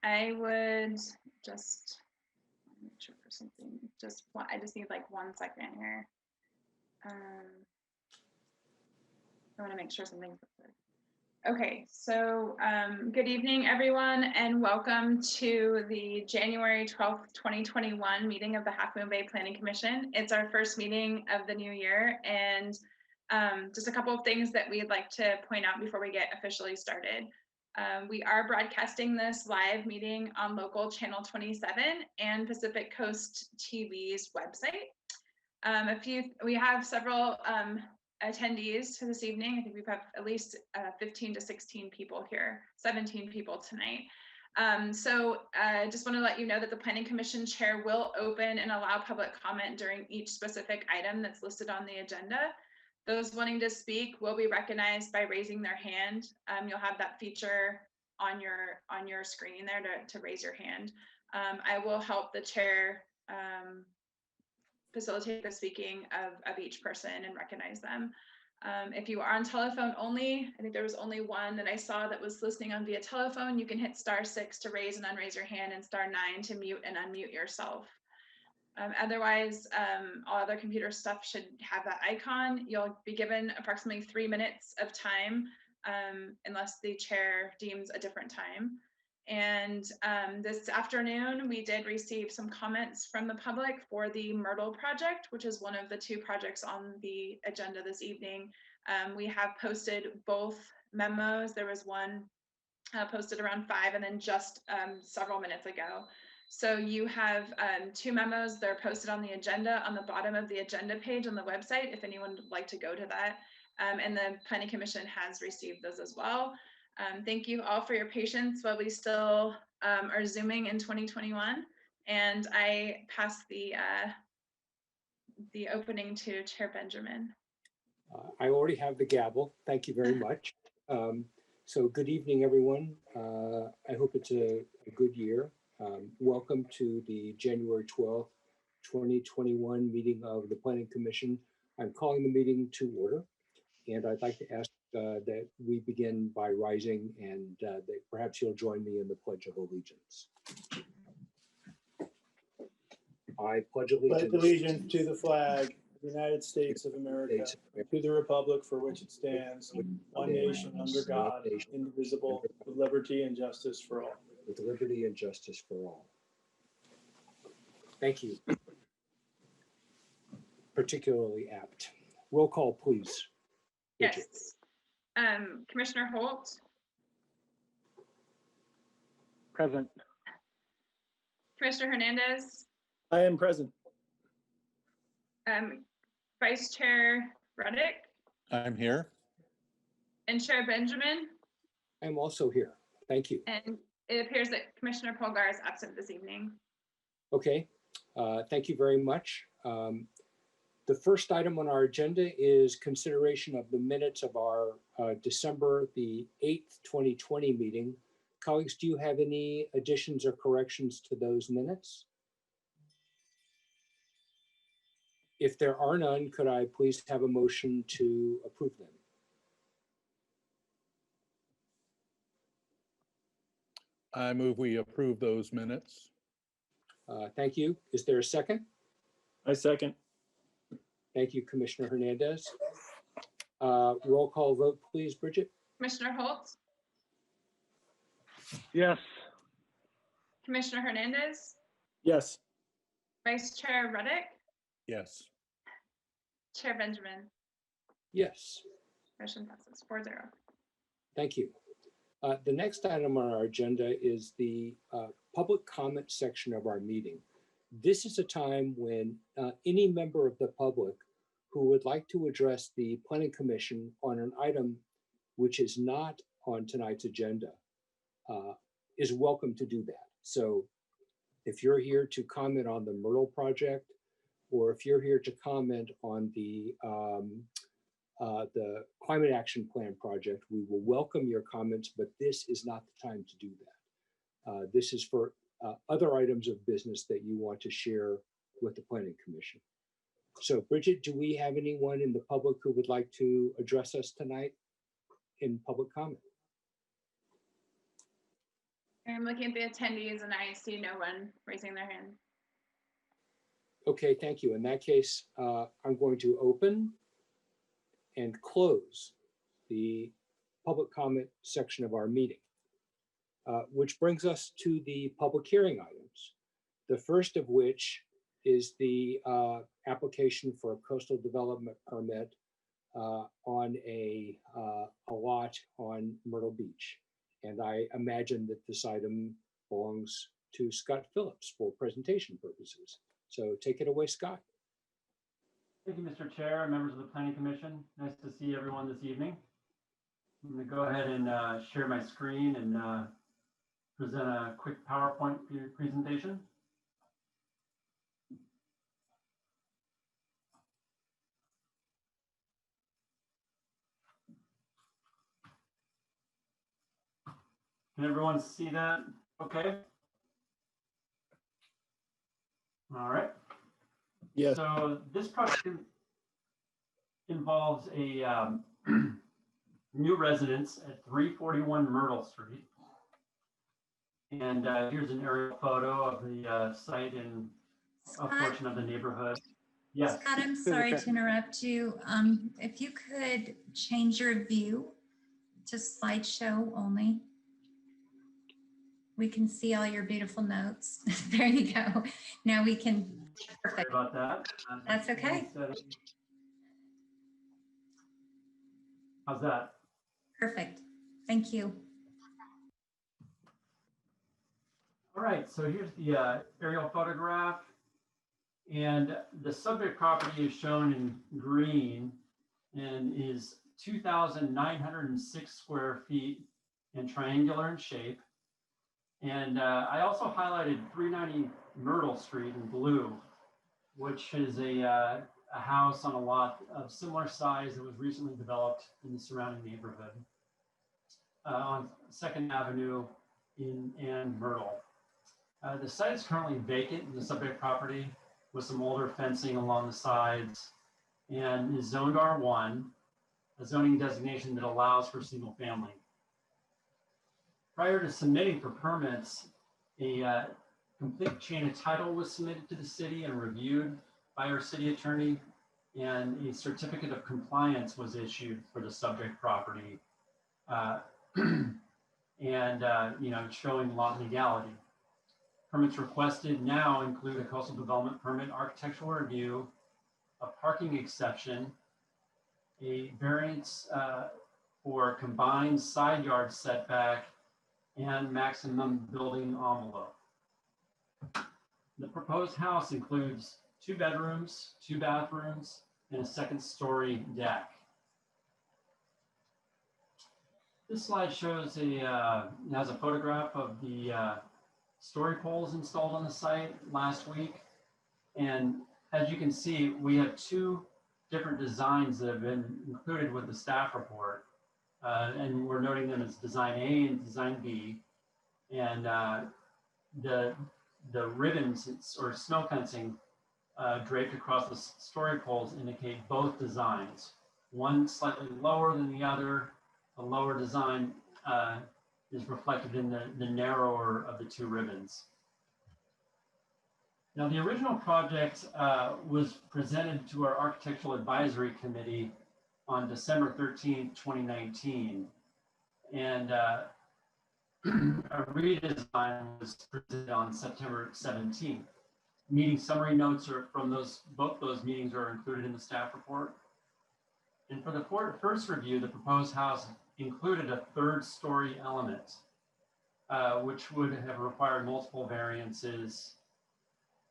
I would just make sure for something. I just need like 1 second here. I want to make sure something's good. Okay, so good evening, everyone, and welcome to the January 12th, 2021 meeting of the Half Moon Bay Planning Commission. It's our first meeting of the new year, and just a couple of things that we'd like to point out before we get officially started. We are broadcasting this live meeting on local channel 27 and Pacific Coast TV's website. We have several attendees to this evening. I think we've had at least 15 to 16 people here, 17 people tonight. So I just want to let you know that the Planning Commission Chair will open and allow public comment during each specific item that's listed on the agenda. Those wanting to speak will be recognized by raising their hand. You'll have that feature on your screen there to raise your hand. I will help the chair facilitate the speaking of each person and recognize them. If you are on telephone only, I think there was only one that I saw that was listening on via telephone. You can hit *6 to raise and unraise your hand and *9 to mute and unmute yourself. Otherwise, all other computer stuff should have that icon. You'll be given approximately 3 minutes of time unless the chair deems a different time. And this afternoon, we did receive some comments from the public for the Myrtle project, which is one of the 2 projects on the agenda this evening. We have posted both memos. There was one posted around 5 and then just several minutes ago. So you have 2 memos. They're posted on the agenda on the bottom of the agenda page on the website, if anyone would like to go to that. And the Planning Commission has received those as well. Thank you all for your patience while we still are Zooming in 2021. And I pass the opening to Chair Benjamin. I already have the gavel. Thank you very much. So good evening, everyone. I hope it's a good year. Welcome to the January 12th, 2021 meeting of the Planning Commission. I'm calling the meeting to order, and I'd like to ask that we begin by rising, and that perhaps you'll join me in the Pledge of Allegiance. I pledge allegiance to the flag of the United States of America, to the republic for which it stands, one nation under God, indivisible, with liberty and justice for all. With liberty and justice for all. Thank you. Particularly apt. Roll call, please. Yes. Commissioner Holt. Present. Commissioner Hernandez. I am present. Vice Chair Reddick. I'm here. And Chair Benjamin. I'm also here. Thank you. And it appears that Commissioner Polgar is absent this evening. Okay. Thank you very much. The first item on our agenda is consideration of the minutes of our December the 8th, 2020 meeting. Colleagues, do you have any additions or corrections to those minutes? If there are none, could I please have a motion to approve them? I move we approve those minutes. Thank you. Is there a second? I second. Thank you, Commissioner Hernandez. Roll call vote, please, Bridget. Commissioner Holt. Yes. Commissioner Hernandez. Yes. Vice Chair Reddick. Yes. Chair Benjamin. Yes. Motion passes 4-0. Thank you. The next item on our agenda is the public comment section of our meeting. This is a time when any member of the public who would like to address the Planning Commission on an item which is not on tonight's agenda is welcome to do that. So if you're here to comment on the Myrtle project, or if you're here to comment on the Climate Action Plan project, we will welcome your comments, but this is not the time to do that. This is for other items of business that you want to share with the Planning Commission. So Bridget, do we have anyone in the public who would like to address us tonight in public comment? I'm looking at the attendees and I see no one raising their hand. Okay, thank you. In that case, I'm going to open and close the public comment section of our meeting, which brings us to the public hearing items. The first of which is the application for a coastal development permit on a lot on Myrtle Beach. And I imagine that this item belongs to Scott Phillips for presentation purposes. So take it away, Scott. Thank you, Mr. Chair and members of the Planning Commission. Nice to see everyone this evening. I'm going to go ahead and share my screen and present a quick PowerPoint presentation. Can everyone see that? Okay. All right. Yes. So this project involves a new residence at 341 Myrtle Street. And here's an aerial photo of the site and a portion of the neighborhood. Yes. Scott, I'm sorry to interrupt you. If you could change your view to slideshow only. We can see all your beautiful notes. There you go. Now we can. Sorry Perfect. about that. That's okay. How's that? Perfect. Thank you. All right, so here's the aerial photograph. And the subject property is shown in green and is 2,906 square feet and triangular in shape. And I also highlighted 390 Myrtle Street in blue, which is a house on a lot of similar size that was recently developed in the surrounding neighborhood on 2nd Avenue in Myrtle. The site is currently vacant in the subject property with some older fencing along the sides and is zoned R1, a zoning designation that allows for single family. Prior to submitting for permits, a complete chain of title was submitted to the city and reviewed by our city attorney, and a certificate of compliance was issued for the subject property, showing lot legality. Permits requested now include a coastal development permit, architectural review, a parking exception, a variance for combined side yard setback, and maximum building envelope. The proposed house includes 2 bedrooms, 2 bathrooms, and a 2nd-story deck. This slide shows has a photograph of the story poles installed on the site last week. And as you can see, we have 2 different designs that have been included with the staff report. And we're noting them as Design A and Design B. And the ribbons or snow fencing draped across the story poles indicate both designs. One slightly lower than the other. The lower design is reflected in the narrower of the 2 ribbons. Now, the original project was presented to our Architectural Advisory Committee on December 13th, 2019. And a redesign was presented on September 17th. Meeting summary notes are from both those meetings are included in the staff report. And for the first review, the proposed house included a 3rd-story element, which would have required multiple variances.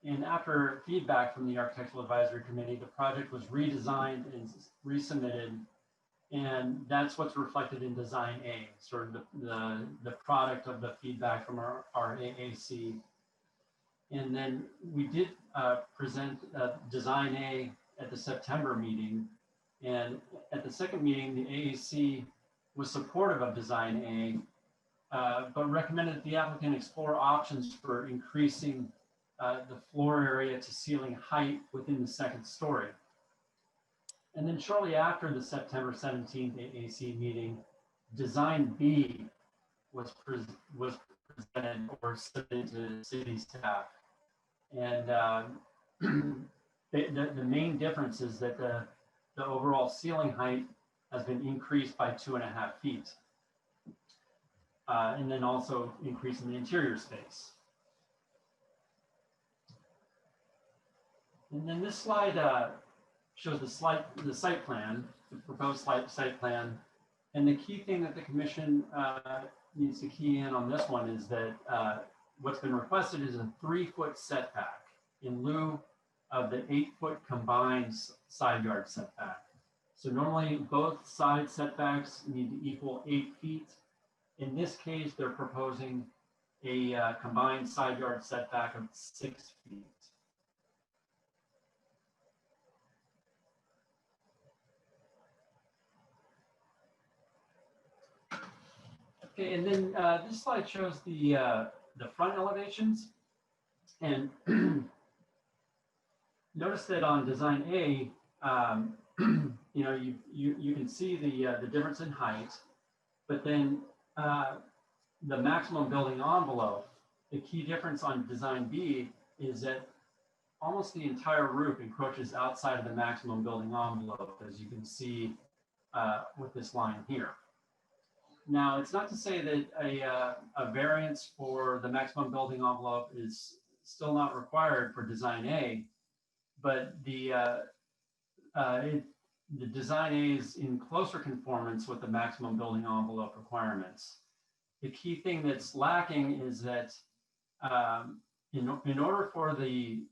And after feedback from the Architectural Advisory Committee, the project was redesigned and resubmitted. And that's what's reflected in Design A, sort of the product of the feedback from our AAC. And then we did present Design A at the September meeting. And at the 2nd meeting, the AAC was supportive of Design A, but recommended that the applicant explore options for increasing the floor area to ceiling height within the 2nd story. And then shortly after the September 17th AAC meeting, Design B was presented or submitted to city staff. And the main difference is that the overall ceiling height has been increased by 2.5 feet. And then also increasing the interior space. And then this slide shows the site plan, the proposed site plan. And the key thing that the commission needs to key in on this one is that what's been requested is a 3-foot setback in lieu of the 8-foot combined side yard setback. So normally both side setbacks need to equal 8 feet. In this case, they're proposing a combined side yard setback of 6 feet. Okay, and then this slide shows the front elevations, and notice that on design A, you know, you can see the difference in height, but then the maximum building envelope, the key difference on design B is that almost the entire roof encroaches outside of the maximum building envelope, as you can see with this line here. Now, it's not to say that a variance for the maximum building envelope is still not required for design A, but the design A is in closer conformance with the maximum building envelope requirements. The key thing that's lacking is that in order for the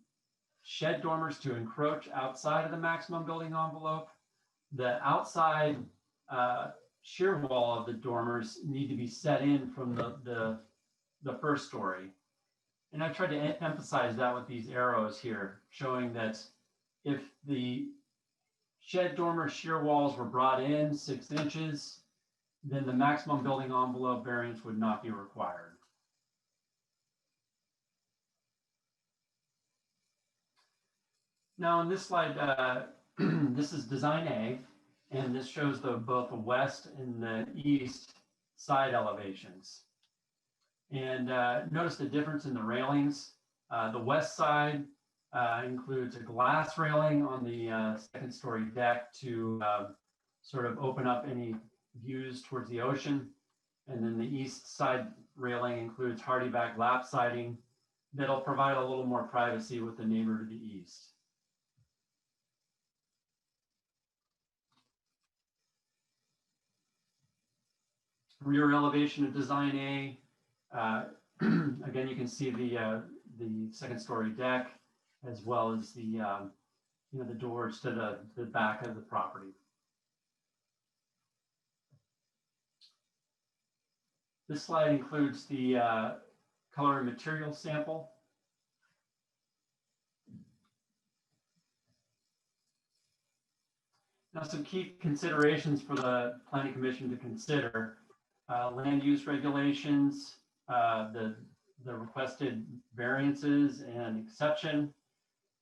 shed dormers to encroach outside of the maximum building envelope, the outside shear wall of the dormers need to be set in from the first story. And I tried to emphasize that with these arrows here, showing that if the shed dormer shear walls were brought in 6 inches, then the maximum building envelope variance would not be required. Now in this slide, this is design A, and this shows both the west and the east side elevations. And notice the difference in the railings. The west side includes a glass railing on the 2nd story deck to sort of open up any views towards the ocean. And then the east side railing includes hardyback lap siding that'll provide a little more privacy with the neighbor to the east. Rear elevation of design A. Again, you can see the 2nd story deck, as well as the the doors to the back of the property. This slide includes the color and material sample. Now, some key considerations for the Planning Commission to consider: land use regulations, the requested variances and exception,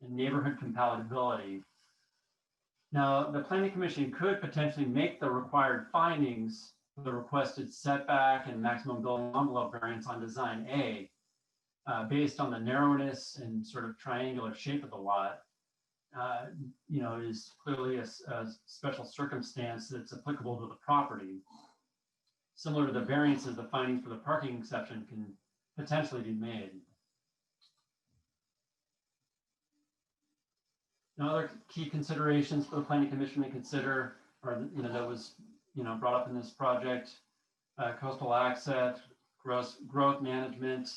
and neighborhood compatibility. Now, the Planning Commission could potentially make the required findings for the requested setback and maximum building envelope variance on design A, based on the narrowness and sort of triangular shape of the lot. Is clearly a special circumstance that's applicable to the property. Similar to the variances, the findings for the parking exception can potentially be made. Now, other key considerations for the Planning Commission to consider are, that was, brought up in this project: coastal access, growth management.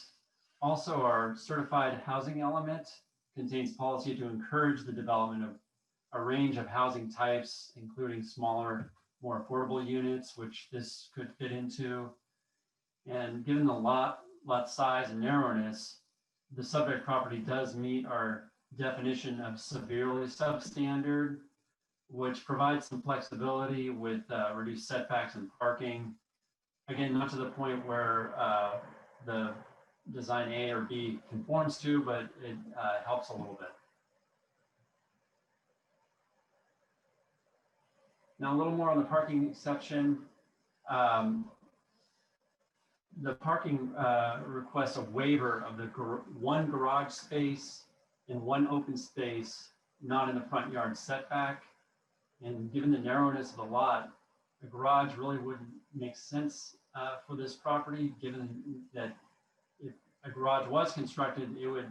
Also, our certified housing element contains policy to encourage the development of a range of housing types, including smaller, more affordable units, which this could fit into. And given the lot size and narrowness, the subject property does meet our definition of severely substandard, which provides some flexibility with reduced setbacks and parking. Again, not to the point where the design A or B conforms to, but it helps a little bit. Now, a little more on the parking exception. the parking requests a waiver of the one garage space and one open space not in the front yard setback. And given the narrowness of the lot, a garage really wouldn't make sense for this property, given that if a garage was constructed, it would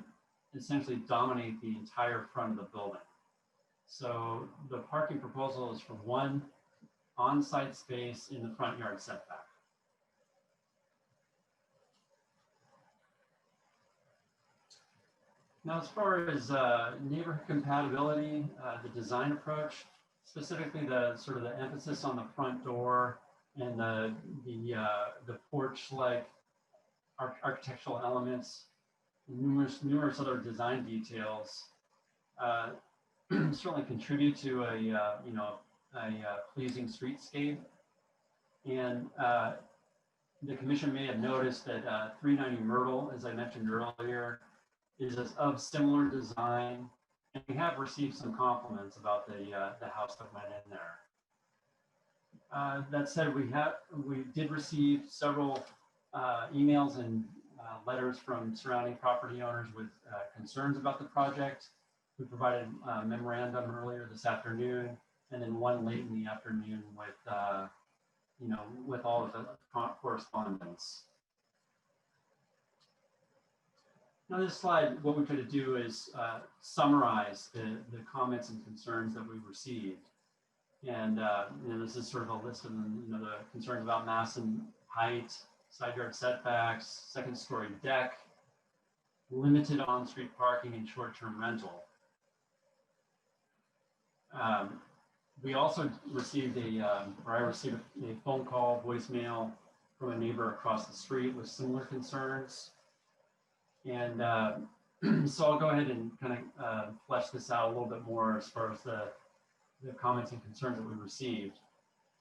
essentially dominate the entire front of the building. So the parking proposal is for one on-site space in the front yard setback. Now, as far as neighborhood compatibility, the design approach, specifically the sort of the emphasis on the front door and the porch-like architectural elements, numerous other design details, certainly contribute to a pleasing streetscape. And the commission may have noticed that 390 Myrtle, as I mentioned earlier, is of similar design, and we have received some compliments about the house that went in there. That said, we did receive several emails and letters from surrounding property owners with concerns about the project. We provided a memorandum earlier this afternoon, and then one late in the afternoon with with all of the correspondence. Now, this slide, what we try to do is summarize the comments and concerns that we received. And this is sort of a list of the concerns about mass and height, side yard setbacks, second story deck, limited on-street parking, and short-term rental. We also received I received a phone call, voicemail from a neighbor across the street with similar concerns. And so I'll go ahead and kind of flesh this out a little bit more as far as the comments and concerns that we received.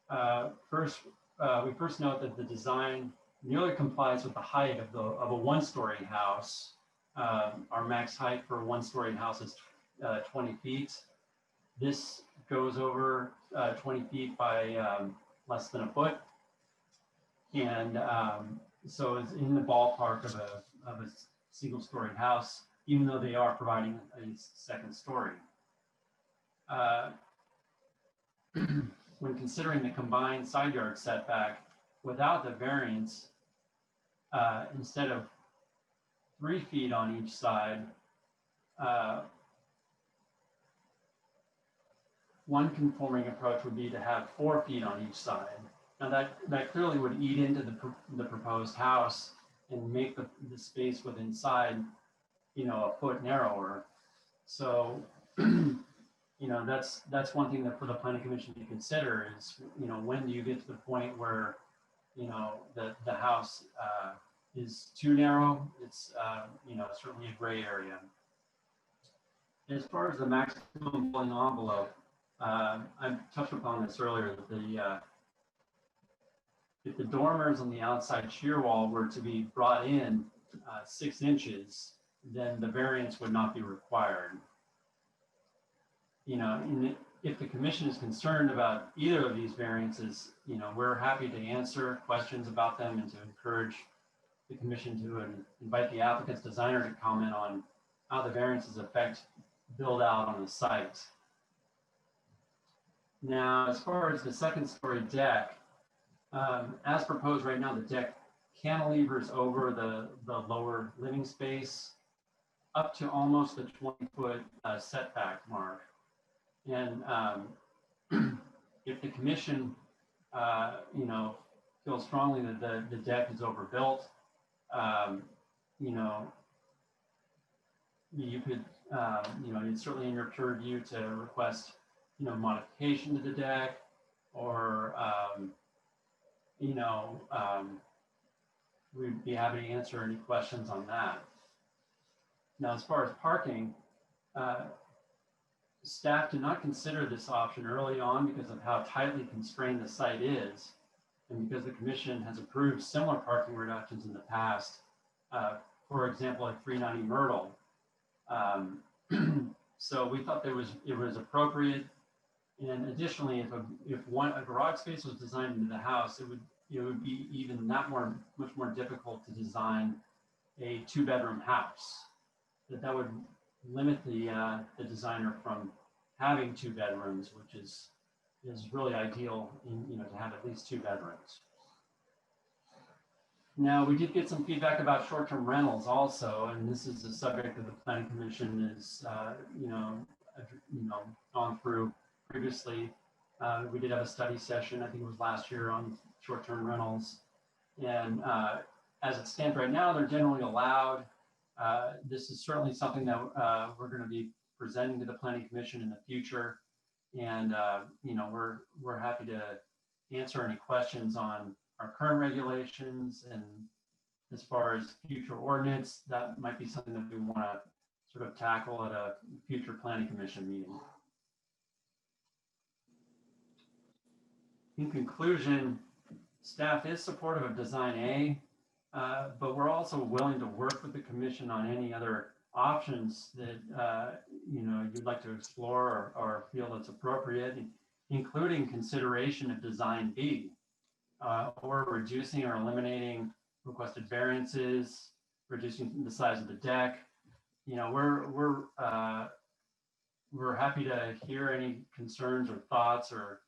We first note that the design nearly complies with the height of a one-story house. Our max height for a one-story house is 20 feet. This goes over 20 feet by less than a foot. And so it's in the ballpark of a single-story house, even though they are providing a second story. When considering the combined side yard setback without the variance, instead of 3 feet on each side, one conforming approach would be to have 4 feet on each side. Now that clearly would eat into the proposed house and make the space within inside, a foot narrower. So, that's one thing that for the planning commission to consider is, when do you get to the point where, the house is too narrow? It's, certainly a gray area. As far as the maximum building envelope, I touched upon this earlier, that if the dormers on the outside shear wall were to be brought in 6 inches, then the variance would not be required. If the commission is concerned about either of these variances, we're happy to answer questions about them and to encourage the commission to invite the applicant's designer to comment on how the variances affect build out on the site. Now, as far as the second story deck, as proposed right now, the deck cantilevers over the lower living space up to almost the 20-foot setback mark. And if the commission, feels strongly that the deck is overbuilt, you could, it's certainly in your purview to request, modification to the deck, or, we'd be happy to answer any questions on that. Now, as far as parking, staff did not consider this option early on because of how tightly constrained the site is, and because the commission has approved similar parking reductions in the past, for example, at 390 Myrtle. So we thought it was appropriate. And additionally, if a garage space was designed into the house, it would it would be even much more difficult to design a 2-bedroom house. That would limit the designer from having 2 bedrooms, which is really ideal to have at least 2 bedrooms. Now, we did get some feedback about short-term rentals also, and this is a subject that the Planning Commission is, gone through previously. We did have a study session, I think it was last year, on short-term rentals. And as it stands right now, they're generally allowed. This is certainly something that we're going to be presenting to the Planning Commission in the future. And, we're happy to answer any questions on our current regulations, and as far as future ordinance, that might be something that we want to sort of tackle at a future Planning Commission meeting. In conclusion, staff is supportive of Design A, but we're also willing to work with the Commission on any other options that you'd like to explore or feel that's appropriate, including consideration of Design B, or reducing or eliminating requested variances, reducing the size of the deck. We're happy to hear any concerns or thoughts or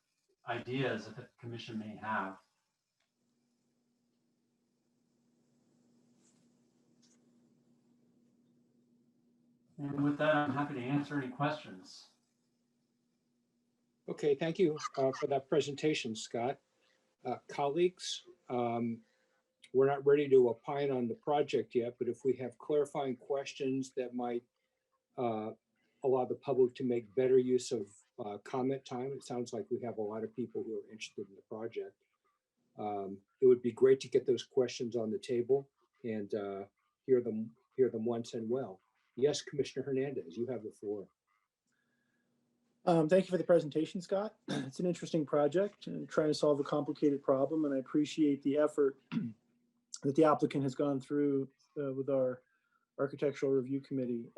ideas that the Commission may have. And with that, I'm happy to answer any questions. Okay, thank you for that presentation, Scott. Colleagues, we're not ready to opine on the project yet, but if we have clarifying questions that might allow the public to make better use of comment time, it sounds like we have a lot of people who are interested in the project. It would be great to get those questions on the table and hear them once and well. Yes, Commissioner Hernandez, you have the floor. Thank you for the presentation, Scott. It's an interesting project and trying to solve a complicated problem, and I appreciate the effort that the applicant has gone through with our Architectural Review Committee.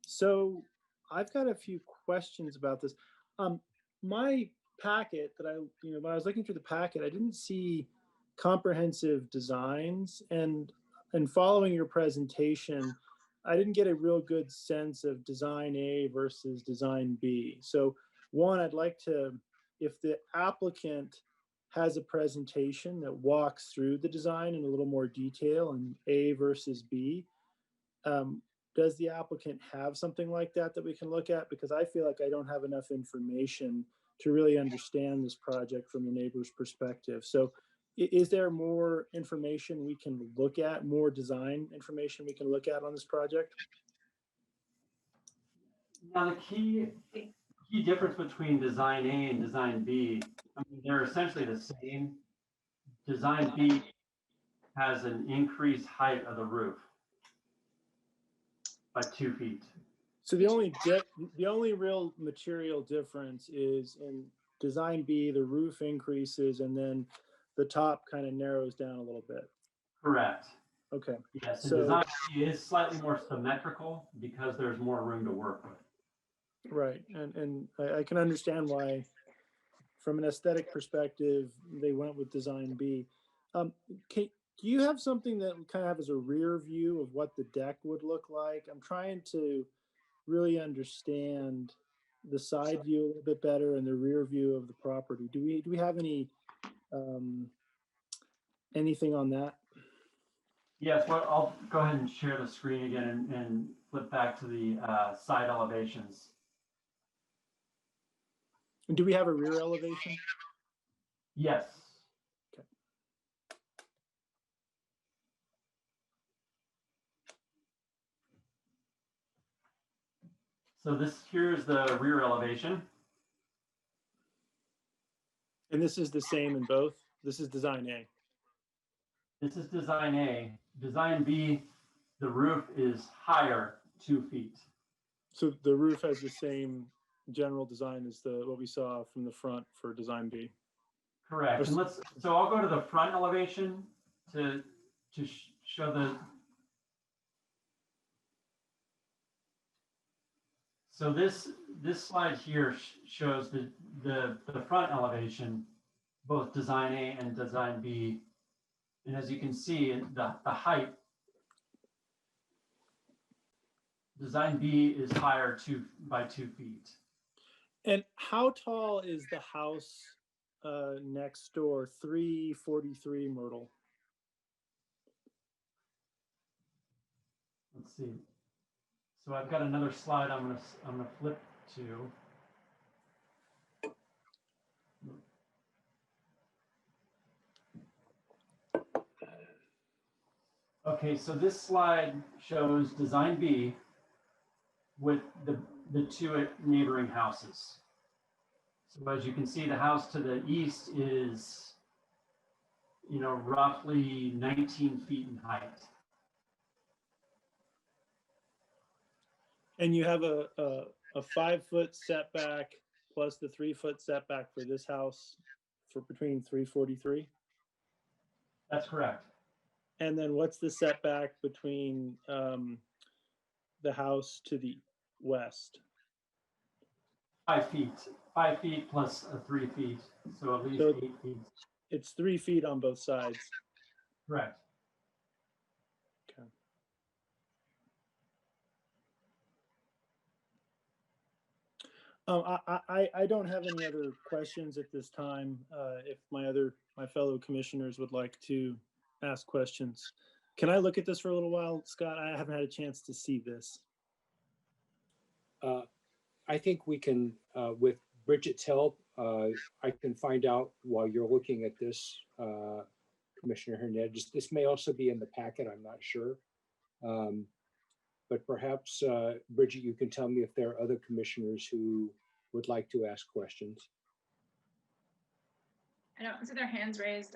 So I've got a few questions about this. My packet that when I was looking through the packet, I didn't see comprehensive designs, and following your presentation, I didn't get a real good sense of Design A versus Design B. So one, I'd like to, if the applicant has a presentation that walks through the design in a little more detail and A versus B, does the applicant have something like that we can look at? Because I feel like I don't have enough information to really understand this project from the neighbor's perspective. So is there more information we can look at, more design information we can look at on this project? Now, the key difference between Design A and Design B, I mean, they're essentially the same. Design B has an increased height of the roof by 2 feet. So the only real material difference is in Design B, the roof increases and then the top kind of narrows down a little bit. Correct. Okay. Yes, So Design B is slightly more symmetrical because there's more room to work with. right, and I can understand why, from an aesthetic perspective, they went with Design B. Do you have something that kind of have as a rear view of what the deck would look like? I'm trying to really understand the side view a little bit better and the rear view of the property. Do we have any anything on that? Yes, well, I'll go ahead and share the screen again and flip back to the side elevations. And do we have a rear elevation? Yes. Okay. So here's the rear elevation. And this is the same in both? This is Design A. This is Design A. Design B, the roof is higher 2 feet. So the roof has the same general design as what we saw from the front for Design B. Correct. And so I'll go to the front elevation to show the. So this slide here shows the front elevation, both design A and design B. And as you can see, the height, design B is higher by 2 feet. And how tall is the house next door, 343 Myrtle? Let's see. So I've got another slide I'm gonna flip to. Okay, so this slide shows design B with the 2 neighboring houses. So as you can see, the house to the east is, roughly 19 feet in height. And you have a 5-foot setback plus the 3-foot setback for this house for between 343? That's correct. And then what's the setback between the house to the west? 5 feet. 5 feet plus 3 feet, so at least So 8 feet. it's 3 feet on both sides. Correct. Okay. I don't have any other questions at this time. If my fellow commissioners would like to ask questions. Can I look at this for a little while, Scott? I haven't had a chance to see this. I think we can, with Bridget's help, I can find out while you're looking at this, Commissioner Hernandez. This may also be in the packet, I'm not sure. But perhaps, Bridget, you can tell me if there are other commissioners who would like to ask questions. I don't see their hands raised.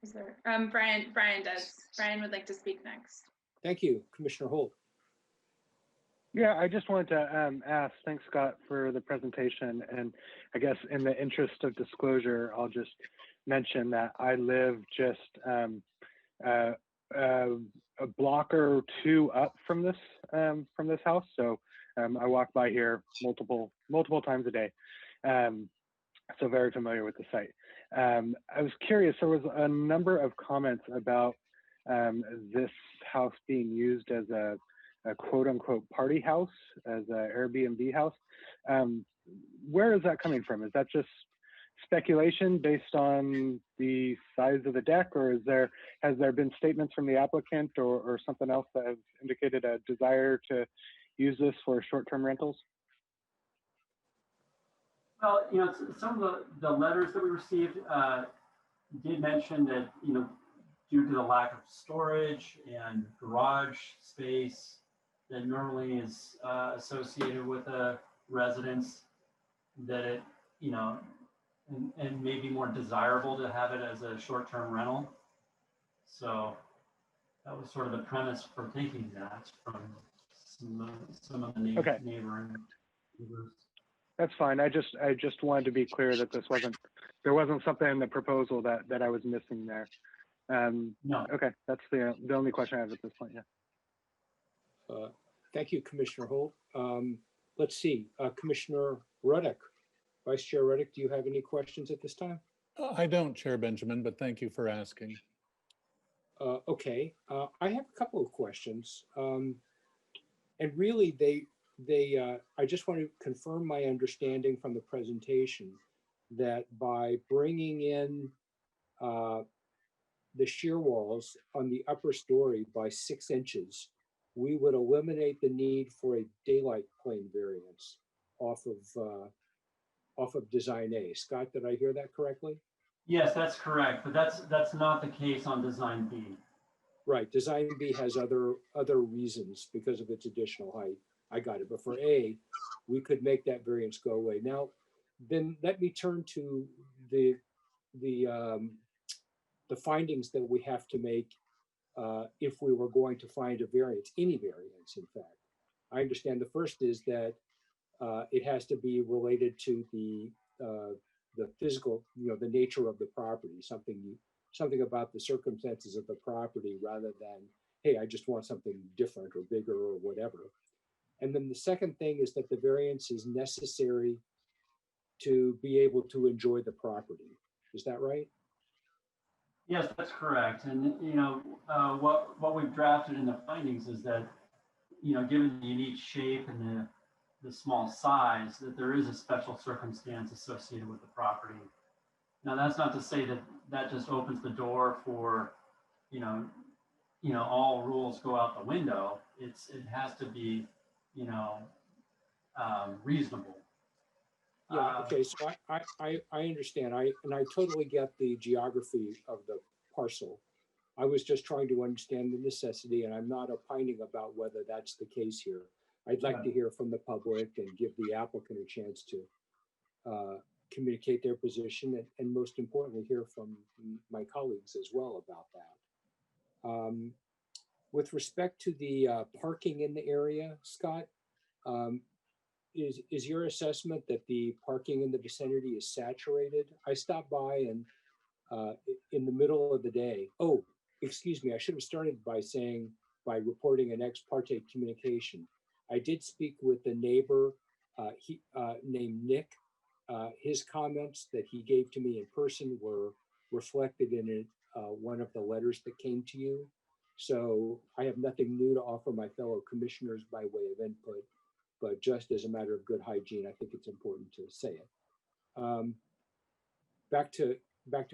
Is there? Brian does. Brian would like to speak next. Thank you, Commissioner Holt. Yeah, I just wanted to ask, thanks, Scott, for the presentation. And I guess in the interest of disclosure, I'll just mention that I live just a block or 2 up from this house. So I walk by here multiple times a day. So very familiar with the site. I was curious, there was a number of comments about this house being used as a quote unquote party house, as an Airbnb house. Where is that coming from? Is that just speculation based on the size of the deck, or has there been statements from the applicant or something else that has indicated a desire to use this for short-term rentals? Well, some of the letters that we received did mention that, due to the lack of storage and garage space that normally is associated with a residence, that it, and maybe more desirable to have it as a short-term rental. So that was sort of the premise for thinking that from some of the neighboring neighbors. That's fine. I just wanted to be clear that there wasn't something in the proposal that I was missing there. No. Okay, that's the only question I have at this point. Yeah. Thank you, Commissioner Holt. Let's see, Commissioner Ruddick, Vice Chair Ruddick, do you have any questions at this time? I don't, Chair Benjamin, but thank you for asking. Okay, I have a couple of questions. And really, I just want to confirm my understanding from the presentation that by bringing in the shear walls on the upper story by 6 inches, we would eliminate the need for a daylight plane variance off of Design A. Scott, did I hear that correctly? Yes, that's correct, but that's not the case on Design B. Right, Design B has other reasons because of its additional height. I got it, but for A, we could make that variance go away. Now, then let me turn to the findings that we have to make if we were going to find a variance, any variance, in fact. I understand the first is that it has to be related to the physical, the nature of the property, something about the circumstances of the property rather than, hey, I just want something different or bigger or whatever. And then the second thing is that the variance is necessary to be able to enjoy the property. Is that right? Yes, that's correct. And, what we've drafted in the findings is that, given the unique shape and the small size, that there is a special circumstance associated with the property. Now, that's not to say that that just opens the door for, all rules go out the window. It has to be, reasonable. Yeah, okay, so I understand. I totally get the geography of the parcel. I was just trying to understand the necessity, and I'm not opining about whether that's the case here. I'd like to hear from the public and give the applicant a chance to communicate their position and most importantly, hear from my colleagues as well about that. With respect to the parking in the area, Scott, is your assessment that the parking in the vicinity is saturated? I stopped by and in the middle of the day. Oh, excuse me. I should have started by reporting an ex parte communication. I did speak with a neighbor named Nick. His comments that he gave to me in person were reflected in one of the letters that came to you. So I have nothing new to offer my fellow commissioners by way of input, but just as a matter of good hygiene, I think it's important to say it. Back to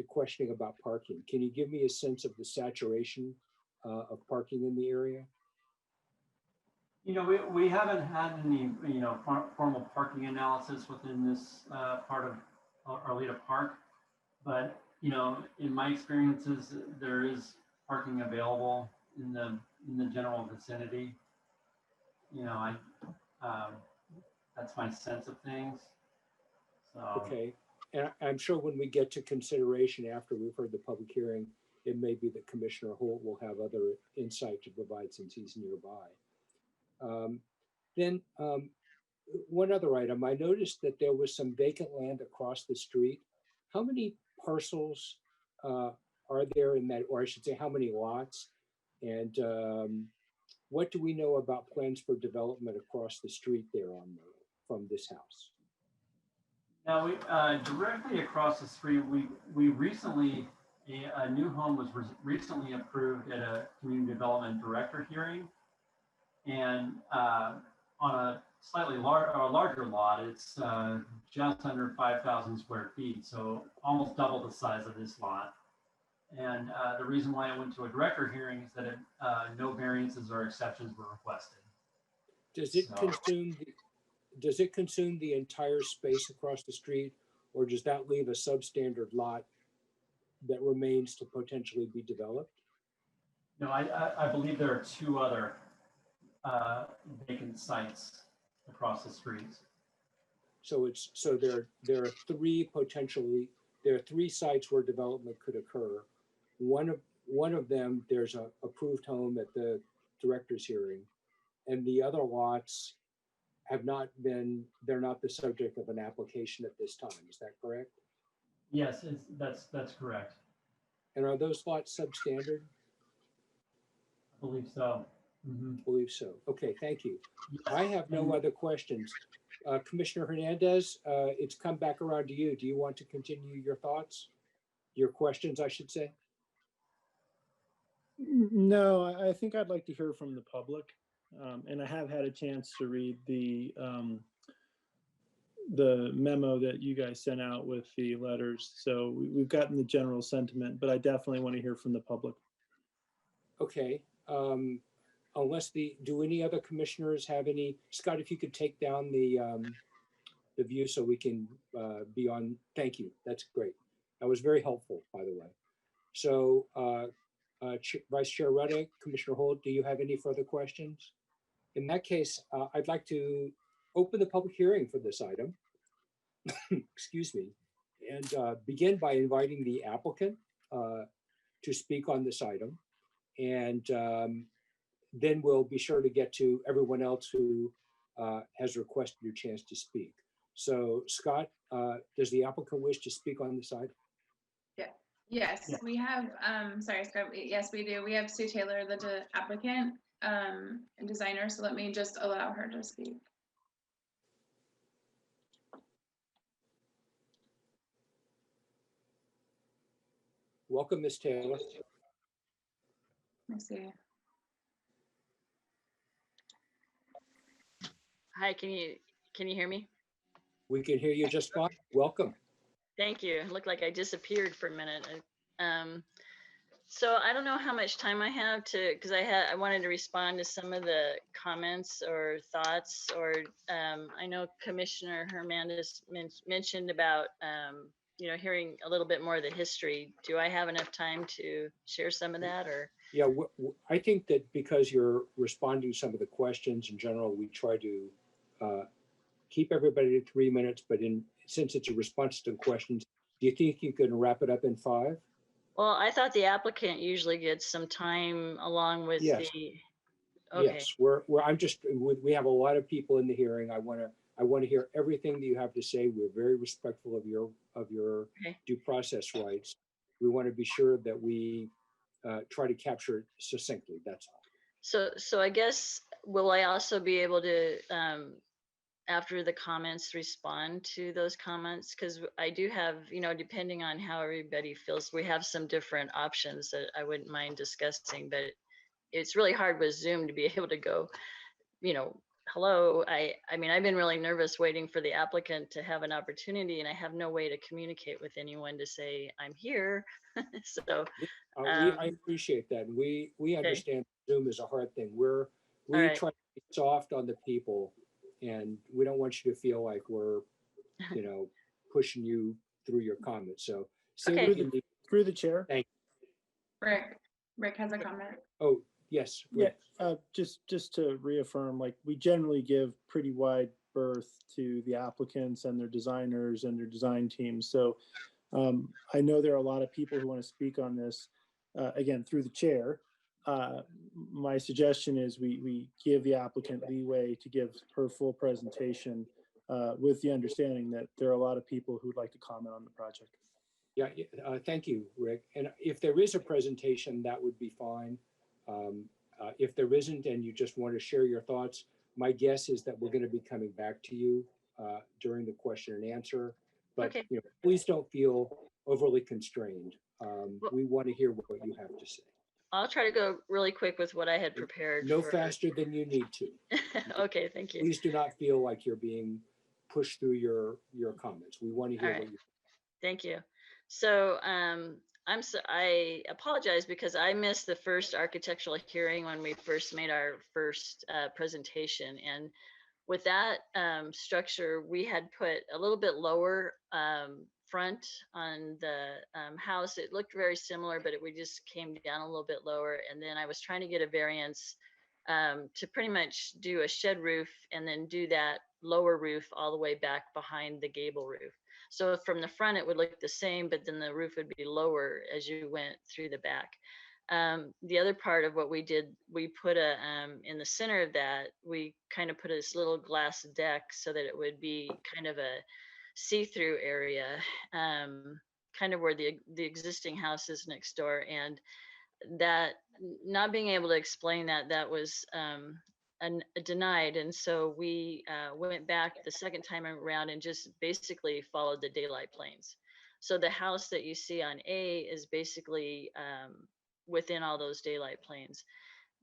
questioning about parking. Can you give me a sense of the saturation of parking in the area? We haven't had any, formal parking analysis within this part of Arleta Park, but, in my experiences, there is parking available in the general vicinity. That's my sense of things. So. Okay, and I'm sure when we get to consideration after we've heard the public hearing, it may be that Commissioner Holt will have other insight to provide since he's nearby. Then one other item, I noticed that there was some vacant land across the street. How many parcels are there in that, or I should say, how many lots? And what do we know about plans for development across the street there from this house? Now, directly across the street, we recently, a new home was recently approved at a community development director hearing. And on a slightly larger lot, it's just under 5,000 square feet, so almost double the size of this lot. And the reason why I went to a director hearing is that no variances or exceptions were requested. Does it consume the entire space across the street, or does that leave a substandard lot that remains to potentially be developed? No, I believe there are two other vacant sites across the streets. So there are three sites where development could occur. One of them, there's a approved home at the director's hearing, and the other lots they're not the subject of an application at this time. Is that correct? Yes, that's correct. And are those lots substandard? I believe so. Mm-hmm. Believe so. Okay, thank you. Yes. I have no other questions. Commissioner Hernandez, it's come back around to you. Do you want to continue your thoughts? Your questions, I should say? No, I think I'd like to hear from the public. And I have had a chance to read the memo that you guys sent out with the letters. So we've gotten the general sentiment, but I definitely want to hear from the public. Okay. Do any other commissioners have any? Scott, if you could take down the view so we can be on. Thank you. That's great. That was very helpful, by the way. So Vice Chair Ruddick, Commissioner Holt, do you have any further questions? In that case, I'd like to open the public hearing for this item. Excuse me, and begin by inviting the applicant to speak on this item. And then we'll be sure to get to everyone else who has requested a chance to speak. So Scott, does the applicant wish to speak on this item? Yes, Yeah. we have, sorry, Scott, yes, we do. We have Sue Taylor, the applicant and designer. So let me just allow her to speak. Welcome, Ms. Taylor. Let me see. Hi, can you hear me? We can hear you just fine. Welcome. Thank you. It looked like I disappeared for a minute. So I don't know how much time I have to, because I wanted to respond to some of the comments or thoughts, or I know Commissioner Hernandez mentioned about hearing a little bit more of the history. Do I have enough time to share some of that, or? Yeah, I think that because you're responding to some of the questions in general, we try to keep everybody to 3 minutes, but since it's a response to questions, do you think you can wrap it up in 5? Well, I thought the applicant usually gets some time along with Yes. the, okay. Yes, we have a lot of people in the hearing. I want to hear everything that you have to say. We're very respectful of your Okay. due process rights. We want to be sure that we try to capture it succinctly. That's all. So I guess, will I also be able to, after the comments, respond to those comments? Because I do have, depending on how everybody feels, we have some different options that I wouldn't mind discussing, but it's really hard with Zoom to be able to go, hello. I mean, I've been really nervous waiting for the applicant to have an opportunity, and I have no way to communicate with anyone to say I'm here. So I appreciate that. We understand Zoom is a hard thing. We right. try to be soft on the people, and we don't want you to feel like we're, pushing you through your comments. So say Okay. what you need. Through the chair. Thank Rick has a comment. Oh, yes. Yeah, just to reaffirm, like, we generally give pretty wide berth to the applicants and their designers and their design teams. So I know there are a lot of people who want to speak on this, again, through the chair. My suggestion is we give the applicant leeway to give her full presentation, with the understanding that there are a lot of people who'd like to comment on the project. Yeah, thank you, Rick. And if there is a presentation, that would be fine. If there isn't, and you just want to share your thoughts, my guess is that we're going to be coming back to you during the question and answer. But Okay. Please don't feel overly constrained. We want to hear what you have to say. I'll try to go really quick with what I had prepared. No faster than you need to. Okay, thank you. Please do not feel like you're being pushed through your comments. We want to hear what you. Thank you. So I apologize because I missed the first architectural hearing when we first made our first presentation, and with that structure, we had put a little bit lower front on the house. It looked very similar, but we just came down a little bit lower. And then I was trying to get a variance to pretty much do a shed roof and then do that lower roof all the way back behind the gable roof. So from the front, it would look the same, but then the roof would be lower as you went through the back. The other part of what we did, we put in the center of that, we kind of put this little glass deck so that it would be kind of a see-through area, kind of where the existing house is next door. And that, not being able to explain that was denied. And so we went back the second time around and just basically followed the daylight planes. So the house that you see on A is basically within all those daylight planes.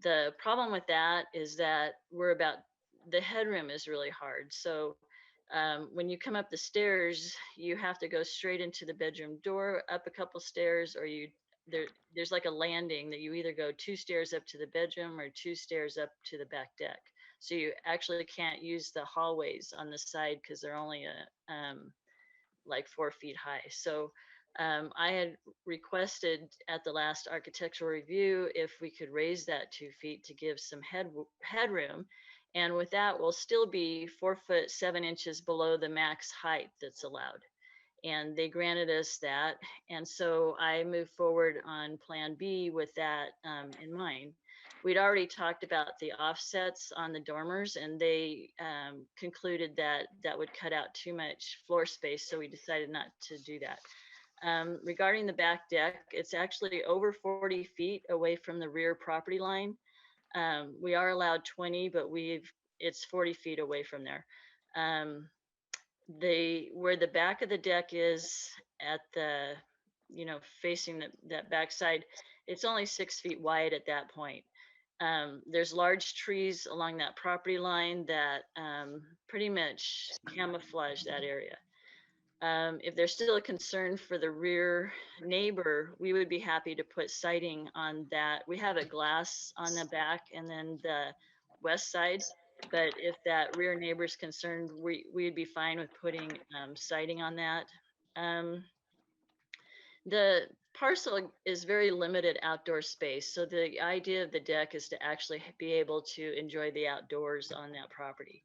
The problem with that is that the headroom is really hard. So when you come up the stairs, you have to go straight into the bedroom door, up a couple stairs, or there's like a landing that you either go 2 stairs up to the bedroom or 2 stairs up to the back deck. So you actually can't use the hallways on the side because they're only like 4 feet high. So I had requested at the last architectural review if we could raise that 2 feet to give some headroom. And with that, we'll still be 4 foot 7 inches below the max height that's allowed. And they granted us that. And so I moved forward on Plan B with that in mind. We'd already talked about the offsets on the dormers, and they concluded that that would cut out too much floor space. So we decided not to do that. Regarding the back deck, it's actually over 40 feet away from the rear property line. We are allowed 20, but it's 40 feet away from there. Where the back of the deck is at the facing that backside, it's only 6 feet wide at that point. There's large trees along that property line that pretty much camouflage that area. If there's still a concern for the rear neighbor, we would be happy to put siding on that. We have a glass on the back and then the west side. But if that rear neighbor's concerned, we'd be fine with putting siding on that. The parcel is very limited outdoor space. So the idea of the deck is to actually be able to enjoy the outdoors on that property.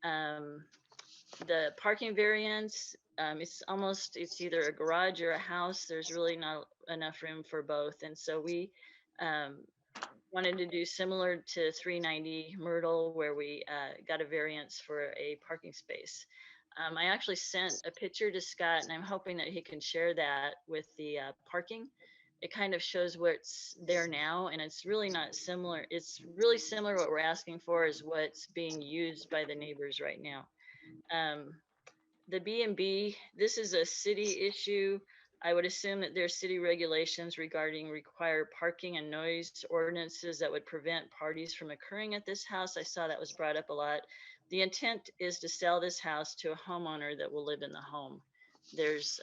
The parking variance, it's either a garage or a house. There's really not enough room for both. And so we wanted to do similar to 390 Myrtle, where we got a variance for a parking space. I actually sent a picture to Scott, and I'm hoping that he can share that with the parking. It kind of shows what's there now, and it's really not similar. It's really similar. What we're asking for is what's being used by the neighbors right now. The B&B, this is a city issue. I would assume that there's city regulations regarding required parking and noise ordinances that would prevent parties from occurring at this house. I saw that was brought up a lot. The intent is to sell this house to a homeowner that will live in the home. There's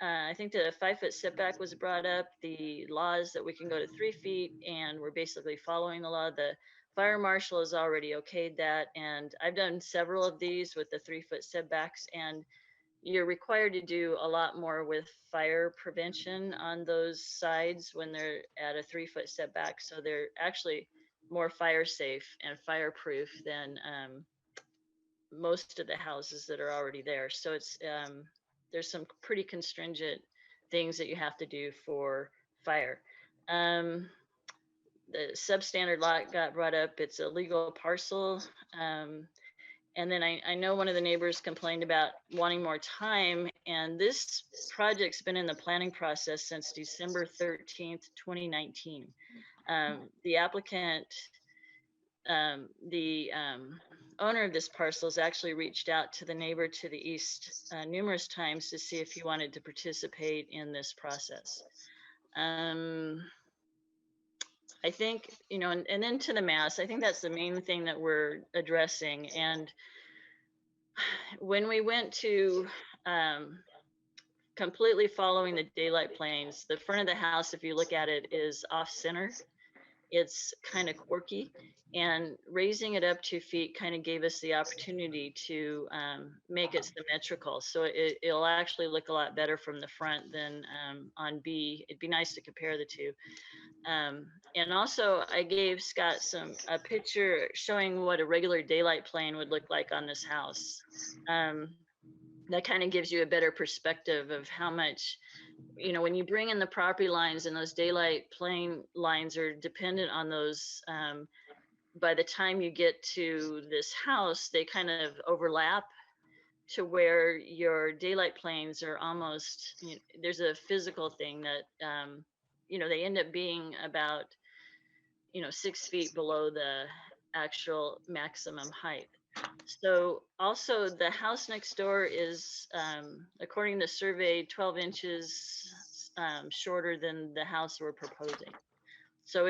I think the 5-foot setback was brought up, the laws that we can go to 3 feet, and we're basically following the law. The fire marshal has already okayed that, and I've done several of these with the 3-foot setbacks, and you're required to do a lot more with fire prevention on those sides when they're at a 3-foot setback. So they're actually more fire safe and fireproof than most of the houses that are already there. So it's there's some pretty constringent things that you have to do for fire. The substandard lot got brought up. It's a legal parcel. And then I know one of the neighbors complained about wanting more time, and this project's been in the planning process since December 13th, 2019. The applicant, the owner of this parcel has actually reached out to the neighbor to the east numerous times to see if he wanted to participate in this process. I think, and then to the mass, I think that's the main thing that we're addressing. And when we went to completely following the daylight planes, the front of the house, if you look at it, is off center. It's kind of quirky, and raising it up 2 feet kind of gave us the opportunity to make it symmetrical. So it'll actually look a lot better from the front than on B. It'd be nice to compare the two. And also I gave Scott a picture showing what a regular daylight plane would look like on this house. That kind of gives you a better perspective of how much, when you bring in the property lines, and those daylight plane lines are dependent on those, by the time you get to this house, they kind of overlap to where your daylight planes are almost, there's a physical thing that, they end up being about, 6 feet below the actual maximum height. So also the house next door is, according to the survey, 12 inches shorter than the house we're proposing. So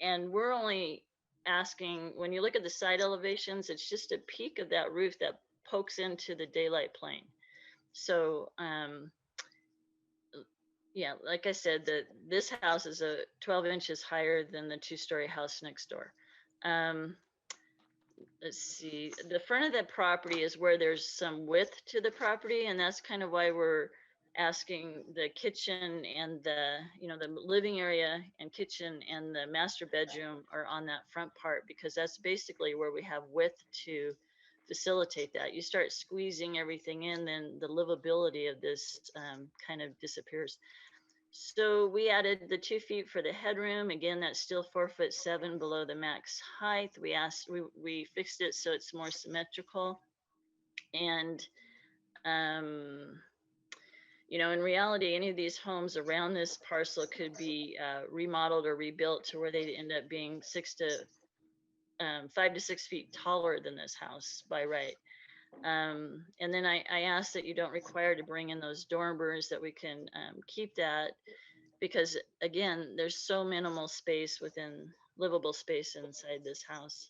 and we're only asking, when you look at the side elevations, it's just a peak of that roof that pokes into the daylight plane. So yeah, like I said, this house is 12 inches higher than the 2-story house next door. Let's see, the front of the property is where there's some width to the property, and that's kind of why we're asking the kitchen and the living area and kitchen and the master bedroom are on that front part, because that's basically where we have width to facilitate that. You start squeezing everything in, then the livability of this kind of disappears. So we added the 2 feet for the headroom. Again, that's still 4'7" below the max height. We fixed it so it's more symmetrical. And, in reality, any of these homes around this parcel could be remodeled or rebuilt to where they end up being 5 to 6 feet taller than this house by right. And then I asked that you don't require to bring in those dormers, that we can keep that, because again, there's so minimal space within, livable space inside this house.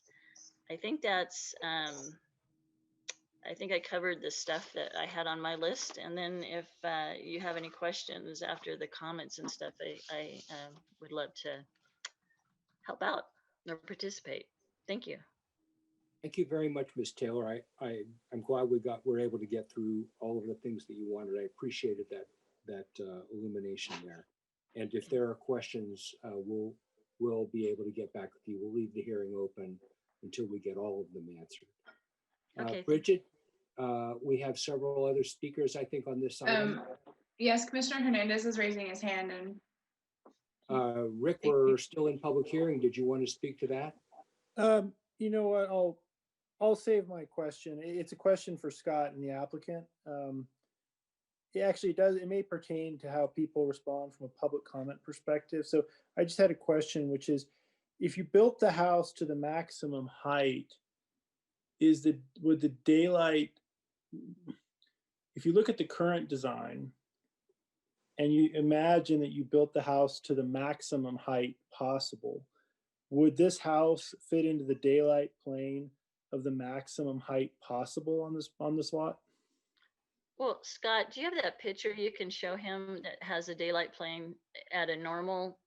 I think that's, I think I covered the stuff that I had on my list. And then if you have any questions after the comments and stuff, I would love to help out or participate. Thank you. Thank you very much, Ms. Taylor. I'm glad we're able to get through all of the things that you wanted. I appreciated that illumination there. And if there are questions, we'll be able to get back with you. We'll leave the hearing open until we get all of them answered. Okay. Bridget, we have several other speakers, I think, on this item. Yes, Commissioner Hernandez is raising his hand, and Rick, we're still in public hearing. Did you want to speak to that? You know what, I'll save my question. It's a question for Scott and the applicant. It may pertain to how people respond from a public comment perspective. So I just had a question, which is, if you built the house to the maximum height, would the daylight, if you look at the current design and you imagine that you built the house to the maximum height possible, would this house fit into the daylight plane of the maximum height possible on this lot? Well, Scott, do you have that picture you can show him that has a daylight plane at a normal,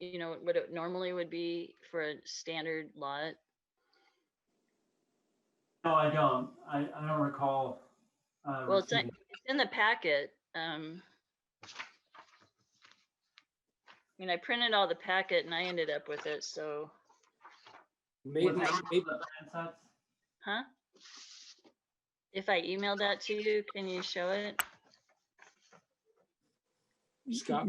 you know, what it normally would be for a standard lot? No, I don't. I don't recall. Well, it's in the packet. I mean, I printed all the packet and I ended up with it, so. Maybe. Huh? If I emailed that to you, can you show it? Scott,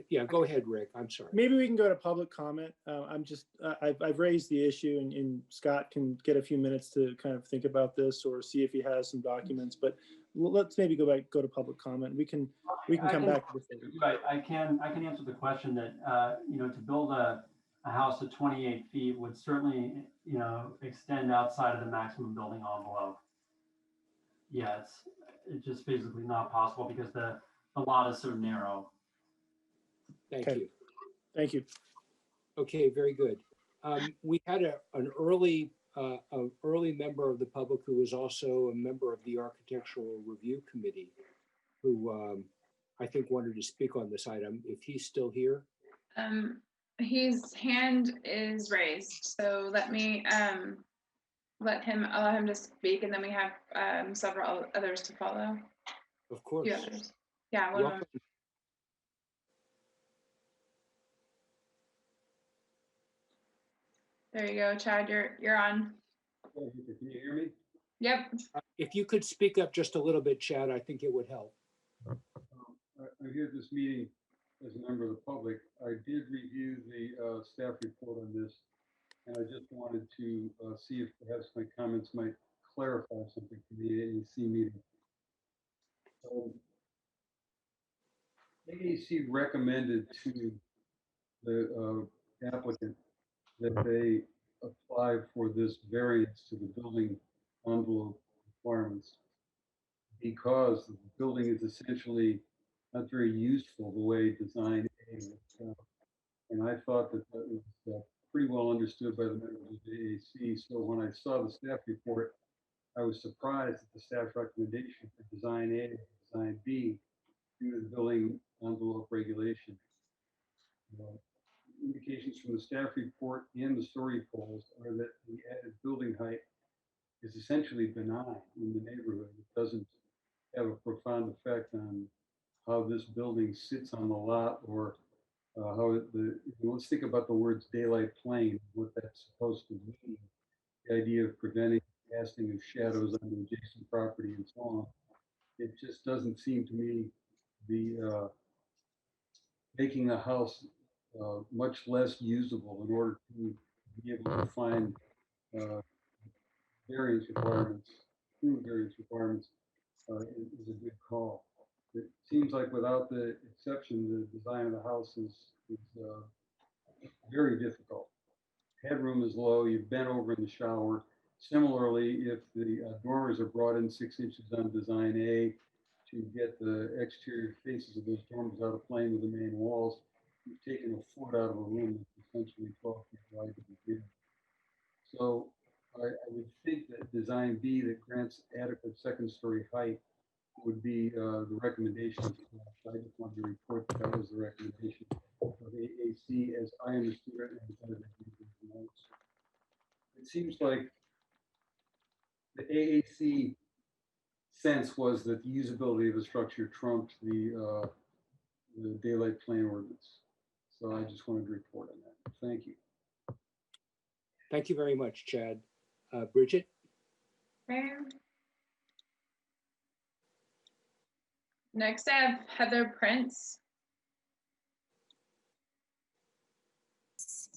yeah, go ahead, Rick. I'm sorry. Maybe we can go to public comment. I've raised the issue, and Scott can get a few minutes to kind of think about this or see if he has some documents. But let's maybe go to public comment. We can come back to this later. Right, I can answer the question that you know, to build a house of 28 feet would certainly, you know, extend outside of the maximum building envelope. Yeah, it's just physically not possible because the lot is so narrow. Thank Okay. you. Thank you. Okay, very good. We had an early member of the public who was also a member of the Architectural Review Committee, who I think wanted to speak on this item. If he's still here. his hand is raised. So let me allow him to speak, and then we have several others to follow. Of course. Few others. Yeah. One moment. There you go, Chad. You're on. Can you hear me? Yep. If you could speak up just a little bit, Chad, I think it would help. I'm here at this meeting as a member of the public. I did review the staff report on this, and I just wanted to see if perhaps my comments might clarify something for the AAC meeting. AAC recommended to the applicant that they apply for this variance to the building envelope requirements because the building is essentially not very useful the way design A was. And I thought that that was pretty well understood by the members of the AAC. So when I saw the staff report, I was surprised at the staff recommendation for design A and design B due to the building envelope regulation. Indications from the staff report and the story polls are that the added building height is essentially benign in the neighborhood. It doesn't have a profound effect on how this building sits on the lot or let's think about the words daylight plane, what that's supposed to mean. The idea of preventing casting of shadows on the adjacent property and so on. It just doesn't seem to me to be making the house much less usable in order to be able to find variance requirements, true variance requirements is a good call. It seems like without the exception, the design of the house is very difficult. Headroom is low, you've bent over in the shower, Similarly, if the dormers are brought in 6 inches on design A to get the exterior faces of those dormers out of plane with the main walls, you've taken a foot out of a room that's essentially 12 feet wide to begin. So I would think that design B that grants adequate second-story height would be the recommendation. I just wanted to report that that was the recommendation of AAC as I understood it and as I reviewed the notes. It seems like the AAC sense was that the usability of the structure trumped the daylight plane ordinance. So I just wanted to report on that. Thank you. Thank you very much, Chad. Bridget? Okay. Next, I have Heather Prince.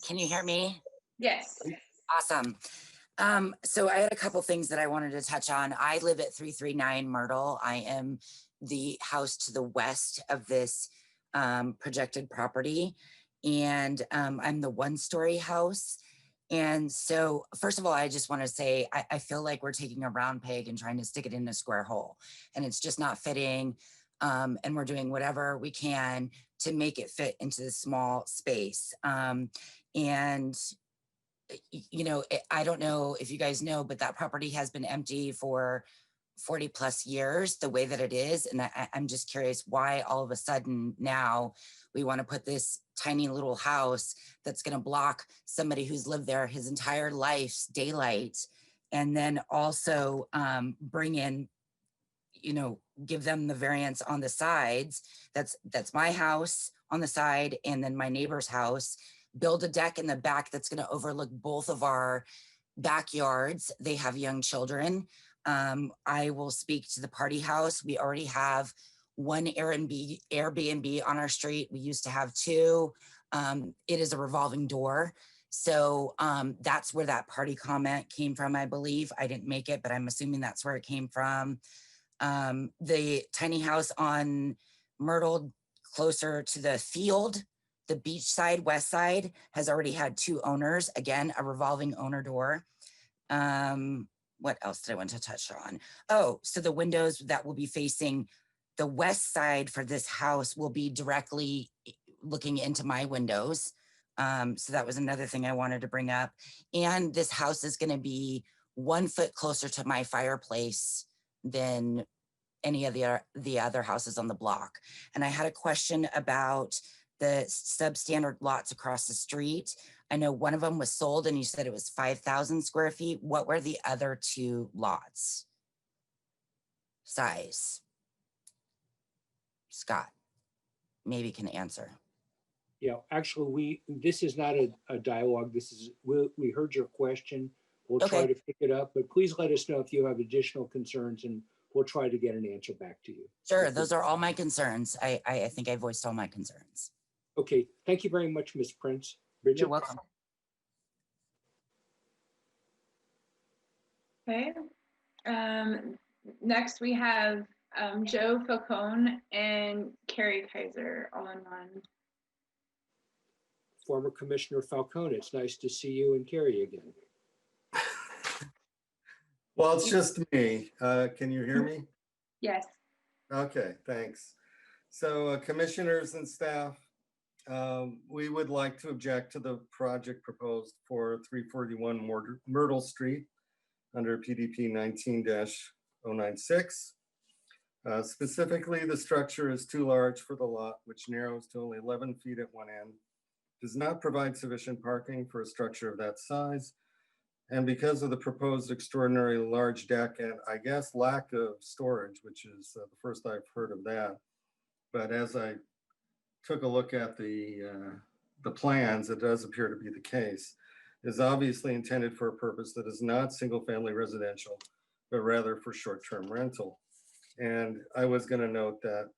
Can you hear me? Yes. Awesome. So I had a couple things that I wanted to touch on. I live at 339 Myrtle. I am the house to the west of this projected property. And I'm the one-story house. And so, first of all, I just want to say, I feel like we're taking a round peg and trying to stick it in a square hole. And it's just not fitting. And we're doing whatever we can to make it fit into the small space. And you know, I don't know if you guys know, but that property has been empty for 40 plus years, the way that it is. And I'm just curious why all of a sudden now we want to put this tiny little house that's going to block somebody who's lived there his entire life's daylight, and then also bring in, you know, give them the variance on the sides. That's my house on the side, and then my neighbor's house. Build a deck in the back that's going to overlook both of our backyards. They have young children. I will speak to the party house. We already have one Airbnb on our street. We used to have 2. It is a revolving door. So that's where that party comment came from, I believe. I didn't make it, but I'm assuming that's where it came from. The tiny house on Myrtle, closer to the field, the beach side, west side, has already had 2 owners. Again, a revolving owner door. What else did I want to touch on? Oh, so the windows that will be facing the west side for this house will be directly looking into my windows. So that was another thing I wanted to bring up. And this house is going to be 1 foot closer to my fireplace than any of the other houses on the block. And I had a question about the substandard lots across the street. I know one of them was sold and you said it was 5,000 square feet. What were the other 2 lots? Size? Scott, maybe can answer. Yeah, actually, this is not a dialogue. This is, we heard your question. We'll try to pick it up, but please let us know if you have additional concerns and we'll try to get an answer back to you. Sure, those are all my concerns. I think I voiced all my concerns. Okay, thank you very much, Ms. Prince. Bridget? You're welcome. Okay. Next we have Joe Falcone and Carrie Kaiser all in one. Former Commissioner Falcone, it's nice to see you and Carrie again. Well, it's just me. Can you hear me? Yes. Okay, thanks. So commissioners and staff, we would like to object to the project proposed for 341 Myrtle Street under PDP 19-096. Specifically, the structure is too large for the lot, which narrows to only 11 feet at one end, does not provide sufficient parking for a structure of that size, and because of the proposed extraordinary large deck and I guess lack of storage, which is the first I've heard of that. But as I took a look at the plans, it does appear to be the case, is obviously intended for a purpose that is not single-family residential, but rather for short-term rental. And I was going to note that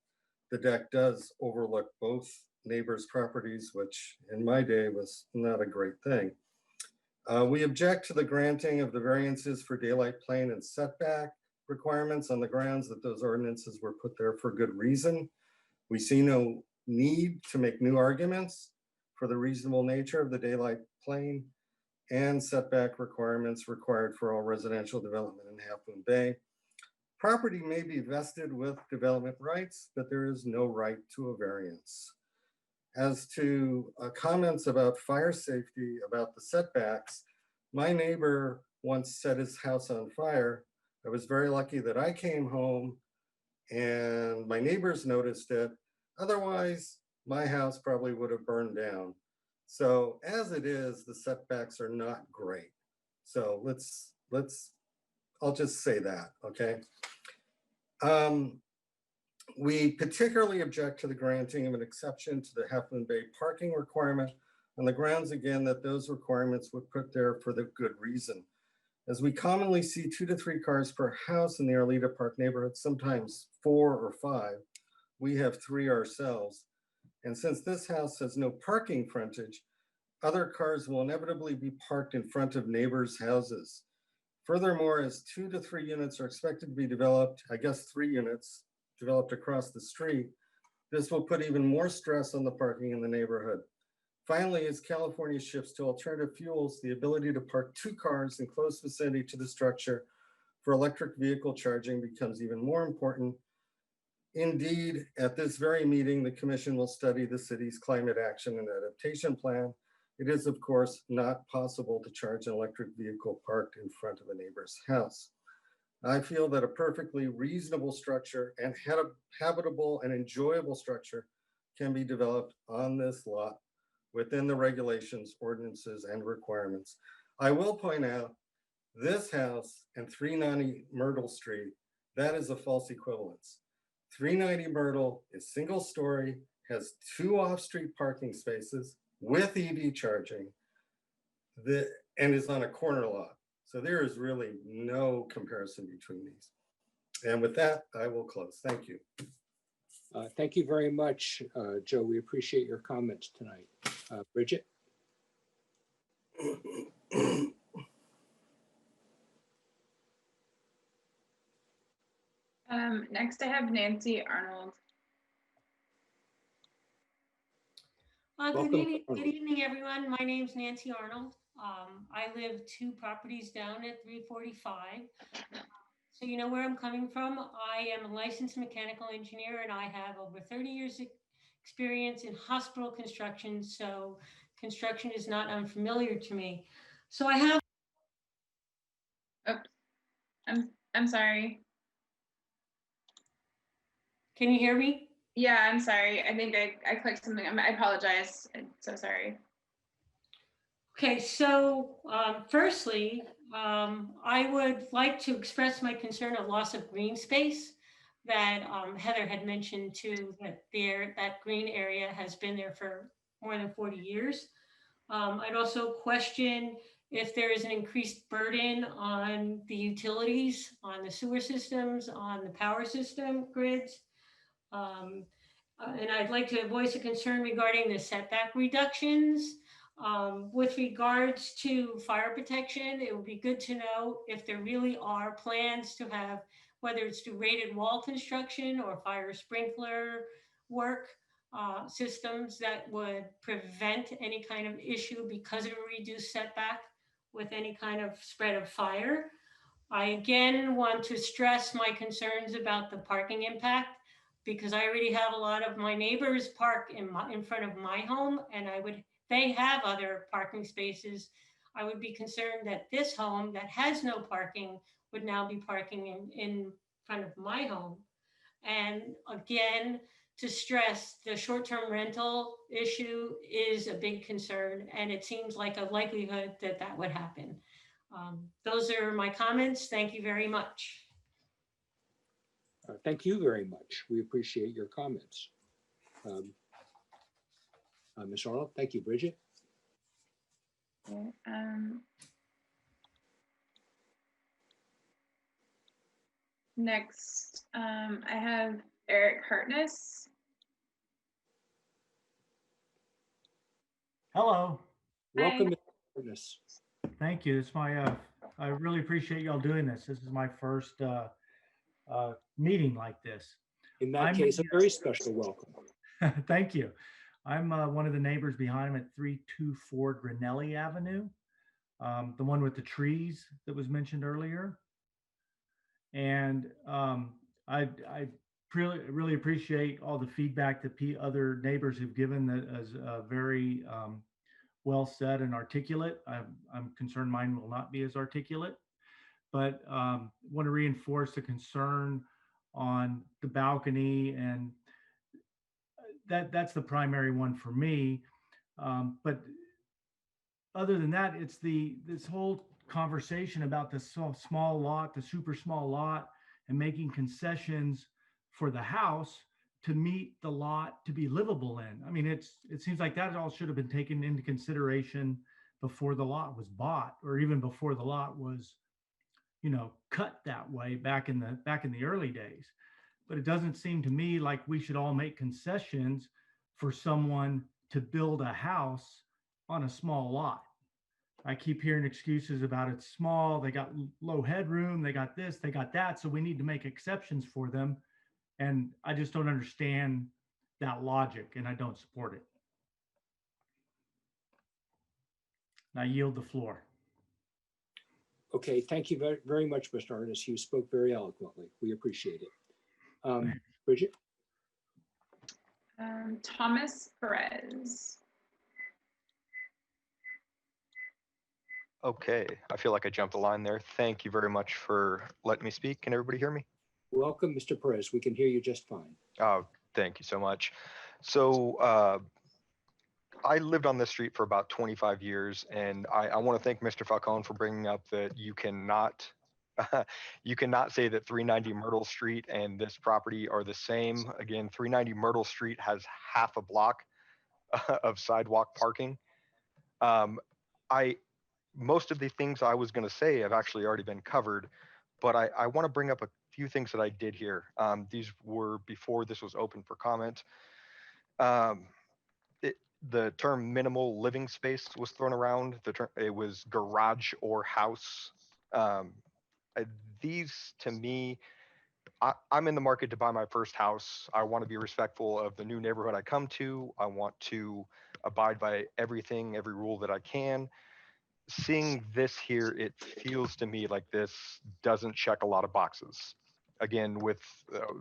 the deck does overlook both neighbors' properties, which in my day was not a great thing. We object to the granting of the variances for daylight plane and setback requirements on the grounds that those ordinances were put there for good reason. We see no need to make new arguments for the reasonable nature of the daylight plane and setback requirements required for all residential development in Half Moon Bay. Property may be vested with development rights, but there is no right to a variance. As to comments about fire safety, about the setbacks, my neighbor once set his house on fire. I was very lucky that I came home and my neighbors noticed it. Otherwise, my house probably would have burned down. So as it is, the setbacks are not great. So I'll just say that, okay? We particularly object to the granting of an exception to the Half Moon Bay parking requirement on the grounds, again, that those requirements would put there for the good reason. As we commonly see 2 to 3 cars per house in the Arleta Park neighborhood, sometimes 4 or 5, we have 3 ourselves. And since this house has no parking frontage, other cars will inevitably be parked in front of neighbors' houses. Furthermore, as 2 to 3 units are expected to be developed, I guess 3 units developed across the street, this will put even more stress on the parking in the neighborhood. Finally, as California shifts to alternative fuels, the ability to park 2 cars in close vicinity to the structure for electric vehicle charging becomes even more important. Indeed, at this very meeting, the Commission will study the city's climate action and adaptation plan. It is, of course, not possible to charge an electric vehicle parked in front of a neighbor's house. I feel that a perfectly reasonable structure and habitable and enjoyable structure can be developed on this lot within the regulations, ordinances, and requirements. I will point out this house and 390 Myrtle Street, that is a false equivalence. 390 Myrtle is single story, has 2 off-street parking spaces with EV charging, and is on a corner lot. So there is really no comparison between these. And with that, I will close. Thank you. Thank you very much, Joe. We appreciate your comments tonight. Bridget? Next, I have Nancy Arnold. Welcome, Good Arnold. evening, everyone. My name's Nancy Arnold. I live 2 properties down at 345. So you know where I'm coming from. I am a licensed mechanical engineer and I have over 30 years experience in hospital construction. So construction is not unfamiliar to me. So I have. Oops, I'm sorry. Can you hear me? Yeah, I'm sorry. I think I clicked something. I apologize. I'm so sorry. Okay, so firstly, I would like to express my concern of loss of green space that Heather had mentioned too, that that green area has been there for more than 40 years. I'd also question if there is an increased burden on the utilities, on the sewer systems, on the power system grids. And I'd like to voice a concern regarding the setback reductions. With regards to fire protection, it would be good to know if there really are plans to have, whether it's through rated wall construction or fire sprinkler work, systems that would prevent any kind of issue because of a reduced setback with any kind of spread of fire. I again want to stress my concerns about the parking impact, because I already have a lot of my neighbors park in front of my home, and they have other parking spaces. I would be concerned that this home that has no parking would now be parking in front of my home. And again, to stress, the short-term rental issue is a big concern, and it seems like a likelihood that that would happen. Those are my comments. Thank you very much. Thank you very much. We appreciate your comments. Ms. Arnold, thank you. Bridget? Next, I have Eric Hartness. Hello. Welcome, Mr. Hartness. Thank you. It's I really appreciate y'all doing this. This is my first meeting like this. In that case, a very special welcome. Thank you. I'm one of the neighbors behind him at 324 Grinnelli Avenue. the one with the trees that was mentioned earlier. And I really appreciate all the feedback that other neighbors have given that as very well said and articulate. I'm concerned mine will not be as articulate, but want to reinforce the concern on the balcony, and that's the primary one for me. But other than that, it's this whole conversation about the small lot, the super small lot, and making concessions for the house to meet the lot to be livable in. I mean, it seems like that all should have been taken into consideration before the lot was bought, or even before the lot was, cut that way back in the early days. But it doesn't seem to me like we should all make concessions for someone to build a house on a small lot. I keep hearing excuses about it's small, they got low headroom, they got this, they got that, so we need to make exceptions for them. And I just don't understand that logic, and I don't support it. I yield the floor. Okay, thank you very, very much, Mr. Artis. You spoke very eloquently. We appreciate it. Bridget? Thomas Perez. Okay, I feel like I jumped the line there. Thank you very much for letting me speak. Can everybody hear me? Welcome, Mr. Perez. We can hear you just fine. Oh, thank you so much. So I lived on this street for about 25 years, and I want to thank Mr. Falcone for bringing up that you cannot you cannot say that 390 Myrtle Street and this property are the same. Again, 390 Myrtle Street has half a block of sidewalk parking. Most of the things I was going to say have actually already been covered, but I want to bring up a few things that I did here. These were before this was open for comment. The term minimal living space was thrown around. It was garage or house. These, to me, I'm in the market to buy my first house. I want to be respectful of the new neighborhood I come to. I want to abide by everything, every rule that I can. Seeing this here, it feels to me like this doesn't check a lot of boxes. Again, with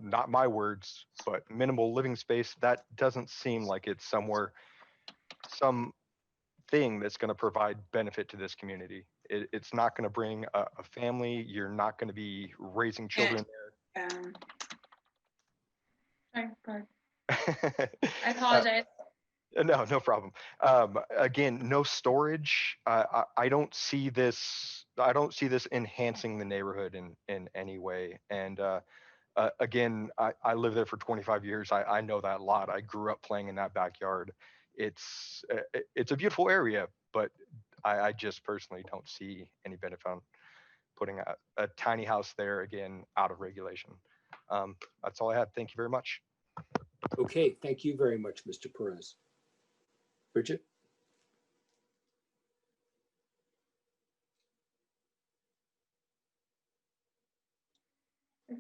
not my words, but minimal living space, that doesn't seem like it's some thing that's going to provide benefit to this community. It's not going to bring a family. You're not going to be raising children there. Sorry, go ahead. I apologize. No problem. Again, no storage. I don't see this. I don't see this enhancing the neighborhood in any way. And again, I lived there for 25 years. I know that lot. I grew up playing in that backyard. It's a beautiful area, but I just personally don't see any benefit on putting a tiny house there, again, out of regulation. That's all I had. Thank you very much. Okay, thank you very much, Mr. Perez. Bridget?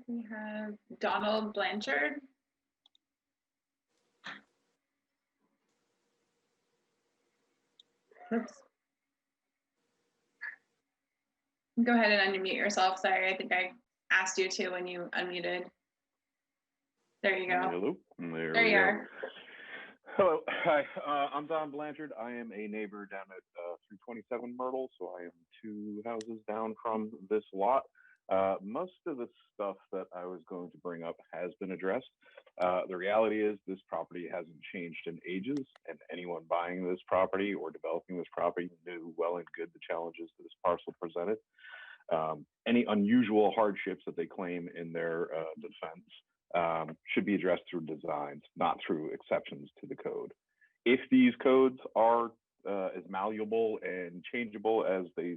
We have Donald Blanchard. Oops. Go ahead and unmute yourself. Sorry, I think I asked you to when you unmuted. There you go. Hello. There you are. Hello. Hi. I'm Don Blanchard. I am a neighbor down at 327 Myrtle, so I am 2 houses down from this lot. Most of the stuff that I was going to bring up has been addressed. The reality is this property hasn't changed in ages, and anyone buying this property or developing this property knew well and good the challenges that this parcel presented. Any unusual hardships that they claim in their defense should be addressed through designs, not through exceptions to the code. If these codes are as malleable and changeable as they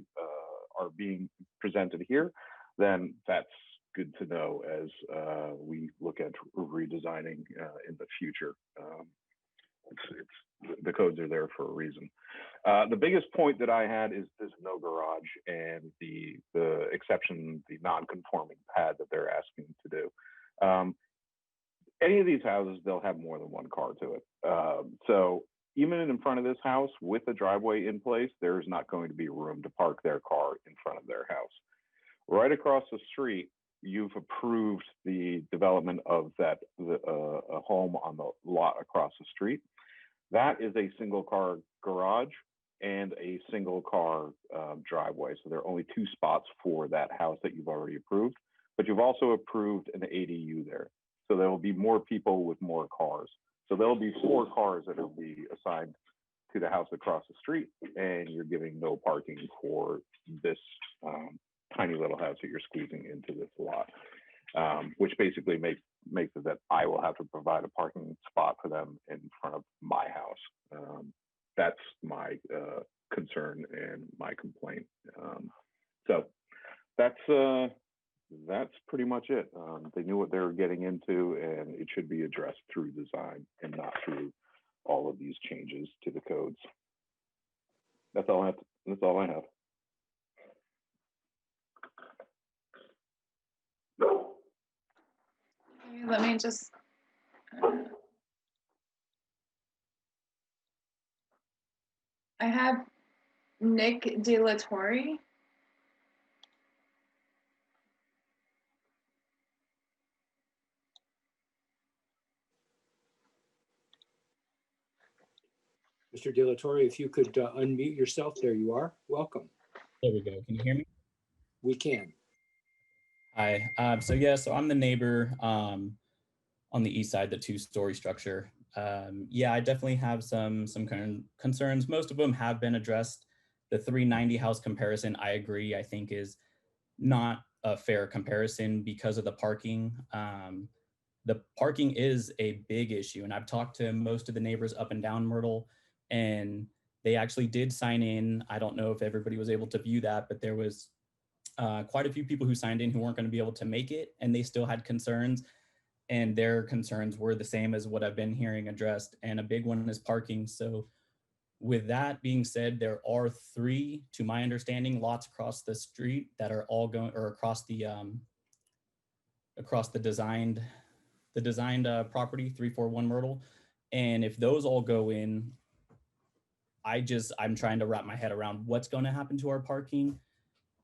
are being presented here, then that's good to know as we look at redesigning in the future. The codes are there for a reason. The biggest point that I had is this no garage and the exception, the non-conforming pad that they're asking to do. Any of these houses, they'll have more than one car to it. So even in front of this house with a driveway in place, there is not going to be room to park their car in front of their house. Right across the street, you've approved the development of a home on the lot across the street. That is a single car garage and a single car driveway. So there are only 2 spots for that house that you've already approved, but you've also approved an ADU there. So there will be more people with more cars. So there'll be 4 cars that will be assigned to the house across the street, and you're giving no parking for this tiny little house that you're squeezing into this lot, which basically makes it that I will have to provide a parking spot for them in front of my house. That's my concern and my complaint. So that's pretty much it. They knew what they were getting into, and it should be addressed through design and not through all of these changes to the codes. That's all I have. Let me just. I have Nick De La Torre. Mr. De La Torre, if you could unmute yourself, there you are. Welcome. There we go. Can you hear me? We can. Hi. So I'm the neighbor on the east side, the 2-story structure. Yeah, I definitely have some concerns. Most of them have been addressed. The 390 house comparison, I agree, I think is not a fair comparison because of the parking. The parking is a big issue, and I've talked to most of the neighbors up and down Myrtle, and they actually did sign in. I don't know if everybody was able to view that, but there was quite a few people who signed in who weren't going to be able to make it, and they still had concerns, and their concerns were the same as what I've been hearing addressed, and a big one is parking. So with that being said, there are 3, to my understanding, lots across the street that are all going, or across the designed property, 341 Myrtle. And if those all go in, I'm trying to wrap my head around what's going to happen to our parking.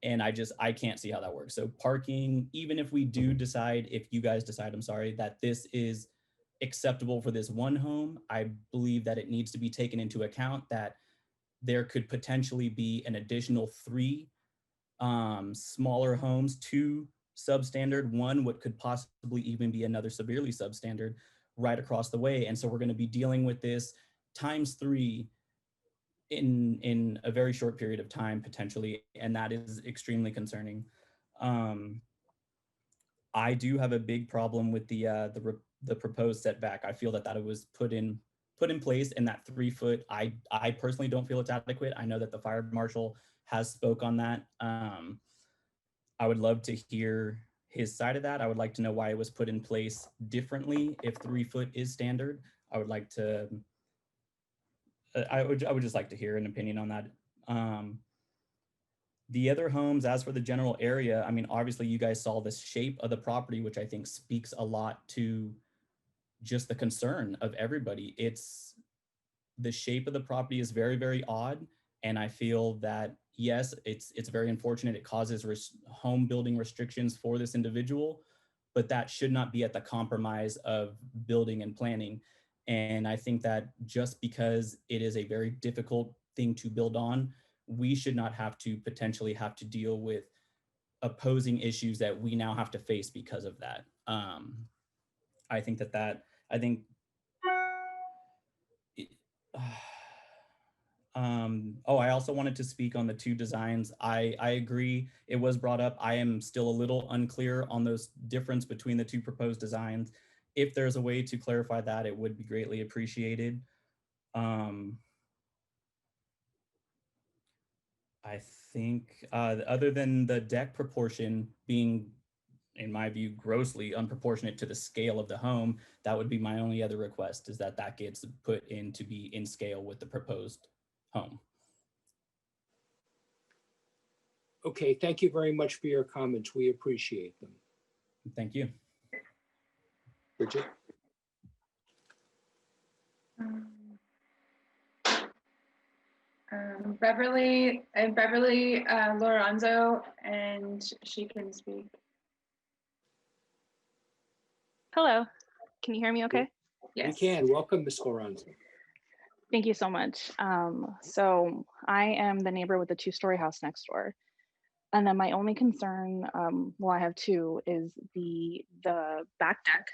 And I can't see how that works. So parking, even if we do decide, if you guys decide, I'm sorry, that this is acceptable for this one home, I believe that it needs to be taken into account that there could potentially be an additional 3 smaller homes, 2 substandard, 1 what could possibly even be another severely substandard right across the way. And so we're going to be dealing with this times 3 in a very short period of time potentially, and that is extremely concerning. I do have a big problem with the proposed setback. I feel that it was put in place, and that 3 foot, I personally don't feel it's adequate. I know that the fire marshal has spoke on that. I would love to hear his side of that. I would like to know why it was put in place differently. If 3 foot is standard, I would like to. I would just like to hear an opinion on that. The other homes, as for the general area, I mean, obviously you guys saw the shape of the property, which I think speaks a lot to just the concern of everybody. The shape of the property is very, very odd. And I feel that, yes, it's very unfortunate. It causes home building restrictions for this individual, but that should not be at the compromise of building and planning. And I think that just because it is a very difficult thing to build on, we should not potentially have to deal with opposing issues that we now have to face because of that. I think I also wanted to speak on the 2 designs. I agree, it was brought up. I am still a little unclear on those difference between the 2 proposed designs. If there's a way to clarify that, it would be greatly appreciated. I think other than the deck proportion being, in my view, grossly unproportionate to the scale of the home, that would be my only other request, is that gets put in to be in scale with the proposed home. Okay, thank you very much for your comments. We appreciate them. Thank you. Bridget? Beverly Lorenzo, and she can speak. Hello, can you hear me okay? Yes. We can. Welcome, Ms. Lorenzo. Thank you so much. So I am the neighbor with the two-story house next door. And then my only concern, well, I have two, is the back deck,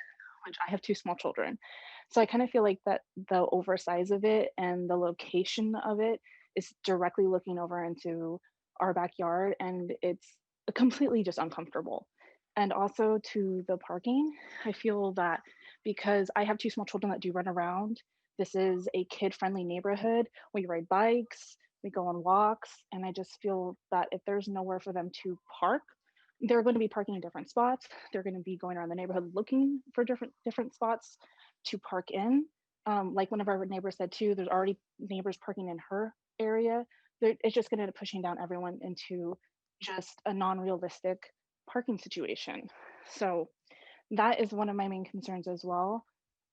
which I have two small children. So I kind of feel like that the oversize of it and the location of it is directly looking over into our backyard, and it's completely just uncomfortable. And also to the parking, I feel that because I have two small children that do run around, this is a kid-friendly neighborhood. We ride bikes, we go on walks, and I just feel that if there's nowhere for them to park, they're going to be parking in different spots. They're going to be going around the neighborhood looking for different spots to park in. Like one of our neighbors said too, there's already neighbors parking in her area. It's just going to end up pushing down everyone into just a non-realistic parking situation. So that is one of my main concerns as well.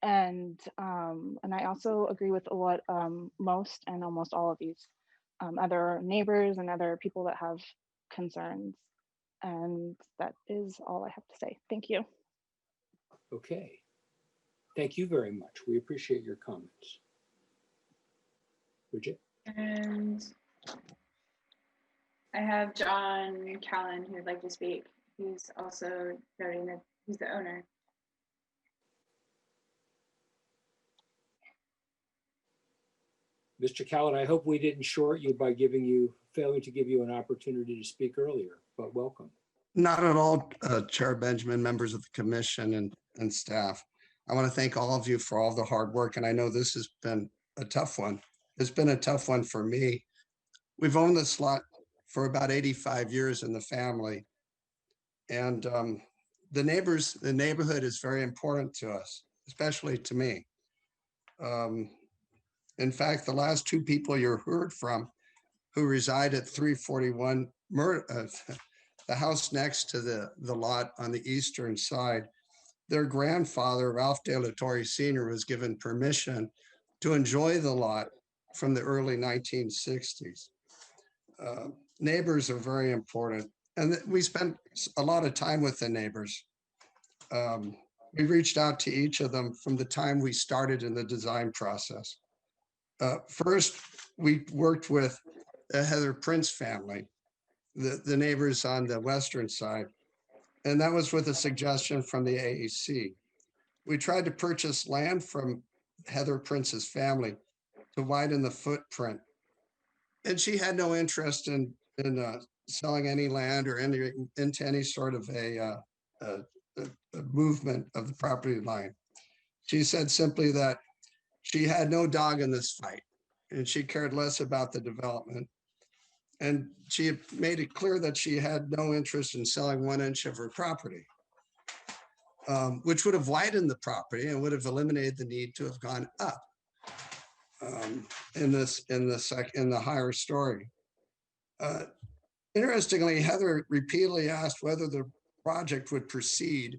And I also agree with what most and almost all of these other neighbors and other people that have concerns. And that is all I have to say. Thank you. Okay. Thank you very much. We appreciate your comments. Bridget? And I have John Callan who'd like to speak. He's also he's the owner. Mr. Callan, I hope we didn't short you by failing to give you an opportunity to speak earlier, but welcome. Not at all, Chair Benjamin, members of the commission and staff. I want to thank all of you for all the hard work, and I know this has been a tough one. It's been a tough one for me. We've owned this lot for about 85 years in the family, and the neighborhood is very important to us, especially to me. In fact, the last two people you heard from who reside at 341 the house next to the lot on the eastern side, their grandfather, Ralph De La Torre Sr., was given permission to enjoy the lot from the early 1960s. Neighbors are very important. And we spent a lot of time with the neighbors. We reached out to each of them from the time we started in the design process. First, we worked with the Heather Prince family, the neighbors on the western side, and that was with a suggestion from the AAC. We tried to purchase land from Heather Prince's family to widen the footprint, and she had no interest in selling any land or into any sort of a movement of the property line. She said simply that she had no dog in this fight, and she cared less about the development. And she had made it clear that she had no interest in selling 1 inch of her property, which would have widened the property and would have eliminated the need to have gone up in the higher story. Interestingly, Heather repeatedly asked whether the project would proceed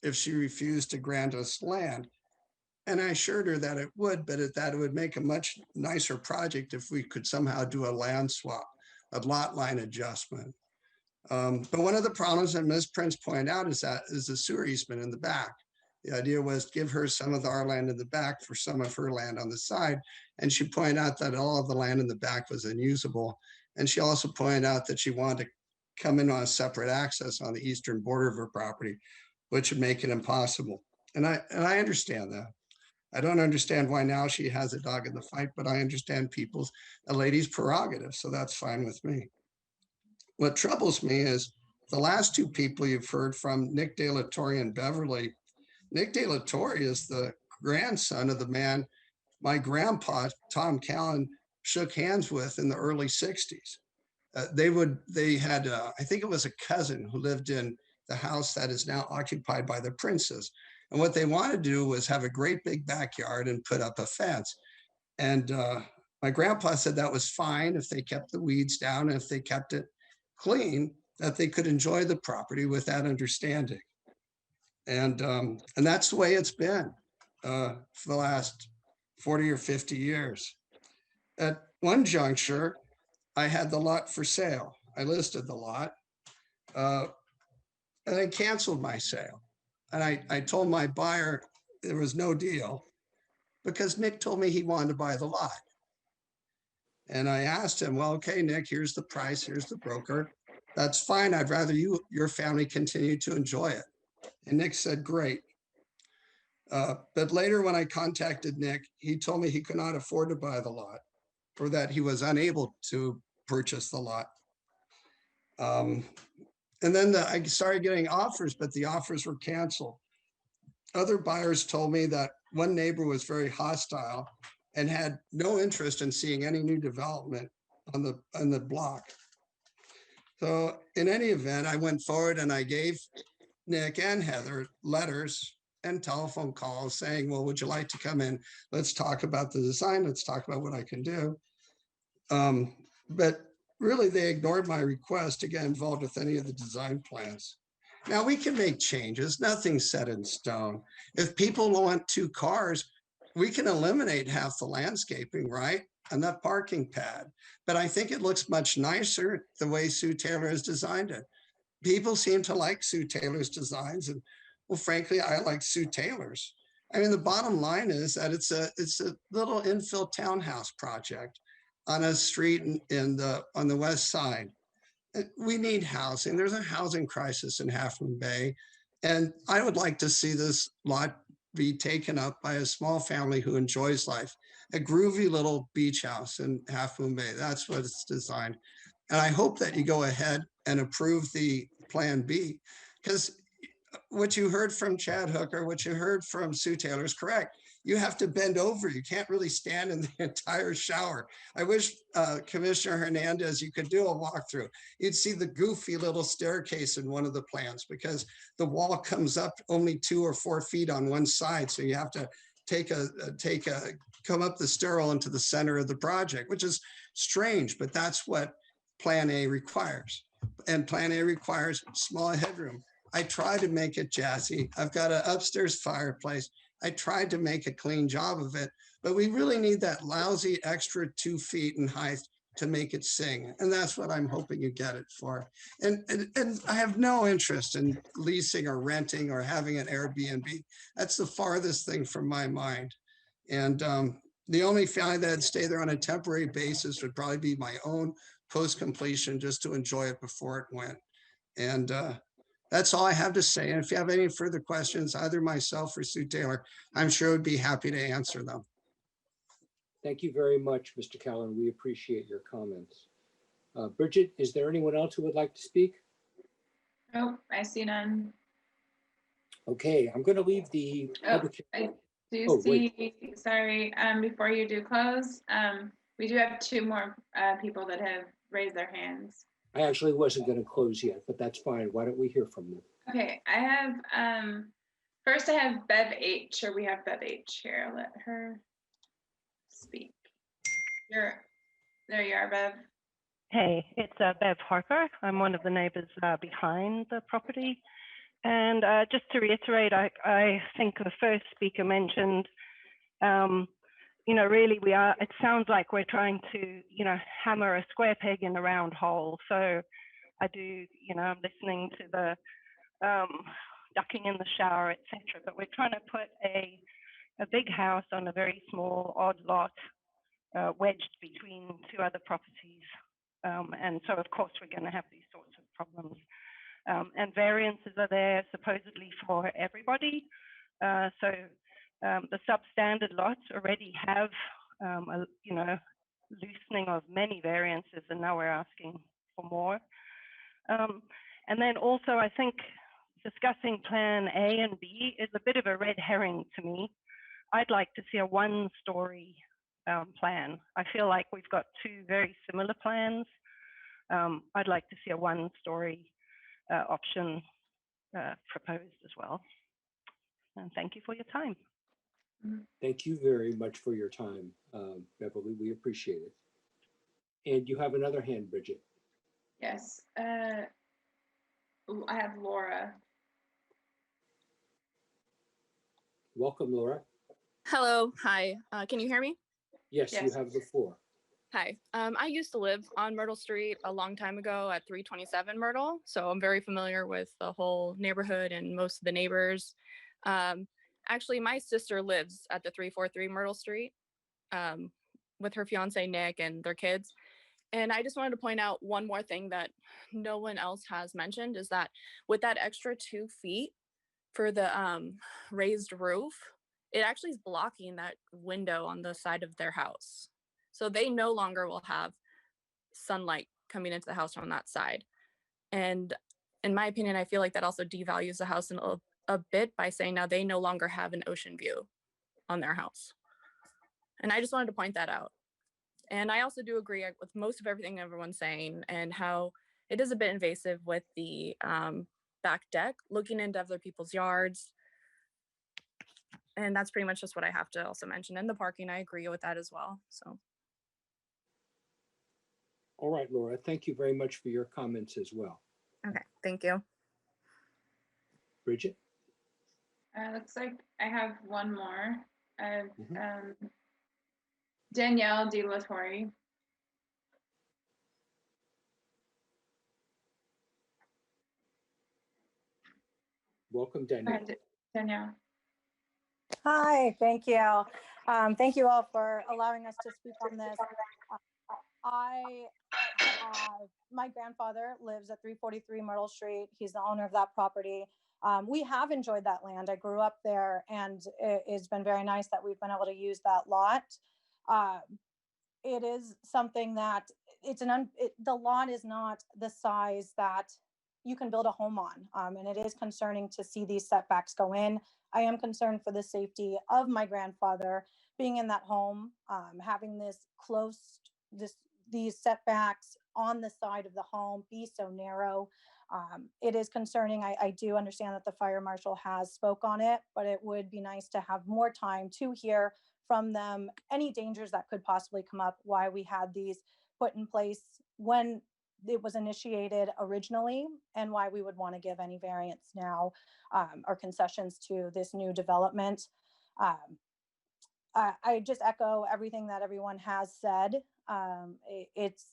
if she refused to grant us land. And I assured her that it would, but that it would make a much nicer project if we could somehow do a land swap, a lot line adjustment. But one of the problems that Ms. Prince pointed out is the sewer easement in the back. The idea was to give her some of our land in the back for some of her land on the side. And she pointed out that all of the land in the back was unusable. And she also pointed out that she wanted to come in on a separate access on the eastern border of her property, which would make it impossible. And I understand that. I don't understand why now she has a dog in the fight, but I understand a lady's prerogative, so that's fine with me. What troubles me is the last two people you've heard from, Nick De La Torre and Beverly. Nick De La Torre is the grandson of the man my grandpa, Tom Callan, shook hands with in the early 60s. They had, I think it was a cousin who lived in the house that is now occupied by the Princes. And what they wanted to do was have a great big backyard and put up a fence. And my grandpa said that was fine if they kept the weeds down, and if they kept it clean, that they could enjoy the property with that understanding. And that's the way it's been for the last 40 or 50 years. At one juncture, I had the lot for sale. I listed the lot. And I canceled my sale. And I told my buyer there was no deal because Nick told me he wanted to buy the lot. And I asked him, well, okay, Nick, here's the price, here's the broker. That's fine. I'd rather your family continue to enjoy it. And Nick said, great. But later when I contacted Nick, he told me he could not afford to buy the lot or that he was unable to purchase the lot. And then I started getting offers, but the offers were canceled. Other buyers told me that one neighbor was very hostile and had no interest in seeing any new development on the block. So in any event, I went forward and I gave Nick and Heather letters and telephone calls saying, well, would you like to come in? Let's talk about the design. Let's talk about what I can do. But really, they ignored my request to get involved with any of the design plans. Now, we can make changes. Nothing's set in stone. If people want 2 cars, we can eliminate half the landscaping, right? And that parking pad. But I think it looks much nicer the way Sue Taylor has designed it. People seem to like Sue Taylor's designs. And well, frankly, I like Sue Taylor's. I mean, the bottom line is that it's a little infill townhouse project on a street on the west side. We need housing. There's a housing crisis in Half Moon Bay. And I would like to see this lot be taken up by a small family who enjoys life, a groovy little beach house in Half Moon Bay. That's what it's designed. And I hope that you go ahead and approve the Plan B, because what you heard from Chad Hooker, what you heard from Sue Taylor is correct. You have to bend over. You can't really stand in the entire shower. I wish Commissioner Hernandez, you could do a walkthrough. You'd see the goofy little staircase in one of the plans because the wall comes up only 2 or 4 feet on one side. So you have to come up the stairwell into the center of the project, which is strange, but that's what Plan A requires. And Plan A requires small headroom. I tried to make it jazzy. I've got an upstairs fireplace. I tried to make a clean job of it, but we really need that lousy extra 2 feet in height to make it sing. And that's what I'm hoping you get it for. And I have no interest in leasing or renting or having an Airbnb. That's the farthest thing from my mind. And the only family that'd stay there on a temporary basis would probably be my own post-completion just to enjoy it before it went. And that's all I have to say. And if you have any further questions, either myself or Sue Taylor, I'm sure would be happy to answer them. Thank you very much, Mr. Callan. We appreciate your comments. Bridget, is there anyone else who would like to speak? Nope, I see none. Okay, I'm going to leave the public. I do Oh, see, wait. sorry, before you do close, we do have 2 more people that have raised their hands. I actually wasn't going to close yet, but that's fine. Why don't we hear from them? Okay, I have, first I have Bev H, or we have Bev H here. I'll let her speak. There you are, Bev. Hey, it's Bev Harper. I'm one of the neighbors behind the property. And just to reiterate, I think the first speaker mentioned, really it sounds like we're trying to, hammer a square peg in a round hole. So I do, I'm listening to the ducking in the shower, etc. But we're trying to put a big house on a very small, odd lot, wedged between 2 other properties. And so, of course, we're going to have these sorts of problems. And variances are there supposedly for everybody. So the substandard lots already have, loosening of many variances, and now we're asking for more. And then also, I think discussing Plan A and B is a bit of a red herring to me. I'd like to see a 1-story plan. I feel like we've got 2 very similar plans. I'd like to see a 1-story option proposed as well. And thank you for your time. Thank you very much for your time, Beverly. We appreciate it. And you have another hand, Bridget. Yes, I have Laura. Welcome, Laura. Hello, hi. Can you hear me? Yes, you have the floor. Hi, I used to live on Myrtle Street a long time ago at 327 Myrtle, so I'm very familiar with the whole neighborhood and most of the neighbors. Um, Actually, my sister lives at the 343 Myrtle Street um, with her fiance Nick and their kids. And I just wanted to point out one more thing that no one else has mentioned is that with that extra 2 feet for the raised roof, it actually is blocking that window on the side of their house. So they no longer will have sunlight coming into the house from that side. And in my opinion, I feel like that also devalues the house a bit by saying now they no longer have an ocean view on their house. And I just wanted to point that out. And I also do agree with most of everything everyone's saying and how it is a bit invasive with the back deck, looking into other people's yards. And that's pretty much just what I have to also mention. And the parking, I agree with that as well. So. All right, Laura, thank you very much for your comments as well. Okay, thank you. Bridget? Looks like I have one more. Danielle DeLatorre. Welcome, Danielle. Danielle. Hi, thank you. Thank you all for allowing us to speak on this. My grandfather lives at 343 Myrtle Street. He's the owner of that property. We have enjoyed that land. I grew up there, and it's been very nice that we've been able to use that lot. It is something that the lot is not the size that you can build a home on. And it is concerning to see these setbacks go in. I am concerned for the safety of my grandfather being in that home, having these setbacks on the side of the home be so narrow. It is concerning. I do understand that the fire marshal has spoke on it, but it would be nice to have more time to hear from them any dangers that could possibly come up, why we had these put in place when it was initiated originally, and why we would want to give any variance now or concessions to this new development. I just echo everything that everyone has said. It's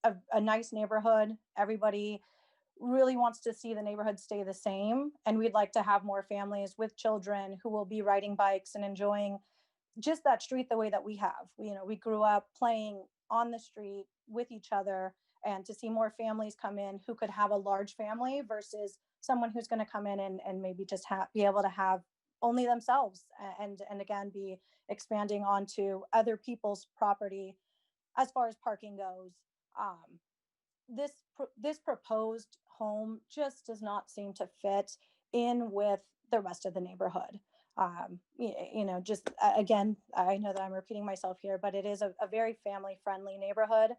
a nice neighborhood. Everybody really wants to see the neighborhood stay the same. And we'd like to have more families with children who will be riding bikes and enjoying just that street the way that we have. We grew up playing on the street with each other, and to see more families come in who could have a large family versus someone who's going to come in and maybe just be able to have only themselves and again be expanding onto other people's property as far as parking goes. This proposed home just does not seem to fit in with the rest of the neighborhood. Just again, I know that I'm repeating myself here, but it is a very family friendly neighborhood.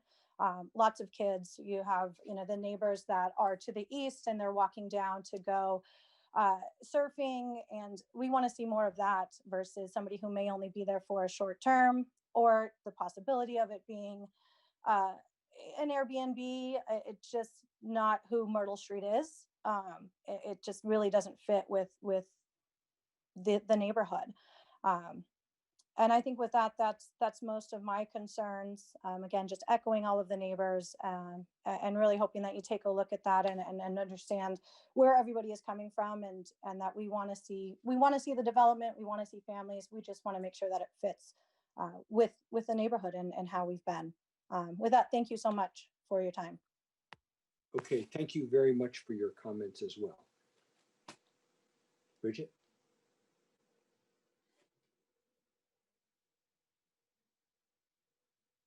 Lots of kids. You have, the neighbors that are to the east and they're walking down to go surfing. And we want to see more of that versus somebody who may only be there for a short term, or the possibility of it being an Airbnb. It's just not who Myrtle Street is. It just really doesn't fit with the neighborhood. And I think with that's most of my concerns. Again, just echoing all of the neighbors and really hoping that you take a look at that and understand where everybody is coming from, and that we want to see the development. We want to see families. We just want to make sure that it fits with the neighborhood and how we've been. With that, thank you so much for your time. Okay, thank you very much for your comments as well. Bridget?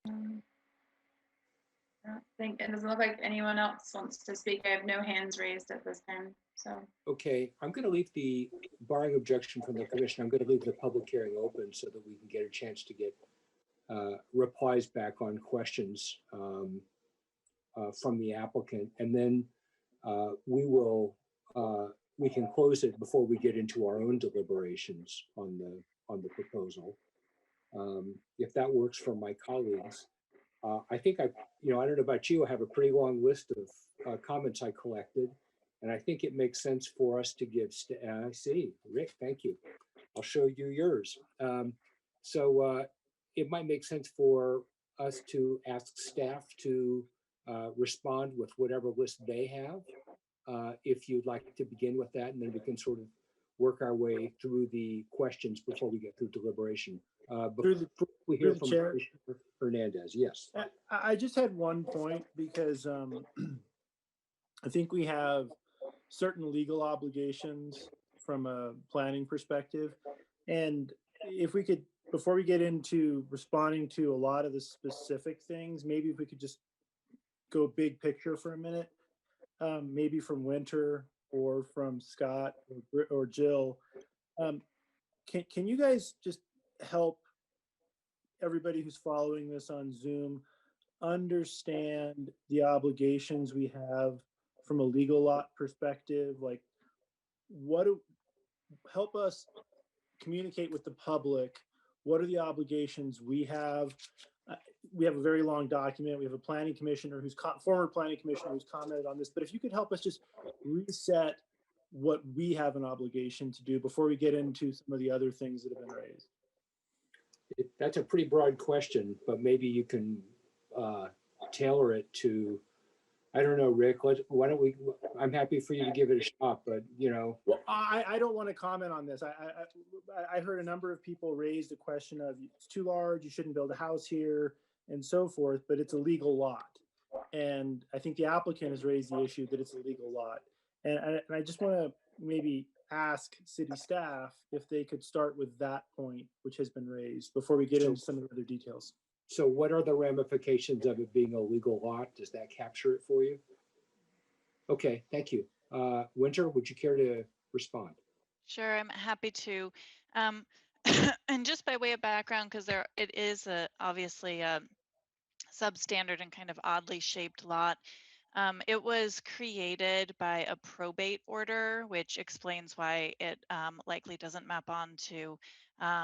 I don't think it doesn't look like anyone else wants to speak. I have no hands raised at this time. So Okay, I'm going to leave barring objection from the commission, I'm going to leave the public hearing open so that we can get a chance to get replies back on questions from the applicant, and then we can close it before we get into our own deliberations on the proposal. If that works for my colleagues. I think I don't know about you, I have a pretty long list of comments I collected, and I think it makes sense for us to give, I see, Rick, thank you. I'll show you yours. So it might make sense for us to ask staff to respond with whatever list they have. If you'd like to begin with that, and then we can sort of work our way through the questions before we get through deliberation. Before we hear from Chair. Commissioner Hernandez, yes. I just had one point because I think we have certain legal obligations from a planning perspective. And if we could, before we get into responding to a lot of the specific things, maybe if we could just go big picture for a minute, maybe from Winter or from Scott or Jill. Can you guys just help everybody who's following this on Zoom understand the obligations we have from a legal lot perspective? Like, help us communicate with the public. What are the obligations we have? We have a very long document. We have a planning commissioner former planning commissioner who's commented on this. But if you could help us just reset what we have an obligation to do before we get into some of the other things that have been raised. That's a pretty broad question, but maybe you can tailor it to, I don't know, Rick, why don't we, I'm happy for you to give it a shot, but Well, I don't want to comment on this. I heard a number of people raise the question of it's too large, you shouldn't build a house here and so forth, but it's a legal lot. And I think the applicant has raised the issue that it's a legal lot. And I just want to maybe ask city staff if they could start with that point, which has been raised, before we get into some of the other details. So what are the ramifications of it being a legal lot? Does that capture it for you? Okay, thank you. Winter, would you care to respond? Sure, I'm happy to. And just by way of background, because it is obviously a substandard and kind of oddly shaped lot. It was created by a probate order, which explains why it likely doesn't map onto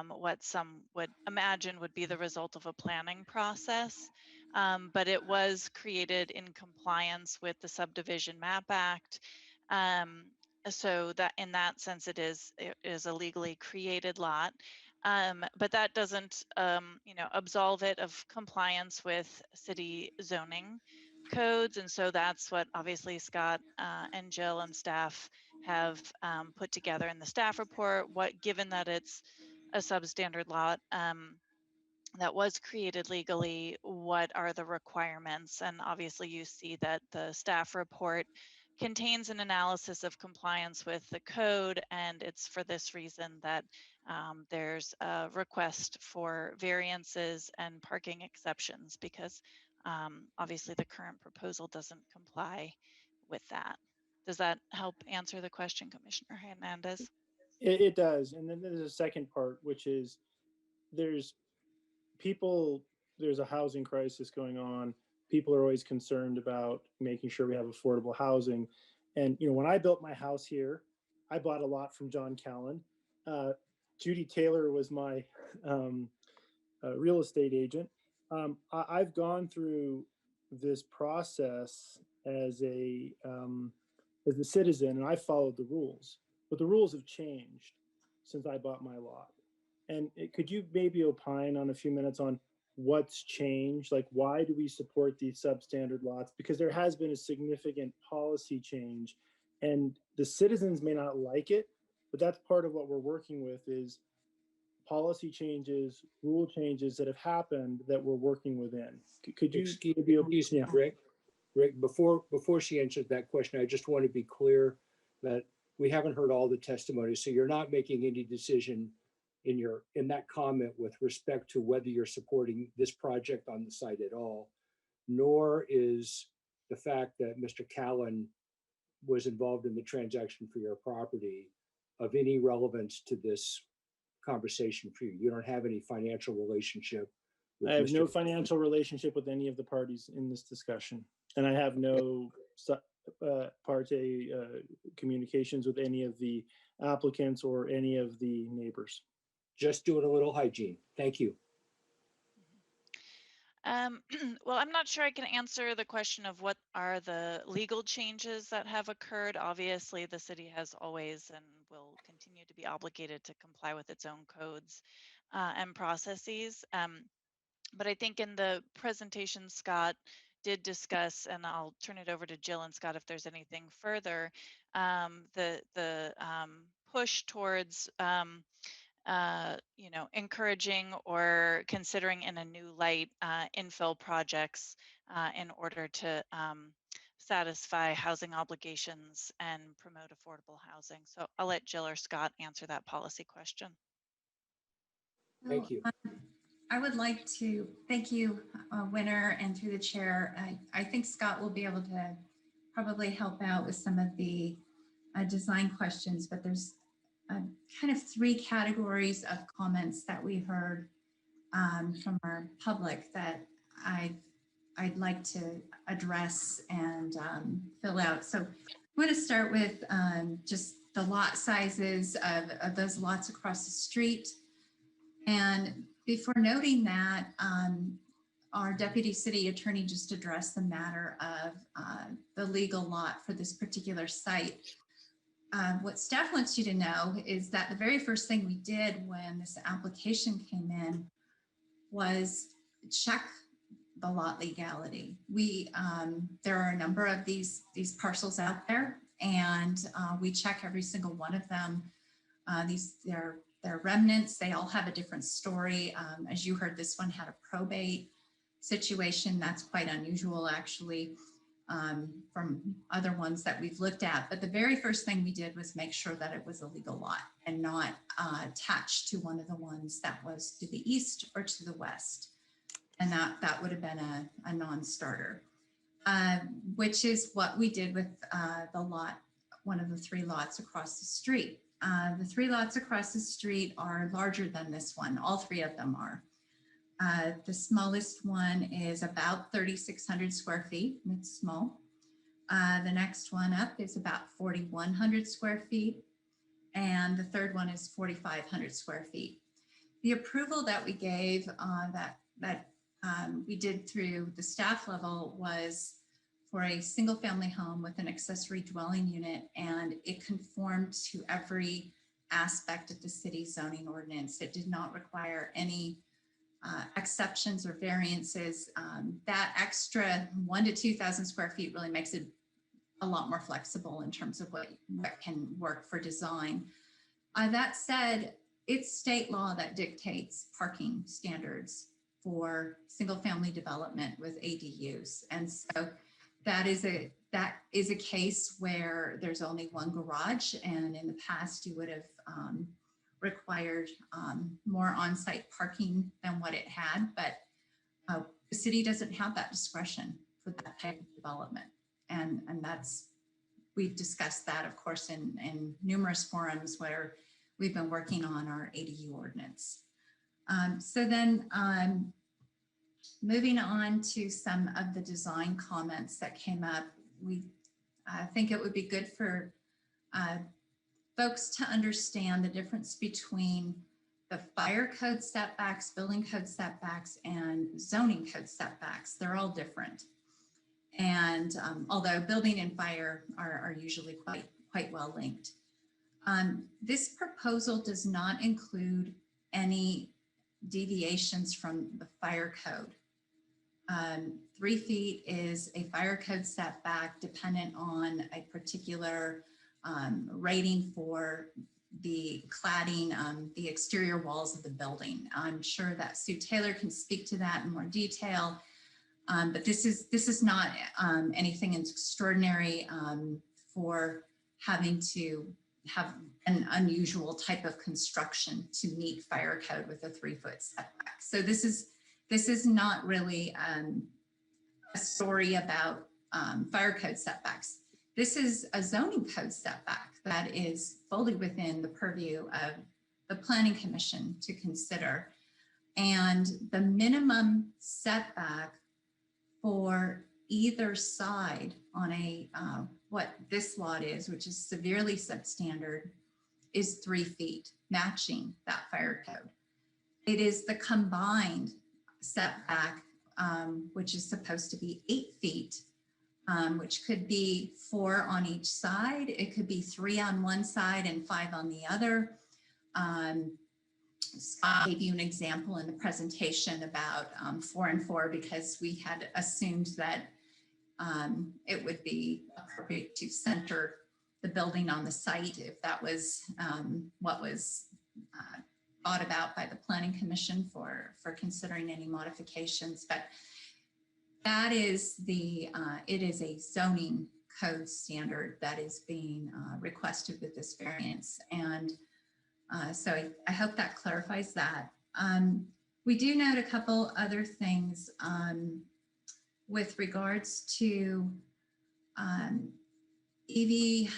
what some would imagine would be the result of a planning process. But it was created in compliance with the Subdivision Map Act. So that in that sense, it is a legally created lot. But that doesn't, absolve it of compliance with city zoning codes. And so that's what obviously Scott and Jill and staff have put together in the staff report. Given that it's a substandard lot that was created legally, what are the requirements? And obviously you see that the staff report contains an analysis of compliance with the code, and it's for this reason that there's a request for variances and parking exceptions, because obviously the current proposal doesn't comply with that. Does that help answer the question, Commissioner Hernandez? It does. And then there's a second part, which is there's a housing crisis going on. People are always concerned about making sure we have affordable housing. And, when I built my house here, I bought a lot from John Callan. Judy Taylor was my real estate agent. I've gone through this process as a citizen, and I followed the rules, but the rules have changed since I bought my lot. And could you maybe opine on a few minutes on what's changed? Like, why do we support these substandard lots? Because there has been a significant policy change, and the citizens may not like it, but that's part of what we're working with is policy changes, rule changes that have happened that we're working within. Could you excuse me, Rick? Rick, before she answers that question, I just want to be clear that we haven't heard all the testimony, so you're not making any decision in that comment with respect to whether you're supporting this project on the site at all, nor is the fact that Mr. Callan was involved in the transaction for your property of any relevance to this conversation for you. You don't have any financial relationship with I have Mr. no financial relationship with any of the parties in this discussion, and I have no parte communications with any of the applicants or any of the neighbors. Just doing a little hygiene. Thank you. Well, I'm not sure I can answer the question of what are the legal changes that have occurred. Obviously, the city has always and will continue to be obligated to comply with its own codes and processes. But I think in the presentation, Scott did discuss, and I'll turn it over to Jill and Scott if there's anything further, the push towards encouraging or considering in a new light infill projects in order to satisfy housing obligations and promote affordable housing. So I'll let Jill or Scott answer that policy question. Thank you. I would like to thank you, Winner, and through the chair. I think Scott will be able to probably help out with some of the design questions, but there's kind of three categories of comments that we heard from our public that I'd like to address and fill out. So I'm going to start with just the lot sizes of those lots across the street. And before noting that, our deputy city attorney just addressed the matter of the legal lot for this particular site. What staff wants you to know is that the very first thing we did when this application came in was check the lot legality. There are a number of these parcels out there, and we check every single one of them. They're remnants. They all have a different story. As you heard, this one had a probate situation. That's quite unusual, actually, from other ones that we've looked at. But the very first thing we did was make sure that it was a legal lot and not attached to one of the ones that was to the east or to the west. And that would have been a non-starter, which is what we did with the lot, one of the three lots across the street. The three lots across the street are larger than this one. All three of them are. The smallest one is about 3,600 square feet. It's small. The next one up is about 4,100 square feet. And the third one is 4,500 square feet. The approval that we gave we did through the staff level was for a single family home with an accessory dwelling unit, and it conformed to every aspect of the city zoning ordinance. It did not require any exceptions or variances. That extra 1,000 to 2,000 square feet really makes it a lot more flexible in terms of what can work for design. That said, it's state law that dictates parking standards for single family development with ADUs. And so that is a case where there's only one garage, and in the past you would have required more on-site parking than what it had, but the city doesn't have that discretion for that type of development. And we've discussed that, of course, in numerous forums where we've been working on our ADU ordinance. So then moving on to some of the design comments that came up, I think it would be good for folks to understand the difference between the fire code setbacks, building code setbacks, and zoning code setbacks. They're all different. And although building and fire are usually quite well linked. This proposal does not include any deviations from the fire code. 3 feet is a fire code setback dependent on a particular rating for the cladding, the exterior walls of the building. I'm sure that Sue Taylor can speak to that in more detail, but this is not anything extraordinary for having to have an unusual type of construction to meet fire code with a 3-foot setback. So this is not really a story about fire code setbacks. This is a zoning code setback that is fully within the purview of the Planning Commission to consider. And the minimum setback for either side on a what this lot is, which is severely substandard, is 3 feet, matching that fire code. It is the combined setback, which is supposed to be 8 feet, which could be 4 on each side. It could be 3 on one side and 5 on the other. Scott gave you an example in the presentation about 4 and 4 because we had assumed that it would be appropriate to center the building on the site if that was what was thought about by the Planning Commission for considering any modifications. But that is it is a zoning code standard that is being requested with this variance. And so I hope that clarifies that. We do note a couple other things with regards to EV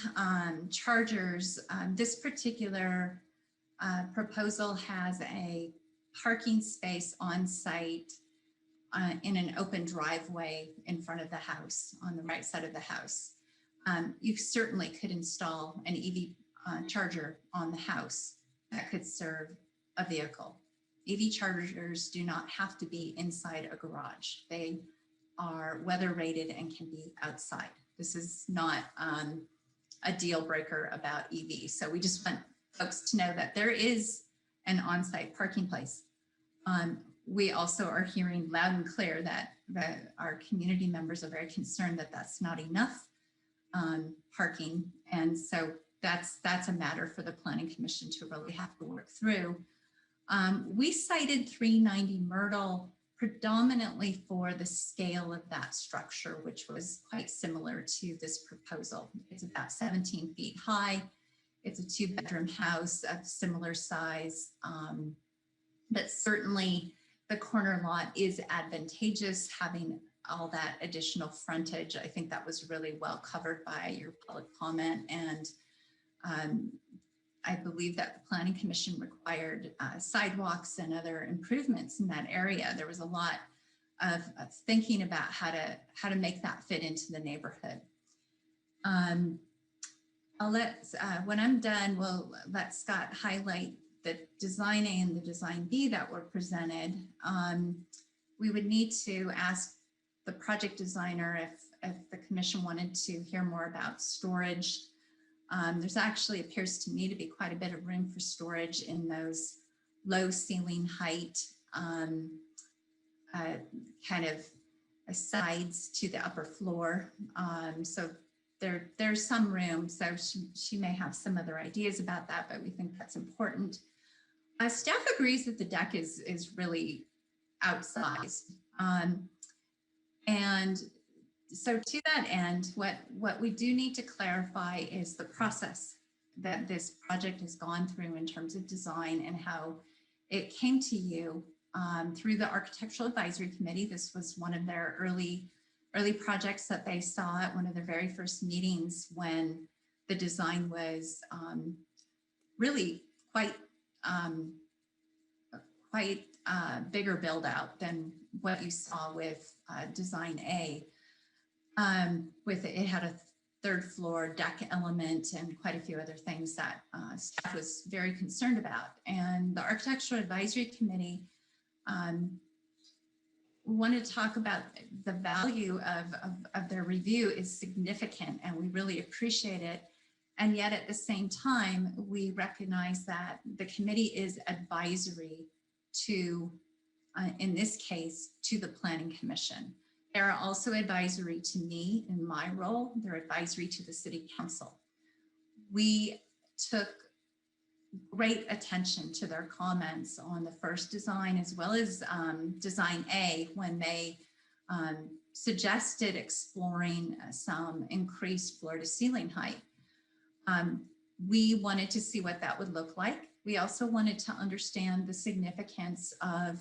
chargers. This particular proposal has a parking space on site in an open driveway in front of the house, on the right side of the house. You certainly could install an EV charger on the house that could serve a vehicle. EV chargers do not have to be inside a garage. They are weather rated and can be outside. This is not a deal breaker about EV. So we just want folks to know that there is an on-site parking place. We also are hearing loud and clear that our community members are very concerned that that's not enough parking. And so that's a matter for the Planning Commission to really have to work through. We cited 390 Myrtle predominantly for the scale of that structure, which was quite similar to this proposal. It's about 17 feet high. It's a 2-bedroom house of similar size, but certainly the corner lot is advantageous, having all that additional frontage. I think that was really well covered by your public comment. And I believe that the Planning Commission required sidewalks and other improvements in that area. There was a lot of thinking about how to make that fit into the neighborhood. I'll let, when I'm done, we'll let Scott highlight the design A and the design B that were presented. We would need to ask the project designer if the commission wanted to hear more about storage. There's actually appears to me to be quite a bit of room for storage in those low ceiling height kind of sides to the upper floor. So there's some room. So she may have some other ideas about that, but we think that's important. Staff agrees that the deck is really outsized. And so to that end, what we do need to clarify is the process that this project has gone through in terms of design and how it came to you through the Architectural Advisory Committee. This was one of their early projects that they saw at one of their very first meetings when the design was really quite bigger build out than what you saw with design A. It had a 3rd floor deck element and quite a few other things that staff was very concerned about. And the Architectural Advisory Committee wanted to talk about the value of their review is significant, and we really appreciate it. And yet at the same time, we recognize that the committee is advisory to, in this case, to the Planning Commission. They're also advisory to me in my role. They're advisory to the City Council. We took great attention to their comments on the first design as well as design A when they suggested exploring some increased floor to ceiling height. We wanted to see what that would look like. We also wanted to understand the significance of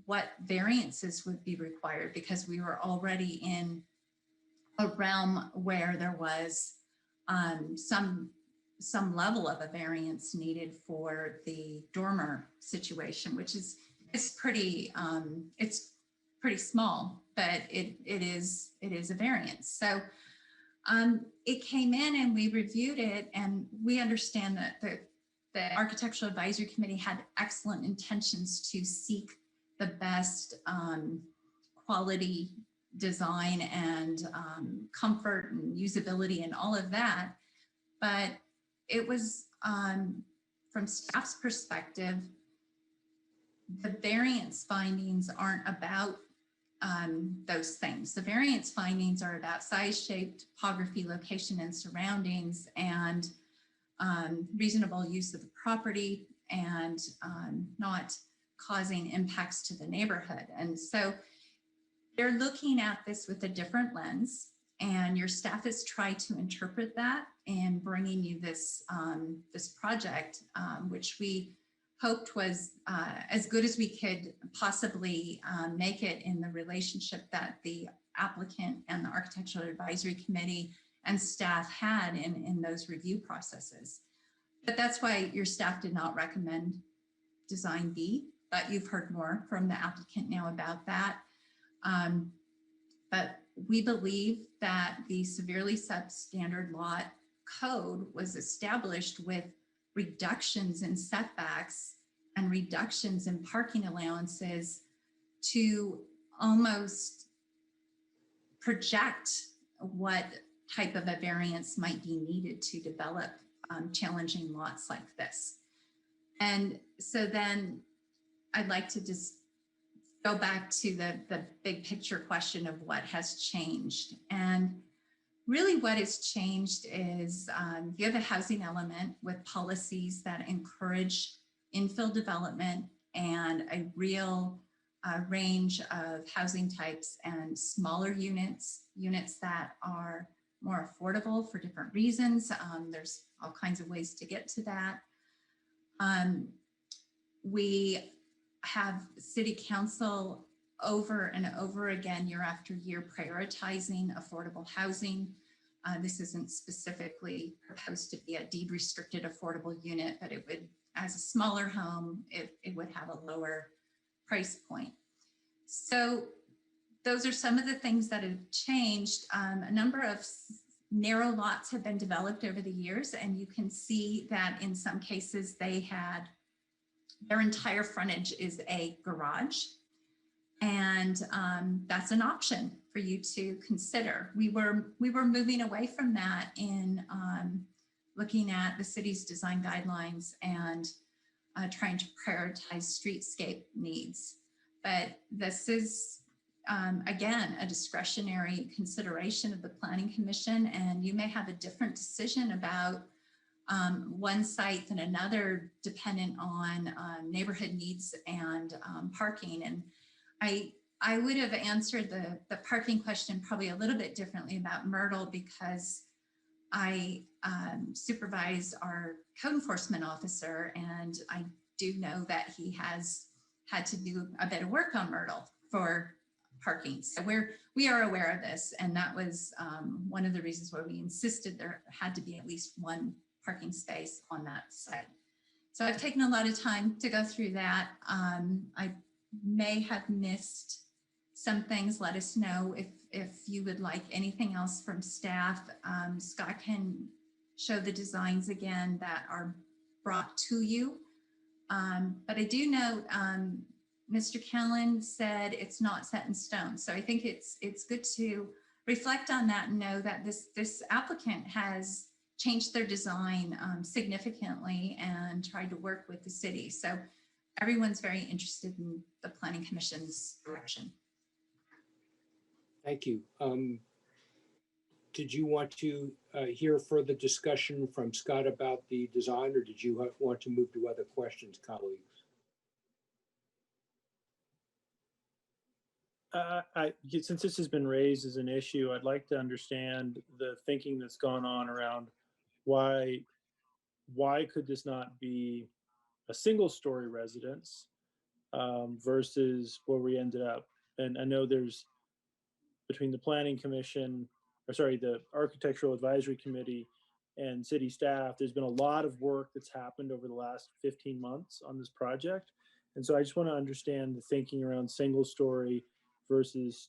what variances would be required, because we were already in a realm where there was some level of a variance needed for the dormer situation, which is pretty it's pretty small, but it is a variance. So it came in and we reviewed it, and we understand that the Architectural Advisory Committee had excellent intentions to seek the best quality design and comfort and usability and all of that. But it was, from staff's perspective, the variance findings aren't about those things. The variance findings are about size, shape, topography, location, and surroundings, and reasonable use of the property, and not causing impacts to the neighborhood. And so they're looking at this with a different lens, and your staff has tried to interpret that in bringing you this, this project, which we hoped was as good as we could possibly make it in the relationship that the applicant and the Architectural Advisory Committee and staff had in those review processes. But that's why your staff did not recommend design B, but you've heard more from the applicant now about that. But we believe that the severely substandard lot code was established with reductions in setbacks and reductions in parking allowances to almost project what type of a variance might be needed to develop challenging lots like this. And so then I'd like to just go back to the big picture question of what has changed. And really what has changed is you have a housing element with policies that encourage infill development and a real range of housing types and smaller units, units that are more affordable for different reasons. There's all kinds of ways to get to that. We have city council over and over again, year after year, prioritizing affordable housing. This isn't specifically proposed to be a deed restricted affordable unit, but it would, as a smaller home, it would have a lower price point. So those are some of the things that have changed. A number of narrow lots have been developed over the years, and you can see that in some cases they had, their entire frontage is a garage. And that's an option for you to consider. We were moving away from that in looking at the city's design guidelines and trying to prioritize streetscape needs. But this is, again, a discretionary consideration of the Planning Commission, and you may have a different decision about one site than another, dependent on neighborhood needs and parking. And I would have answered the parking question probably a little bit differently about Myrtle, because I supervise our code enforcement officer, and I do know that he has had to do a bit of work on Myrtle for parking. So we are aware of this, and that was one of the reasons why we insisted there had to be at least one parking space on that site. So I've taken a lot of time to go through that. I may have missed some things. Let us know if you would like anything else from staff. Scott can show the designs again that are brought to you. But I do note, Mr. Callan said it's not set in stone. So I think it's good to reflect on that and know that this applicant has changed their design significantly and tried to work with the city. So everyone's very interested in the Planning Commission's direction. Thank you. Did you want to hear further discussion from Scott about the design, or did you want to move to other questions, colleagues? Since this has been raised as an issue, I'd like to understand the thinking that's gone on around why could this not be a single story residence versus where we ended up. And I know there's, between the Planning Commission, or sorry, the Architectural Advisory Committee and city staff, there's been a lot of work that's happened over the last 15 months on this project. And so I just want to understand the thinking around single story versus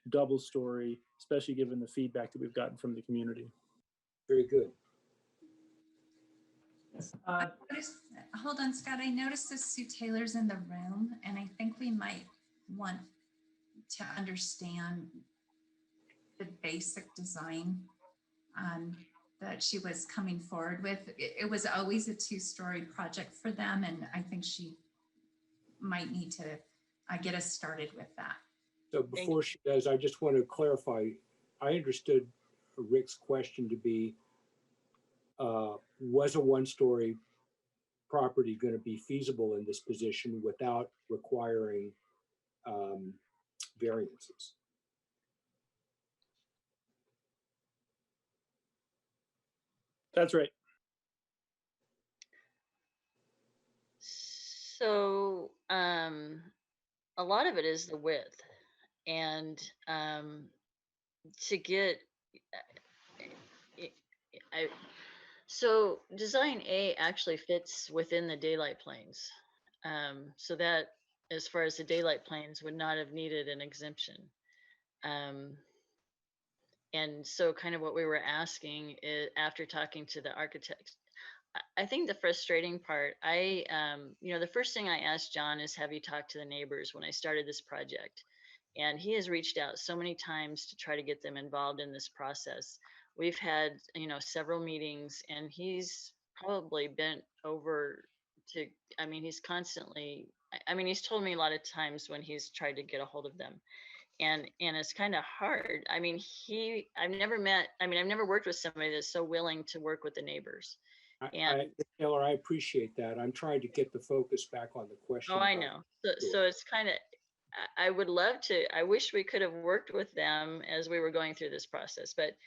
double story, especially given the feedback that we've gotten from the community. Very good. Hold on, Scott. I noticed that Sue Taylor's in the room, and I think we might want to understand the basic design that she was coming forward with. It was always a two-story project for them, and I think she might need to get us started with that. So before she does, I just want to clarify, I understood Rick's question to be, was a one-story property going to be feasible in this position without requiring variances? That's right. So a lot of it is the width, and to get so design A actually fits within the daylight planes. So that, as far as the daylight planes, would not have needed an exemption. And so kind of what we were asking is, after talking to the architects, I think the frustrating part, the first thing I asked John is, have you talked to the neighbors when I started this project? And he has reached out so many times to try to get them involved in this process. We've had, several meetings, and he's probably bent over to, he's constantly, he's told me a lot of times when he's tried to get a hold of them. And it's kind of hard. I've never worked with somebody that's so willing to work with the neighbors. Taylor, I appreciate that. I'm trying to get the focus back on the question. Oh, I know. So it's kind of, I would love to, I wish we could have worked with them as we were going through this process. But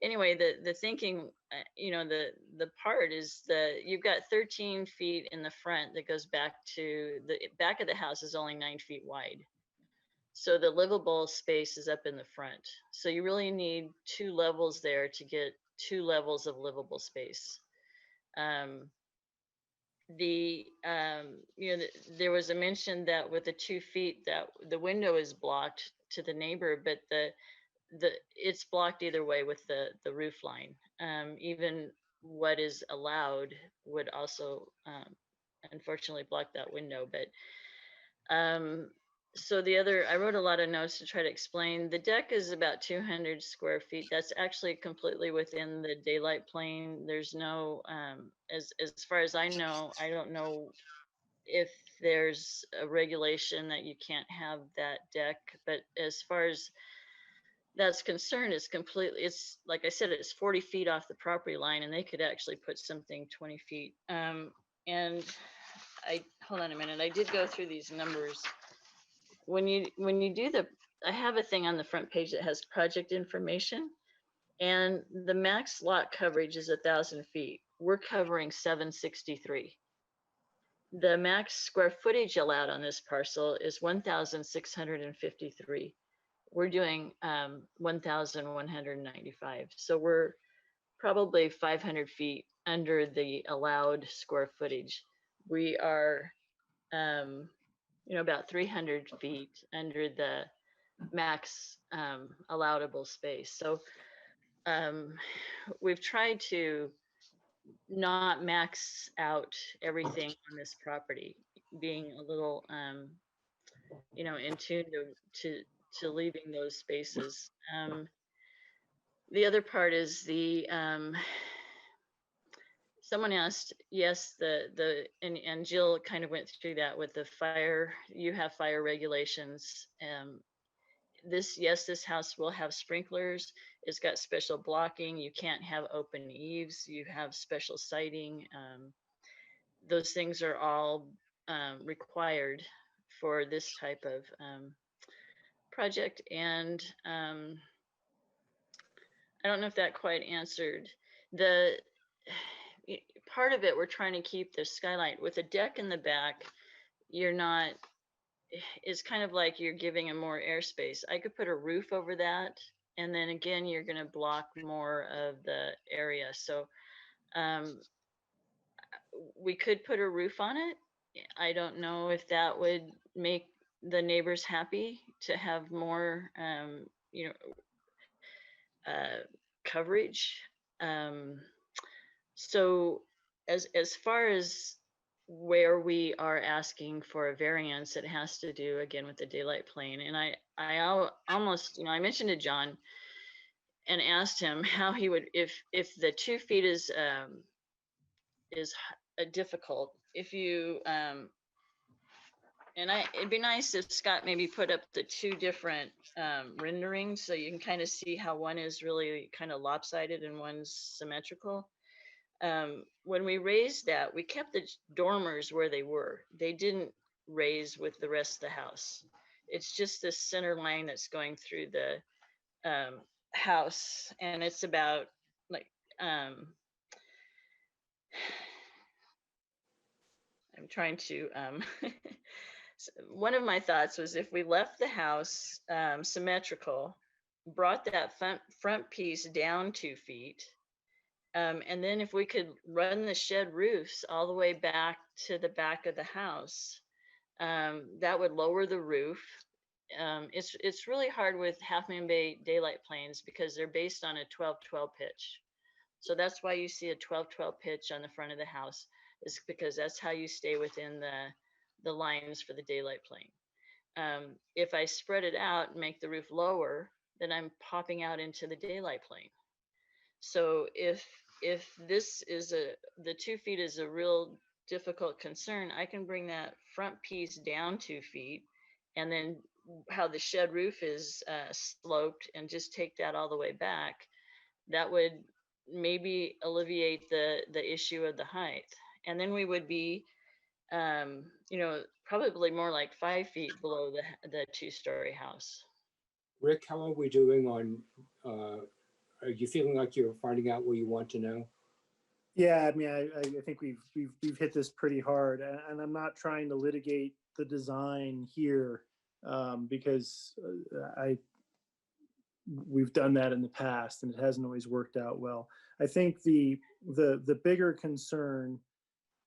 anyway, the thinking, the part is that you've got 13 feet in the front that goes back to the back of the house is only 9 feet wide. So the livable space is up in the front. So you really need 2 levels there to get 2 levels of livable space. There was a mention that with the 2 feet that the window is blocked to the neighbor, but it's blocked either way with the roof line. Even what is allowed would also unfortunately block that window. But so I wrote a lot of notes to try to explain. The deck is about 200 square feet. That's actually completely within the daylight plane. There's no, as far as I know, I don't know if there's a regulation that you can't have that deck, but as far as that's concerned, it's like I said, it's 40 feet off the property line, and they could actually put something 20 feet. And hold on a minute, I did go through these numbers. When you do I have a thing on the front page that has project information, and the max lot coverage is 1,000 feet. We're covering 763. The max square footage allowed on this parcel is 1,653. We're doing 1,195. So we're probably 500 feet under the allowed square footage. We are about 300 feet under the max allowable space. So we've tried to not max out everything on this property, being a little in tune to leaving those spaces. The other part is someone asked, yes, and Jill kind of went through that with the fire. You have fire regulations. This house will have sprinklers. It's got special blocking. You can't have open eaves. You have special siding. Those things are all required for this type of project. And I don't know if that quite answered the part of it. We're trying to keep the skylight with a deck in the back. It's kind of like you're giving them more airspace. I could put a roof over that, and then again, you're going to block more of the area. So we could put a roof on it. I don't know if that would make the neighbors happy to have more, coverage. So as far as where we are asking for a variance, it has to do again with the daylight plane. And I almost, I mentioned to John and asked him how he would, if the 2 feet is difficult, if you, and And it'd be nice if Scott maybe put up the two different renderings so you can kind of see how one is really kind of lopsided and one's symmetrical. When we raised that, we kept the dormers where they were. They didn't raise with the rest of the house. It's just this center line that's going through the house, and it's about like I'm trying to so one of my thoughts was if we left the house symmetrical, brought that front piece down 2 feet, and then if we could run the shed roofs all the way back to the back of the house, that would lower the roof. It's really hard with half-man bay daylight planes because they're based on a 12-12 pitch. So that's why you see a 12-12 pitch on the front of the house, is because that's how you stay within the lines for the daylight plane. If I spread it out and make the roof lower, then I'm popping out into the daylight plane. So if this is the 2 feet is a real difficult concern, I can bring that front piece down 2 feet, and then how the shed roof is sloped, and just take that all the way back. That would maybe alleviate the issue of the height. And then we would be, probably more like 5 feet below the 2-story house. Rick, how are we doing on, are you feeling like you're finding out what you want to know? Yeah, I mean, I think we've hit this pretty hard, and I'm not trying to litigate the design here because we've done that in the past and it hasn't always worked out well. I think the bigger concern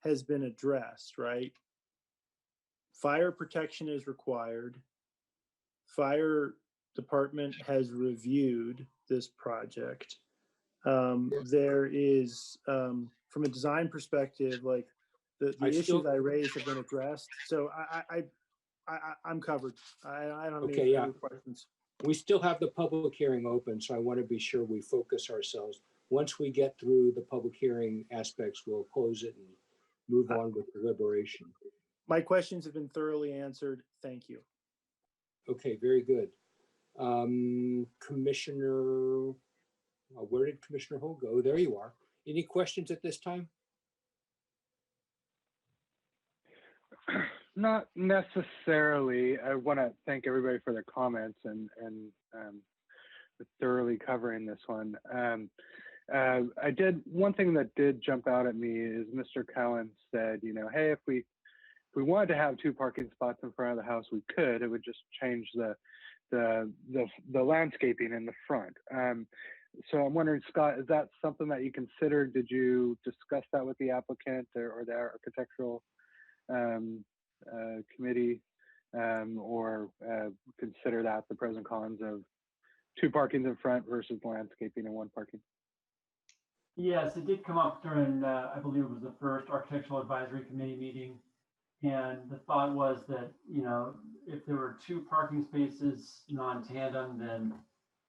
has been addressed, right? Fire protection is required. Fire department has reviewed this project. There is, from a design perspective, like the issues I raised have been addressed. So I'm covered. I don't have any other questions. We still have the public hearing open, so I want to be sure we focus ourselves. Once we get through the public hearing aspects, we'll close it and move on with deliberation. My questions have been thoroughly answered. Thank you. Okay, very good. Commissioner, where did Commissioner Hull go? There you are. Any questions at this time? Not necessarily. I want to thank everybody for their comments and thoroughly covering this one. One thing that did jump out at me is Mr. Cowan said, hey, if we wanted to have 2 parking spots in front of the house, we could. It would just change the landscaping in the front. So I'm wondering, Scott, is that something that you considered? Did you discuss that with the applicant or the architectural committee, or consider that the pros and cons of 2 parkings in front versus landscaping and 1 parking? Yes, it did come up during, I believe it was the first architectural advisory committee meeting. And the thought was that, if there were 2 parking spaces non-tandem, then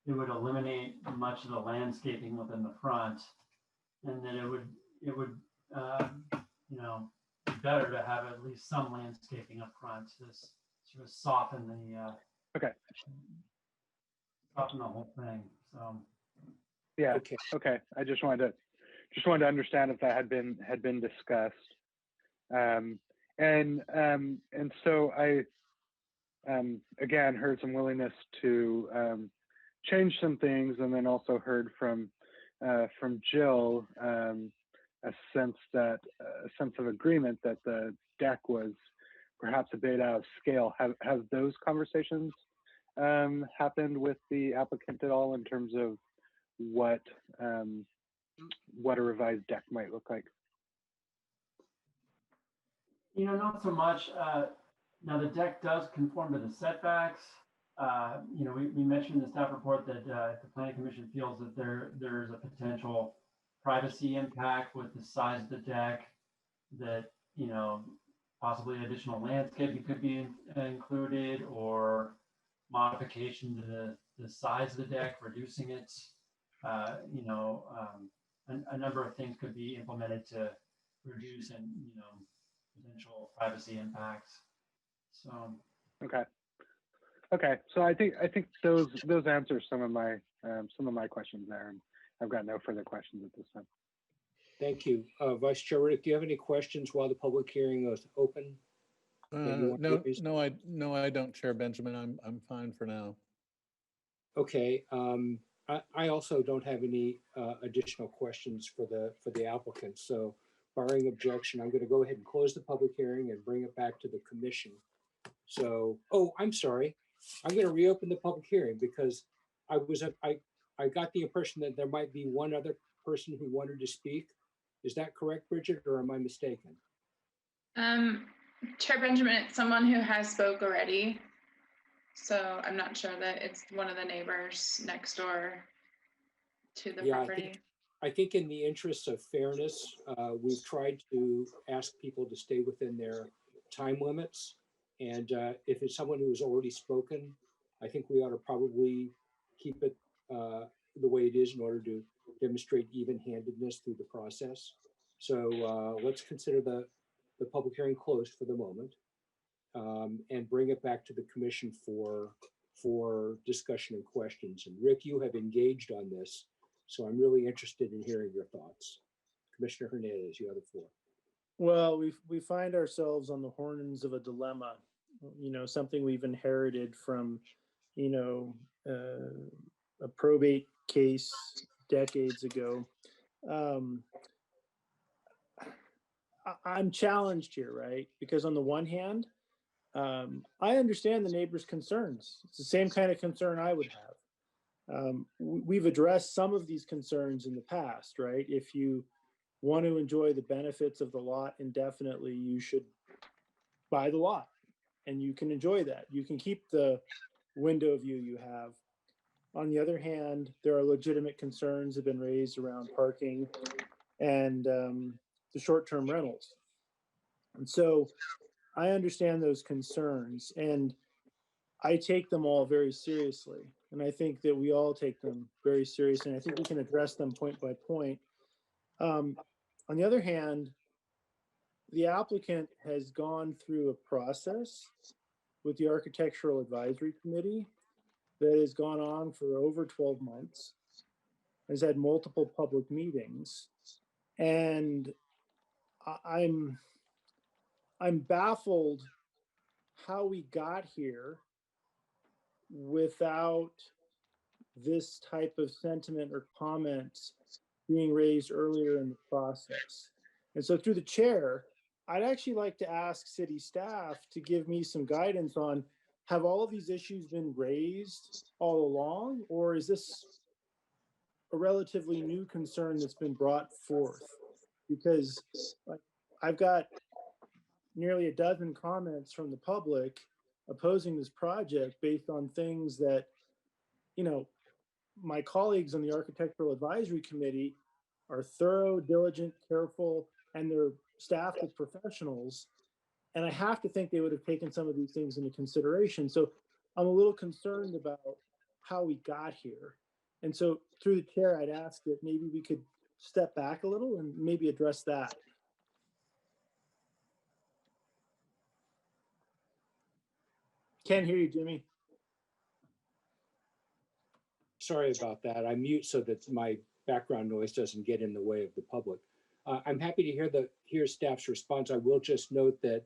it would eliminate much of the landscaping within the front. And then it would be better to have at least some landscaping up front to sort of soften soften the whole thing. So yeah, okay. I just wanted to understand if that had been discussed. And so I again heard some willingness to change some things, and then also heard from Jill a sense of agreement that the deck was perhaps a bit out of scale. Have those conversations happened with the applicant at all in terms of what a revised deck might look like? Not so much. Now the deck does conform to the setbacks. We mentioned in the staff report that the planning commission feels that there's a potential privacy impact with the size of the deck, that possibly additional landscaping could be included, or modification to the size of the deck, reducing it. A number of things could be implemented to reduce and potential privacy impacts. So Okay. Okay. So I think those answer some of my questions there, and I've got no further questions at this time. Thank you. Vice Chair Riddick, do you have any questions while the public hearing is open? No, I don't, Chair Benjamin. I'm fine for now. Okay. I also don't have any additional questions for the applicant. So barring objection, I'm going to go ahead and close the public hearing and bring it back to the commission. So, oh, I'm sorry. I'm going to reopen the public hearing because I got the impression that there might be one other person who wanted to speak. Is that correct, Bridget, or am I mistaken? Chair Benjamin, it's someone who has spoke already. So I'm not sure that it's one of the neighbors next door to the property. I think in the interest of fairness, we've tried to ask people to stay within their time limits. And if it's someone who has already spoken, I think we ought to probably keep it the way it is in order to demonstrate even-handedness through the process. So let's consider the public hearing closed for the moment and bring it back to the commission for discussion and questions. And Rick, you have engaged on this, so I'm really interested in hearing your thoughts. Commissioner Hernandez, you have the floor. Well, we find ourselves on the horns of a dilemma, something we've inherited from, a probate case decades ago. I'm challenged here, right? Because on the one hand, I understand the neighbors' concerns. It's the same kind of concern I would have. We've addressed some of these concerns in the past, right? If you want to enjoy the benefits of the lot indefinitely, you should buy the lot and you can enjoy that. You can keep the window view you have. On the other hand, there are legitimate concerns that have been raised around parking and the short-term rentals. And so I understand those concerns and I take them all very seriously. And I think that we all take them very seriously. And I think we can address them point by point. On the other hand, the applicant has gone through a process with the Architectural Advisory Committee that has gone on for over 12 months, has had multiple public meetings, and I'm baffled how we got here without this type of sentiment or comments being raised earlier in the process. And so through the chair, I'd actually like to ask city staff to give me some guidance on, have all of these issues been raised all along, or is this a relatively new concern that's been brought forth? Because I've got nearly a dozen comments from the public opposing this project based on things that, my colleagues on the Architectural Advisory Committee are thorough, diligent, careful, and they're staffed with professionals. And I have to think they would have taken some of these things into consideration. So I'm a little concerned about how we got here. And so through the chair, I'd ask that maybe we could step back a little and maybe address that. Can't hear you, Jimmy. Sorry about that. I mute so that my background noise doesn't get in the way of the public. I'm happy to hear staff's response. I will just note that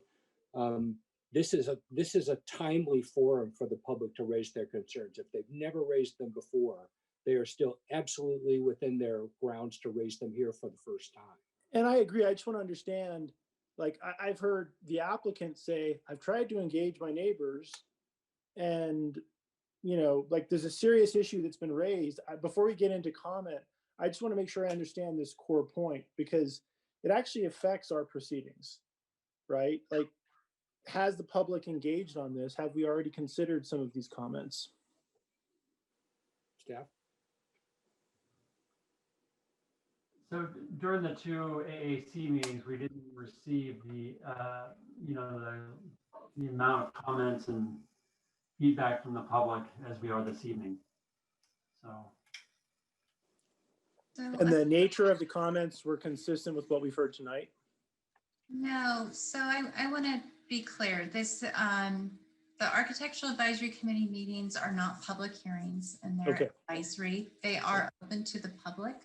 this is a timely forum for the public to raise their concerns. If they've never raised them before, they are still absolutely within their grounds to raise them here for the first time. And I agree. I just want to understand, I've heard the applicant say, I've tried to engage my neighbors and there's a serious issue that's been raised. Before we get into comment, I just want to make sure I understand this core point because it actually affects our proceedings, right? Has the public engaged on this? Have we already considered some of these comments? Staff? So during the two AAC meetings, we didn't receive the amount of comments and feedback from the public as we are this evening. And the nature of the comments were consistent with what we've heard tonight? No, so I want to be clear, this, the Architectural Advisory Committee meetings are not public hearings and they're Okay. advisory. They are open to the public.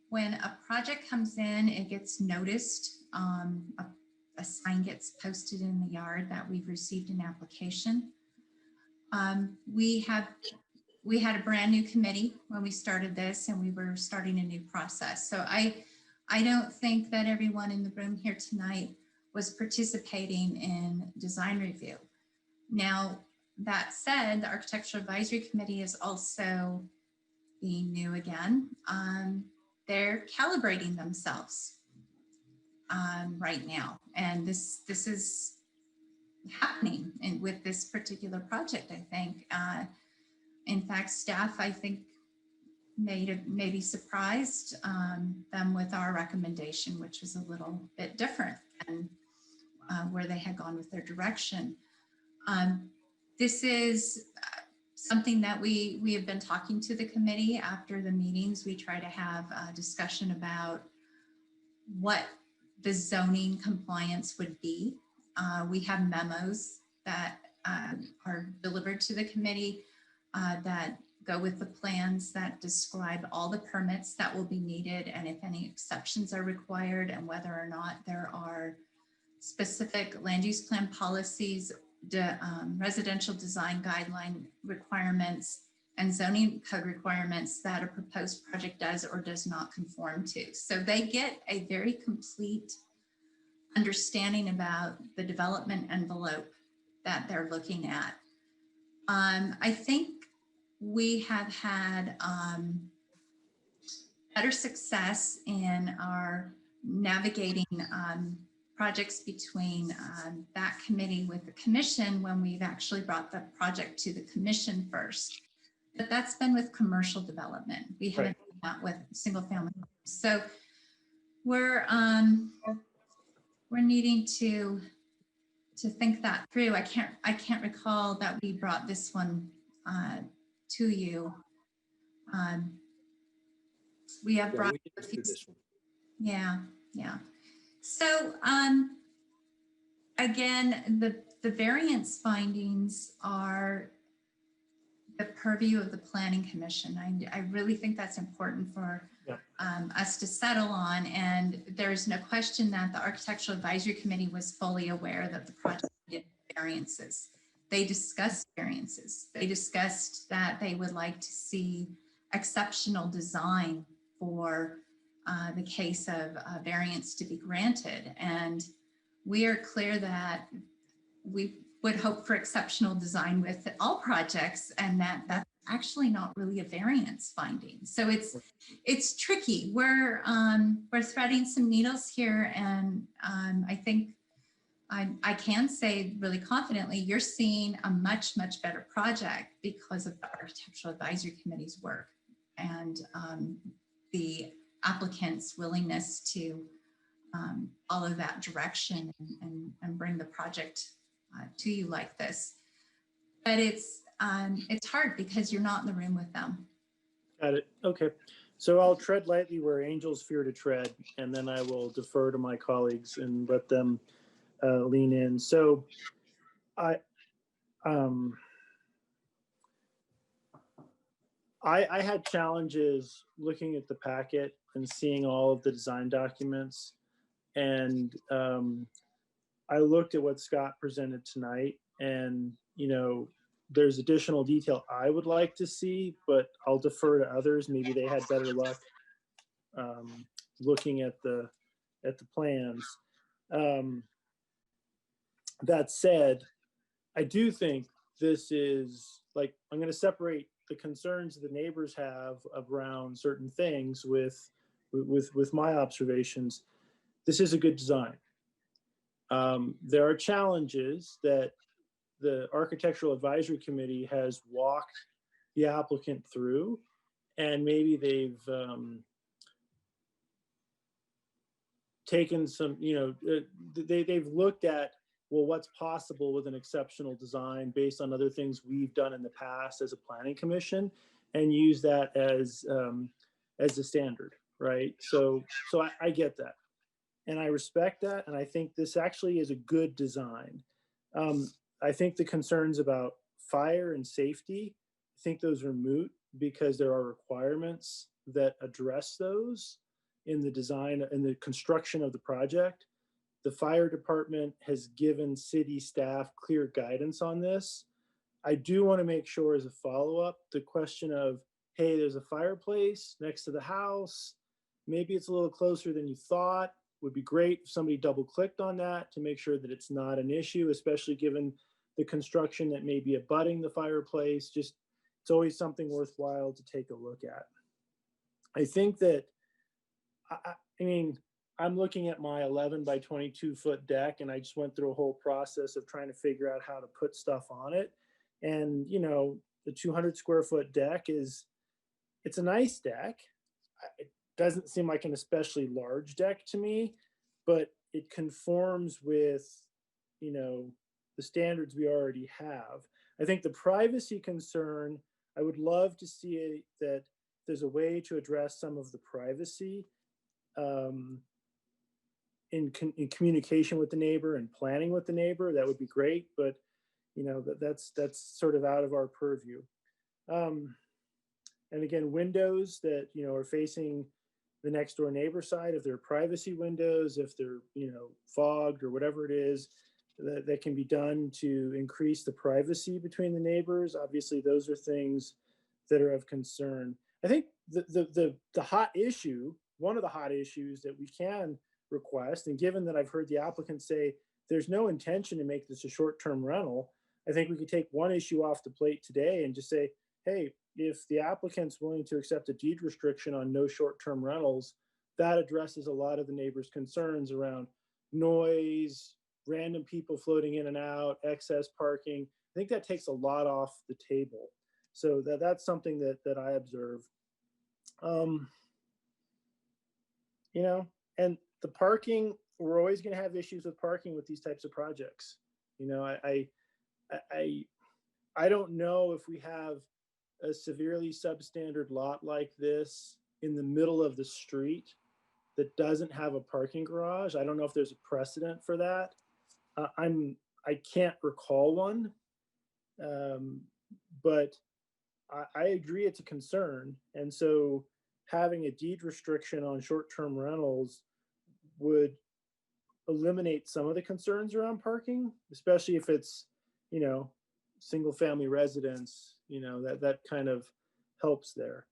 When a project comes in, it gets noticed. A sign gets posted in the yard that we've received an application. We had a brand new committee when we started this, and we were starting a new process. So I don't think that everyone in the room here tonight was participating in design review. Now, that said, the Architectural Advisory Committee is also being new again. They're calibrating themselves right now. And this is happening with this particular project, I think. In fact, staff, I think, maybe surprised them with our recommendation, which was a little bit different than where they had gone with their direction. This is something that we have been talking to the committee after the meetings. We try to have a discussion about what the zoning compliance would be. We have memos that are delivered to the committee that go with the plans that describe all the permits that will be needed and if any exceptions are required and whether or not there are specific land use plan policies, residential design guideline requirements, and zoning code requirements that a proposed project does or does not conform to. So they get a very complete understanding about the development envelope that they're looking at. I think we have had better success in our navigating projects between that committee with the commission when we've actually brought the project to the commission first. But that's been with commercial development. We haven't done that with single family. So we're needing to think that through. I can't recall that we brought this one to you. We have brought a few. Yeah. So again, the variance findings are the purview of the Planning Commission. I really think that's important for us to settle on. And there's no question that the Architectural Advisory Committee was fully aware that the project needed variances. They discussed variances. They discussed that they would like to see exceptional design for the case of variance to be granted. And we are clear that we would hope for exceptional design with all projects, and that's actually not really a variance finding. So it's tricky. We're threading some needles here, and I think I can say really confidently, you're seeing a much better project because of the Architectural Advisory Committee's work and the applicant's willingness to follow that direction and bring the project to you like this. But it's hard because you're not in the room with them. Got it. Okay. So I'll tread lightly where angels fear to tread, and then I will defer to my colleagues and let them lean in. So I had challenges looking at the packet and seeing all of the design documents. And I looked at what Scott presented tonight, and, there's additional detail I would like to see, but I'll defer to others. Maybe they had better luck looking at the plans. That said, I do think this is like, I'm going to separate the concerns the neighbors have around certain things with my observations. This is a good design. There are challenges that the Architectural Advisory Committee has walked the applicant through, and maybe they've taken some, they've looked at, well, what's possible with an exceptional design based on other things we've done in the past as a planning commission, and use that as the standard, right? So I get that. and I respect that. And I think this actually is a good design. I think the concerns about fire and safety, I think those are moot because there are requirements that address those in the design and the construction of the project. The fire department has given city staff clear guidance on this. I do want to make sure as a follow-up, the question of, hey, there's a fireplace next to the house. Maybe it's a little closer than you thought. Would be great if somebody double clicked on that to make sure that it's not an issue, especially given the construction that may be abutting the fireplace. Just, it's always something worthwhile to take a look at. I think that, I mean, I'm looking at my 11 by 22 foot deck, and I just went through a whole process of trying to figure out how to put stuff on it. And, you know, the 200 square foot deck it's a nice deck. It doesn't seem like an especially large deck to me, but it conforms with, you know, the standards we already have. I think the privacy concern, I would love to see that there's a way to address some of the privacy in communication with the neighbor and planning with the neighbor. That would be great, but you know, that's sort of out of our purview. And again, windows that, you know, are facing the next door neighbor side, if they're privacy windows, if they're, you know, fogged or whatever it is, that can be done to increase the privacy between the neighbors. Obviously, those are things that are of concern. I think the hot issue, one of the hot issues that we can request, and given that I've heard the applicant say there's no intention to make this a short-term rental, I think we could take one issue off the plate today and just say, hey, if the applicant's willing to accept a deed restriction on no short-term rentals, that addresses a lot of the neighbors' concerns around noise, random people floating in and out, excess parking. I think that takes a lot off the table. So that's something that I observe. You know, and the parking, we're always going to have issues with parking with these types of projects. You know, I don't know if we have a severely substandard lot like this in the middle of the street that doesn't have a parking garage. I don't know if there's a precedent for that. I can't recall one, but I agree it's a concern. And so having a deed restriction on short-term rentals would eliminate some of the concerns around parking, especially if it's, you know, single family residence, you know, that kind of helps there.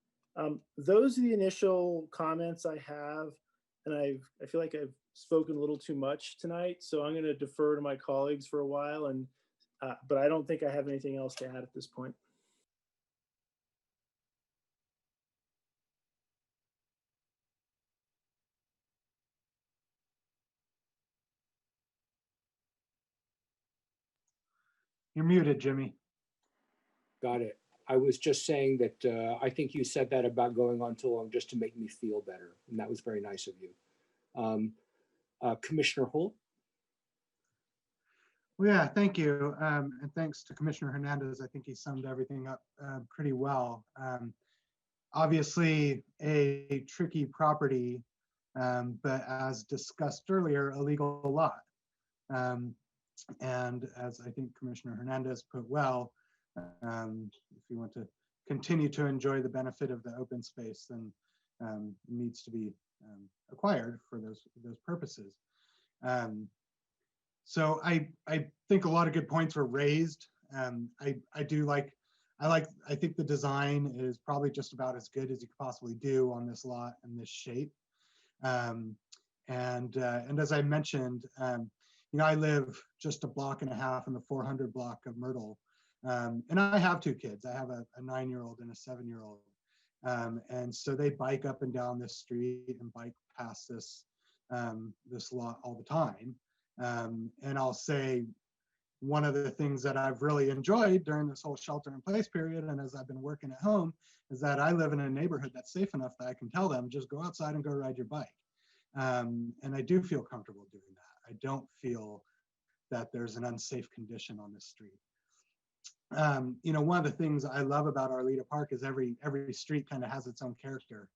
Those are the initial comments I have. And I feel like I've spoken a little too much tonight, so I'm going to defer to my colleagues for a while. And but I don't think I have anything else to add at this point. You're muted, Jimmy. Got it. I was just saying that I think you said that about going on too long just to make me feel better. And that was very nice of you. Commissioner Holt? Well, yeah, thank you. And thanks to Commissioner Hernandez. I think he summed everything up pretty well. Obviously, a tricky property, but as discussed earlier, a legal lot. And as I think Commissioner Hernandez put well, if you want to continue to enjoy the benefit of the open space, then it needs to be acquired for those purposes. So I think a lot of good points were raised. I think the design is probably just about as good as you could possibly do on this lot and this shape. And as I mentioned, you know, I live just a block and a half in the 400 block of Myrtle. And I have two kids. I have a 9-year-old and a 7-year-old. And so they bike up and down this street and bike past this lot all the time. And I'll say one of the things that I've really enjoyed during this whole shelter in place period, and as I've been working at home, is that I live in a neighborhood that's safe enough that I can tell them, just go outside and go ride your bike. And I do feel comfortable doing that. I don't feel that there's an unsafe condition on this street. You know, one of the things I love about Arleta Park is every street kind of has its own character.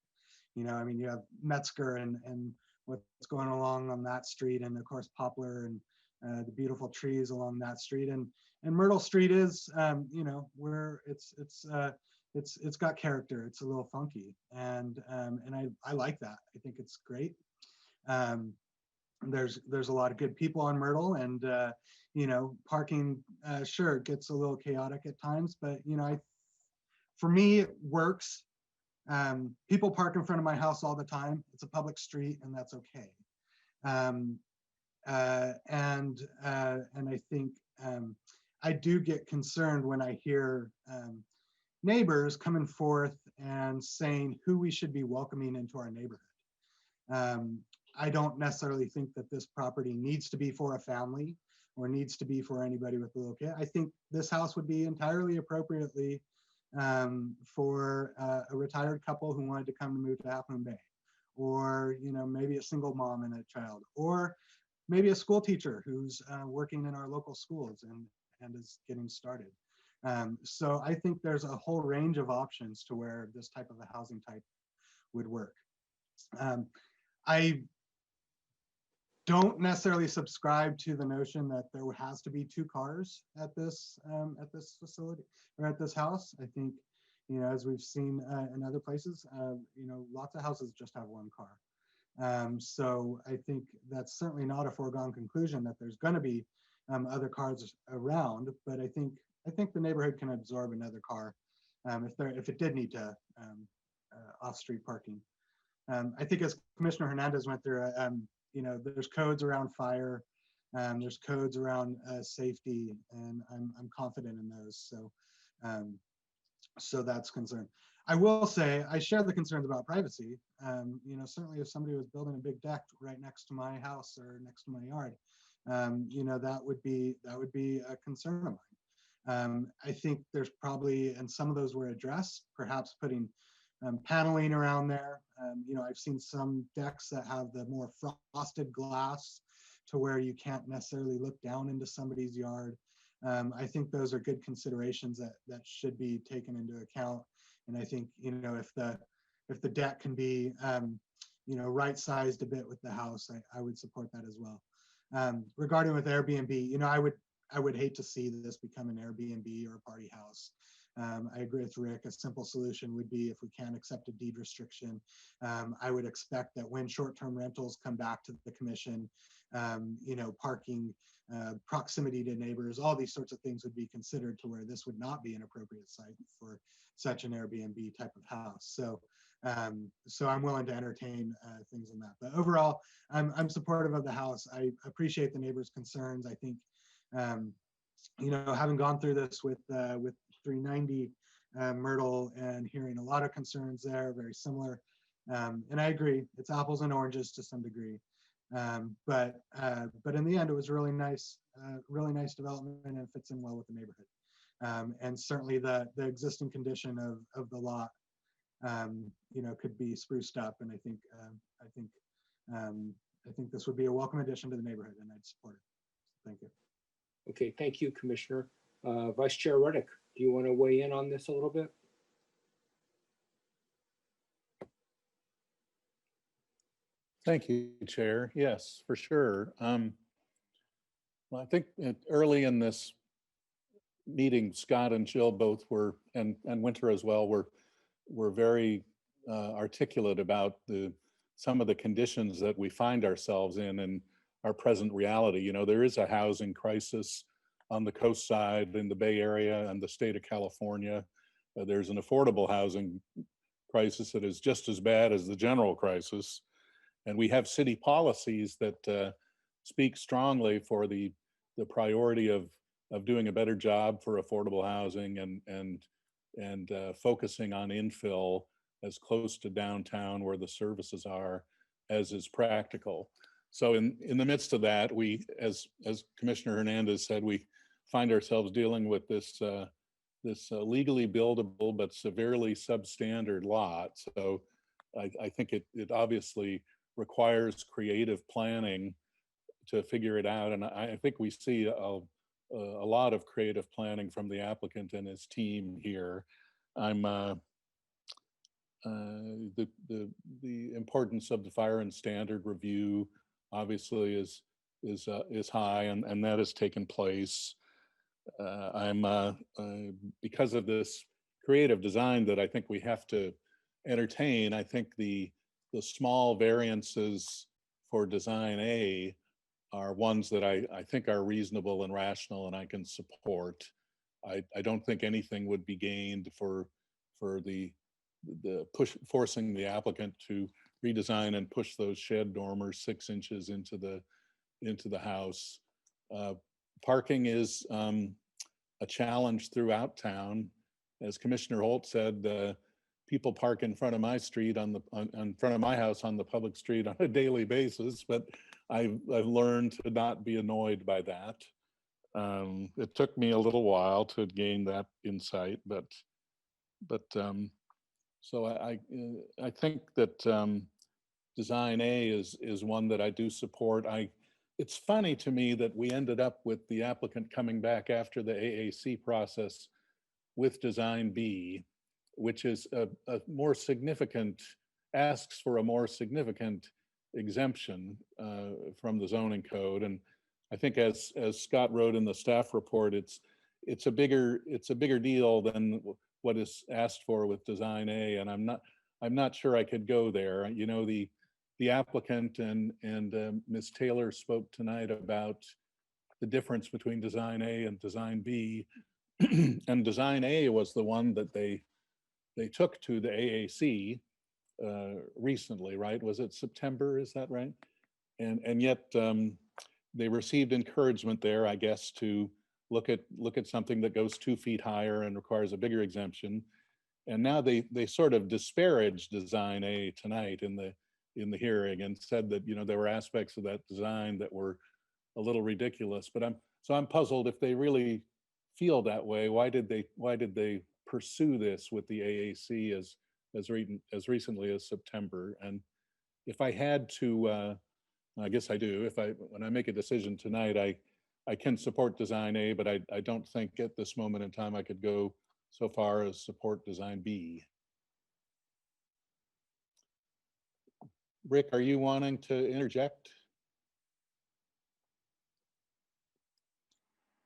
You know, I mean, you have Metzger and what's going along on that street, and of course Poplar and the beautiful trees along that street. And Myrtle Street is, you know, where it's got character. It's a little funky, and I like that. I think it's great. There's a lot of good people on Myrtle, and you know, parking sure gets a little chaotic at times, but you know, for me it works. People park in front of my house all the time. It's a public street, and that's okay. And I think I do get concerned when I hear neighbors coming forth and saying who we should be welcoming into our neighborhood. I don't necessarily think that this property needs to be for a family or needs to be for anybody with a little kid. I think this house would be entirely appropriately for a retired couple who wanted to come to move to Half Moon Bay, or you know, maybe a single mom and a child, or maybe a school teacher who's working in our local schools and is getting started. So I think there's a whole range of options to where this type of a housing type would work. I don't necessarily subscribe to the notion that there has to be 2 cars at this facility or at this house. I think, you know, as we've seen in other places, you know, lots of houses just have 1 car. So I think that's certainly not a foregone conclusion that there's going to be other cars around, but I think the neighborhood can absorb another car if it did need to off-street parking. I think as Commissioner Hernandez went through, you know, there's codes around fire, there's codes around safety, and I'm confident in those. So, so that's concerned. I will say I share the concerns about privacy. You know, certainly if somebody was building a big deck right next to my house or next to my yard, you know, that would be a concern of mine. I think there's probably, and some of those were addressed, perhaps putting paneling around there. You know, I've seen some decks that have the more frosted glass to where you can't necessarily look down into somebody's yard. I think those are good considerations that should be taken into account. And I think, you know, if the deck can be, you know, right-sized a bit with the house, I would support that as well. Regarding with Airbnb, you know, I would hate to see this become an Airbnb or a party house. I agree with Rick. A simple solution would be, if we can't accept a deed restriction, I would expect that when short-term rentals come back to the commission, you know, parking, proximity to neighbors, all these sorts of things would be considered to where this would not be an appropriate site for such an Airbnb type of house. So, so I'm willing to entertain things in that. But overall, I'm supportive of the house. I appreciate the neighbors' concerns. I think, you know, having gone through this with 390 Myrtle and hearing a lot of concerns there, very similar. And I agree, it's apples and oranges to some degree. But in the end, it was really nice development, and it fits in well with the neighborhood. And certainly the existing condition of the lot, you know, could be spruced up. And I think this would be a welcome addition to the neighborhood, and I'd support it. Thank you. Okay, thank you, Commissioner. Vice Chair Reddick, do you want to weigh in on this a little bit? Thank you, Chair. Yes, for sure. Well, I think early in this meeting, Scott and Jill both were, and Winter as well, were very articulate about some of the conditions that we find ourselves in our present reality. You know, there is a housing crisis on the coast side, in the Bay Area and the state of California. There's an affordable housing crisis that is just as bad as the general crisis. And we have city policies that speak strongly for the priority of doing a better job for affordable housing and focusing on infill as close to downtown where the services are as is practical. So in the midst of that, we, as Commissioner Hernandez said, we find ourselves dealing with this legally buildable but severely substandard lot. So I think it obviously requires creative planning to figure it out. And I think we see a lot of creative planning from the applicant and his team here. I'm the importance of the fire and standard review obviously is high, and that has taken place. Because of this creative design that I think we have to entertain, I think the small variances for design A are ones that I think are reasonable and rational and I can support. I don't think anything would be gained for the forcing the applicant to redesign and push those shed dormers 6 inches into the house. Parking is a challenge throughout town. As Commissioner Holt said, people park in front of my street in front of my house on the public street on a daily basis, but I've learned to not be annoyed by that. It took me a little while to gain that insight, but so I think that design A is one that I do support. It's funny to me that we ended up with the applicant coming back after the AAC process with design B, which is a more significant, asks for a more significant exemption from the zoning code. And I think as Scott wrote in the staff report, it's a bigger deal than what is asked for with design A. And I'm not sure I could go there. You know, the applicant and Ms. Taylor spoke tonight about the difference between design A and design B. And design A was the one that they took to the AAC recently, right? Was it September? Is that right? And yet they received encouragement there, I guess, to look at something that goes 2 feet higher and requires a bigger exemption. And now they sort of disparaged design A tonight in the hearing and said that, you know, there were aspects of that design that were a little ridiculous. But I'm puzzled if they really feel that way. Why did they pursue this with the AAC as recently as September? And if I had to, I guess I do. When I make a decision tonight, I can support design A, but I don't think at this moment in time I could go so far as support design B. Rick, are you wanting to interject?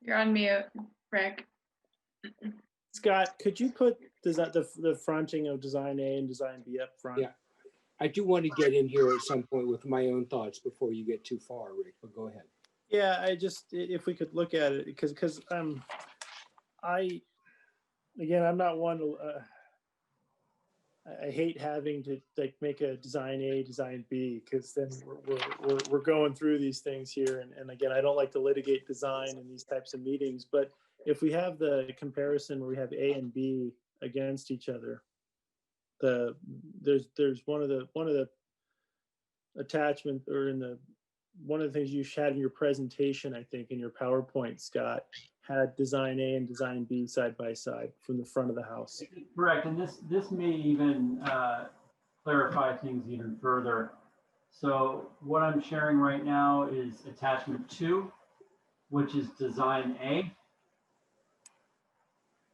You're on mute, Rick. Scott, could you put the fronting of design A and design B up front? Yeah, I do want to get in here at some point with my own thoughts before you get too far, Rick, but go ahead. Yeah, if we could look at it, because I'm not one to, I hate having to like make a design A, design B, because then we're going through these things here. And again, I don't like to litigate design in these types of meetings, but if we have the comparison where we have A and B against each other, there's one of the attachment or one of the things you had in your presentation, I think in your PowerPoint, Scott, had design A and design B side by side from the front of the house. Correct, and this may even clarify things even further. So what I'm sharing right now is attachment 2, which is design A.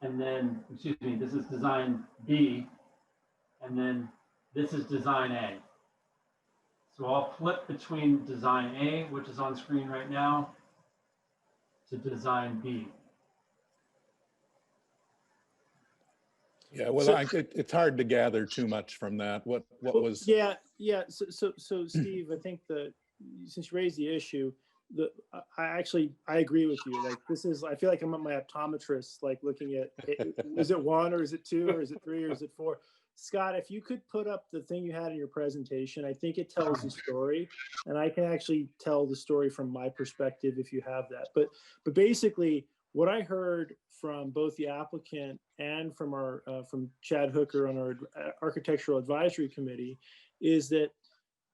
And then, excuse me, this is design B. And then this is design A. So I'll flip between design A, which is on screen right now, to design B. Yeah, well, it's hard to gather too much from that. What was? Yeah. So Steve, I think since you raised the issue, I agree with you. Like I feel like I'm at my optometrist, like looking at, is it 1 or is it 2 or is it 3 or is it 4? Scott, if you could put up the thing you had in your presentation, I think it tells the story, and I can actually tell the story from my perspective if you have that. But basically, what I heard from both the applicant and from from Chad Hooker on our architectural advisory committee is that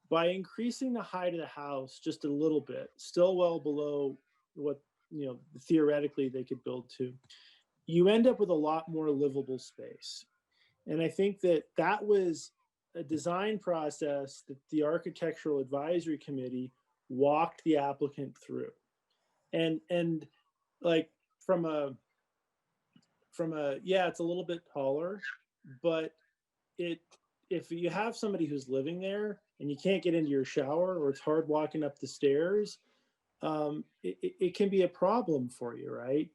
by increasing the height of the house just a little bit, still well below what theoretically they could build to, you end up with a lot more livable space. And I think that was a design process that the architectural advisory committee walked the applicant through. And like from a yeah, it's a little bit taller, but if you have somebody who's living there and you can't get into your shower, or it's hard walking up the stairs, it can be a problem for you, right?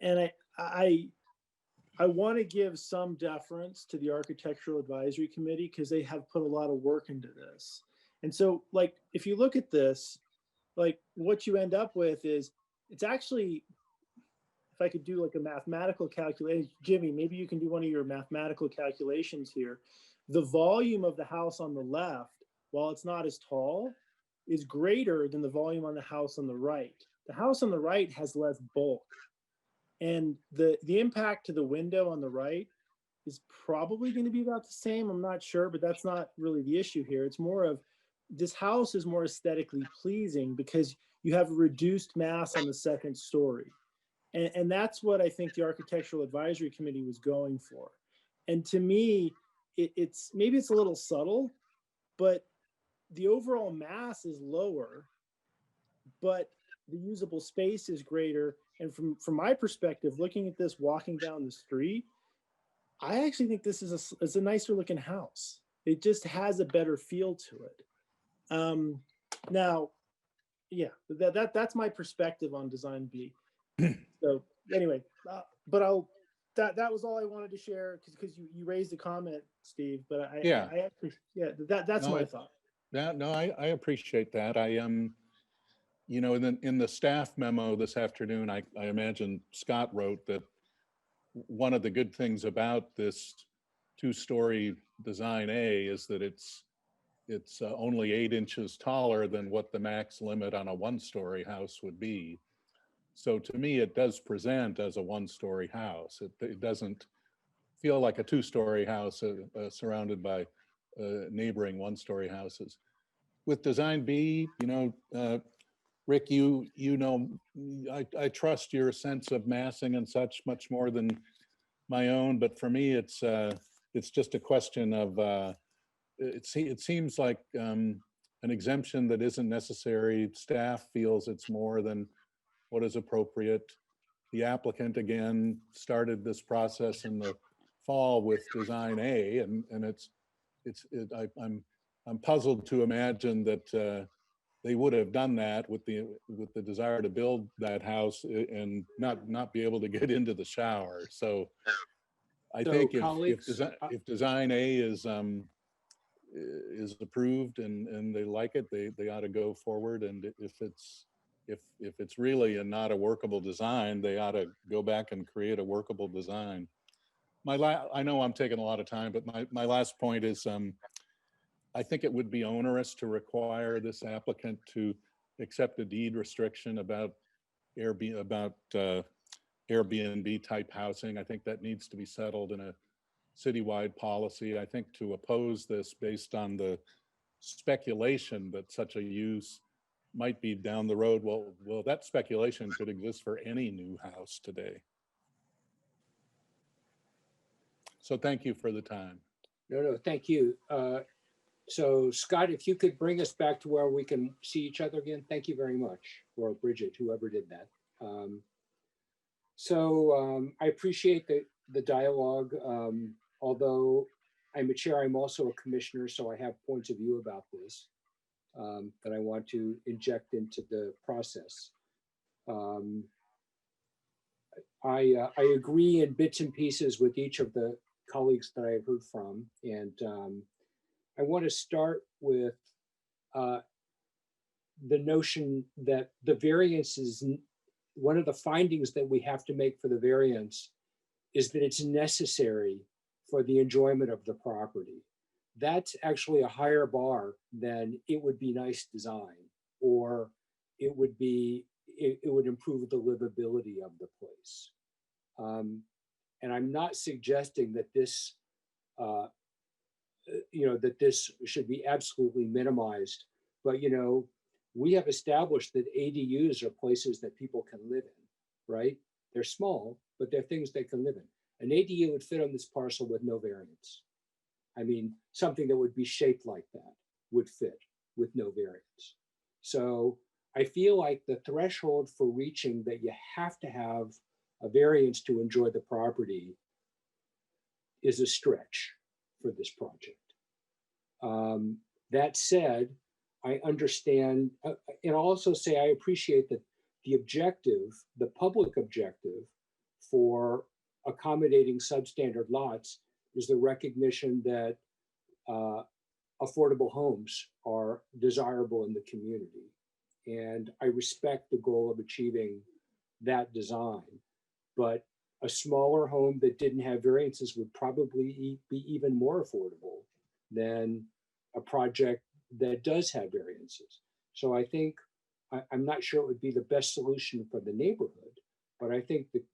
And I want to give some deference to the Architectural Advisory Committee because they have put a lot of work into this. And so, like, if you look at this, like, what you end up with is, it's actually, if I could do like a mathematical calculation, Jimmy, maybe you can do one of your mathematical calculations here. The volume of the house on the left, while it's not as tall, is greater than the volume on the house on the right. The house on the right has less bulk. And the impact to the window on the right is probably going to be about the same. I'm not sure, but that's not really the issue here. It's more of, this house is more aesthetically pleasing because you have a reduced mass on the second story. And that's what I think the Architectural Advisory Committee was going for. And to me, it's maybe it's a little subtle, but the overall mass is lower, but the usable space is greater. And from my perspective, looking at this, walking down the street, I actually think this is a nicer looking house. It just has a better feel to it. Now, yeah, that's my perspective on Design B. So anyway, but that was all I wanted to share because you raised a comment, Steve. But I actually, that's my thought. I appreciate that. You know, in the staff memo this afternoon, I imagine Scott wrote that one of the good things about this two-story Design A is that it's only 8 inches taller than what the max limit on a one-story house would be. So to me, it does present as a one-story house. It doesn't feel like a two-story house surrounded by neighboring one-story houses. With Design B, you know, Rick, you know, I trust your sense of massing and such much more than my own. But for me, it's just a question of it seems like an exemption that isn't necessary. Staff feels it's more than what is appropriate. The applicant again started this process in the fall with Design A, and I'm puzzled to imagine that they would have done that with the desire to build that house and not be able to get into the shower. So I think if Design A is approved and they like it, they ought to go forward. And if it's really not a workable design, they ought to go back and create a workable design. I know I'm taking a lot of time, but my last point is I think it would be onerous to require this applicant to accept a deed restriction about Airbnb type housing. I think that needs to be settled in a citywide policy. I think to oppose this based on the speculation that such a use might be down the road, well, that speculation could exist for any new house today. So thank you for the time. No, thank you. So Scott, if you could bring us back to where we can see each other again, thank you very much. Or Bridget, whoever did that. I appreciate the dialogue. Although I'm a chair, I'm also a commissioner, so I have points of view about this that I want to inject into the process. I agree in bits and pieces with each of the colleagues that I have heard from, and I want to start with the notion that the variance is one of the findings that we have to make for the variance is that it's necessary for the enjoyment of the property. That's actually a higher bar than it would be nice design, or it would improve the livability of the place. And I'm not suggesting that this that this should be absolutely minimized, but we have established that ADUs are places that people can live in, right? They're small, but they're things they can live in. An ADU would fit on this parcel with no variance. I mean, something that would be shaped like that would fit with no variance. So I feel like the threshold for reaching that you have to have a variance to enjoy the property is a stretch for this project. That said, I understand, and I'll also say I appreciate that the objective, the public objective for accommodating substandard lots is the recognition that affordable homes are desirable in the community. And I respect the goal of achieving that design, but a smaller home that didn't have variances would probably be even more affordable than a project that does have variances. So I think, I'm not sure it would be the best solution for the neighborhood, but I think that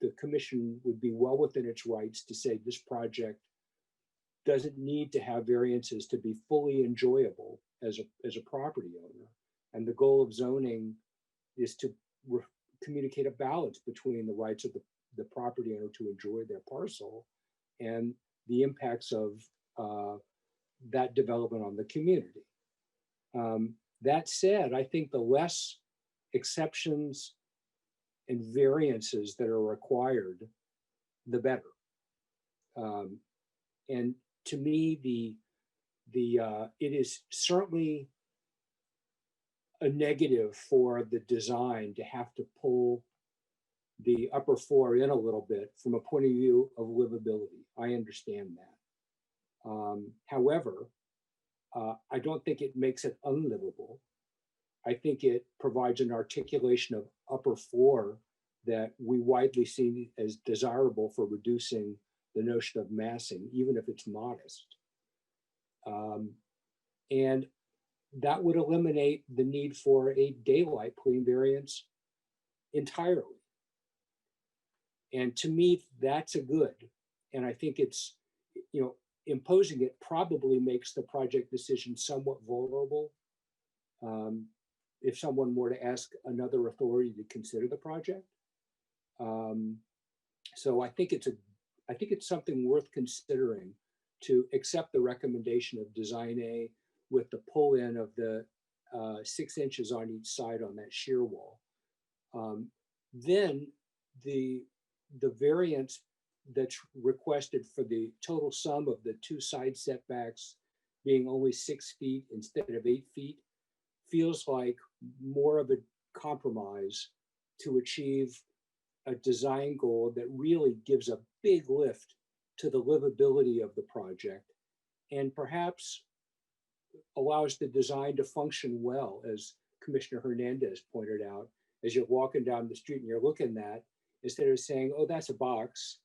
the commission would be well within its rights to say this project doesn't need to have variances to be fully enjoyable as a property owner. And the goal of zoning is to communicate a balance between the rights of the property owner to enjoy their parcel and the impacts of that development on the community. That said, I think the less exceptions and variances that are required, the better. And to me, it is certainly a negative for the design to have to pull the upper floor in a little bit from a point of view of livability. I understand that. However, I don't think it makes it unlivable. I think it provides an articulation of upper floor that we widely see as desirable for reducing the notion of massing, even if it's modest. And that would eliminate the need for a daylight clean variance entirely. And to me, that's a good. And I think it's, imposing it probably makes the project decision somewhat vulnerable if someone were to ask another authority to consider the project. So I think it's something worth considering to accept the recommendation of Design A with the pull in of the 6 inches on each side on that shear wall. Then the variance that's requested for the total sum of the 2 side setbacks being only 6 feet instead of 8 feet feels like more of a compromise to achieve a design goal that really gives a big lift to the livability of the project and perhaps allows the design to function well, as Commissioner Hernandez pointed out, as you're walking down the street and you're looking at, instead of saying, oh, that's a box,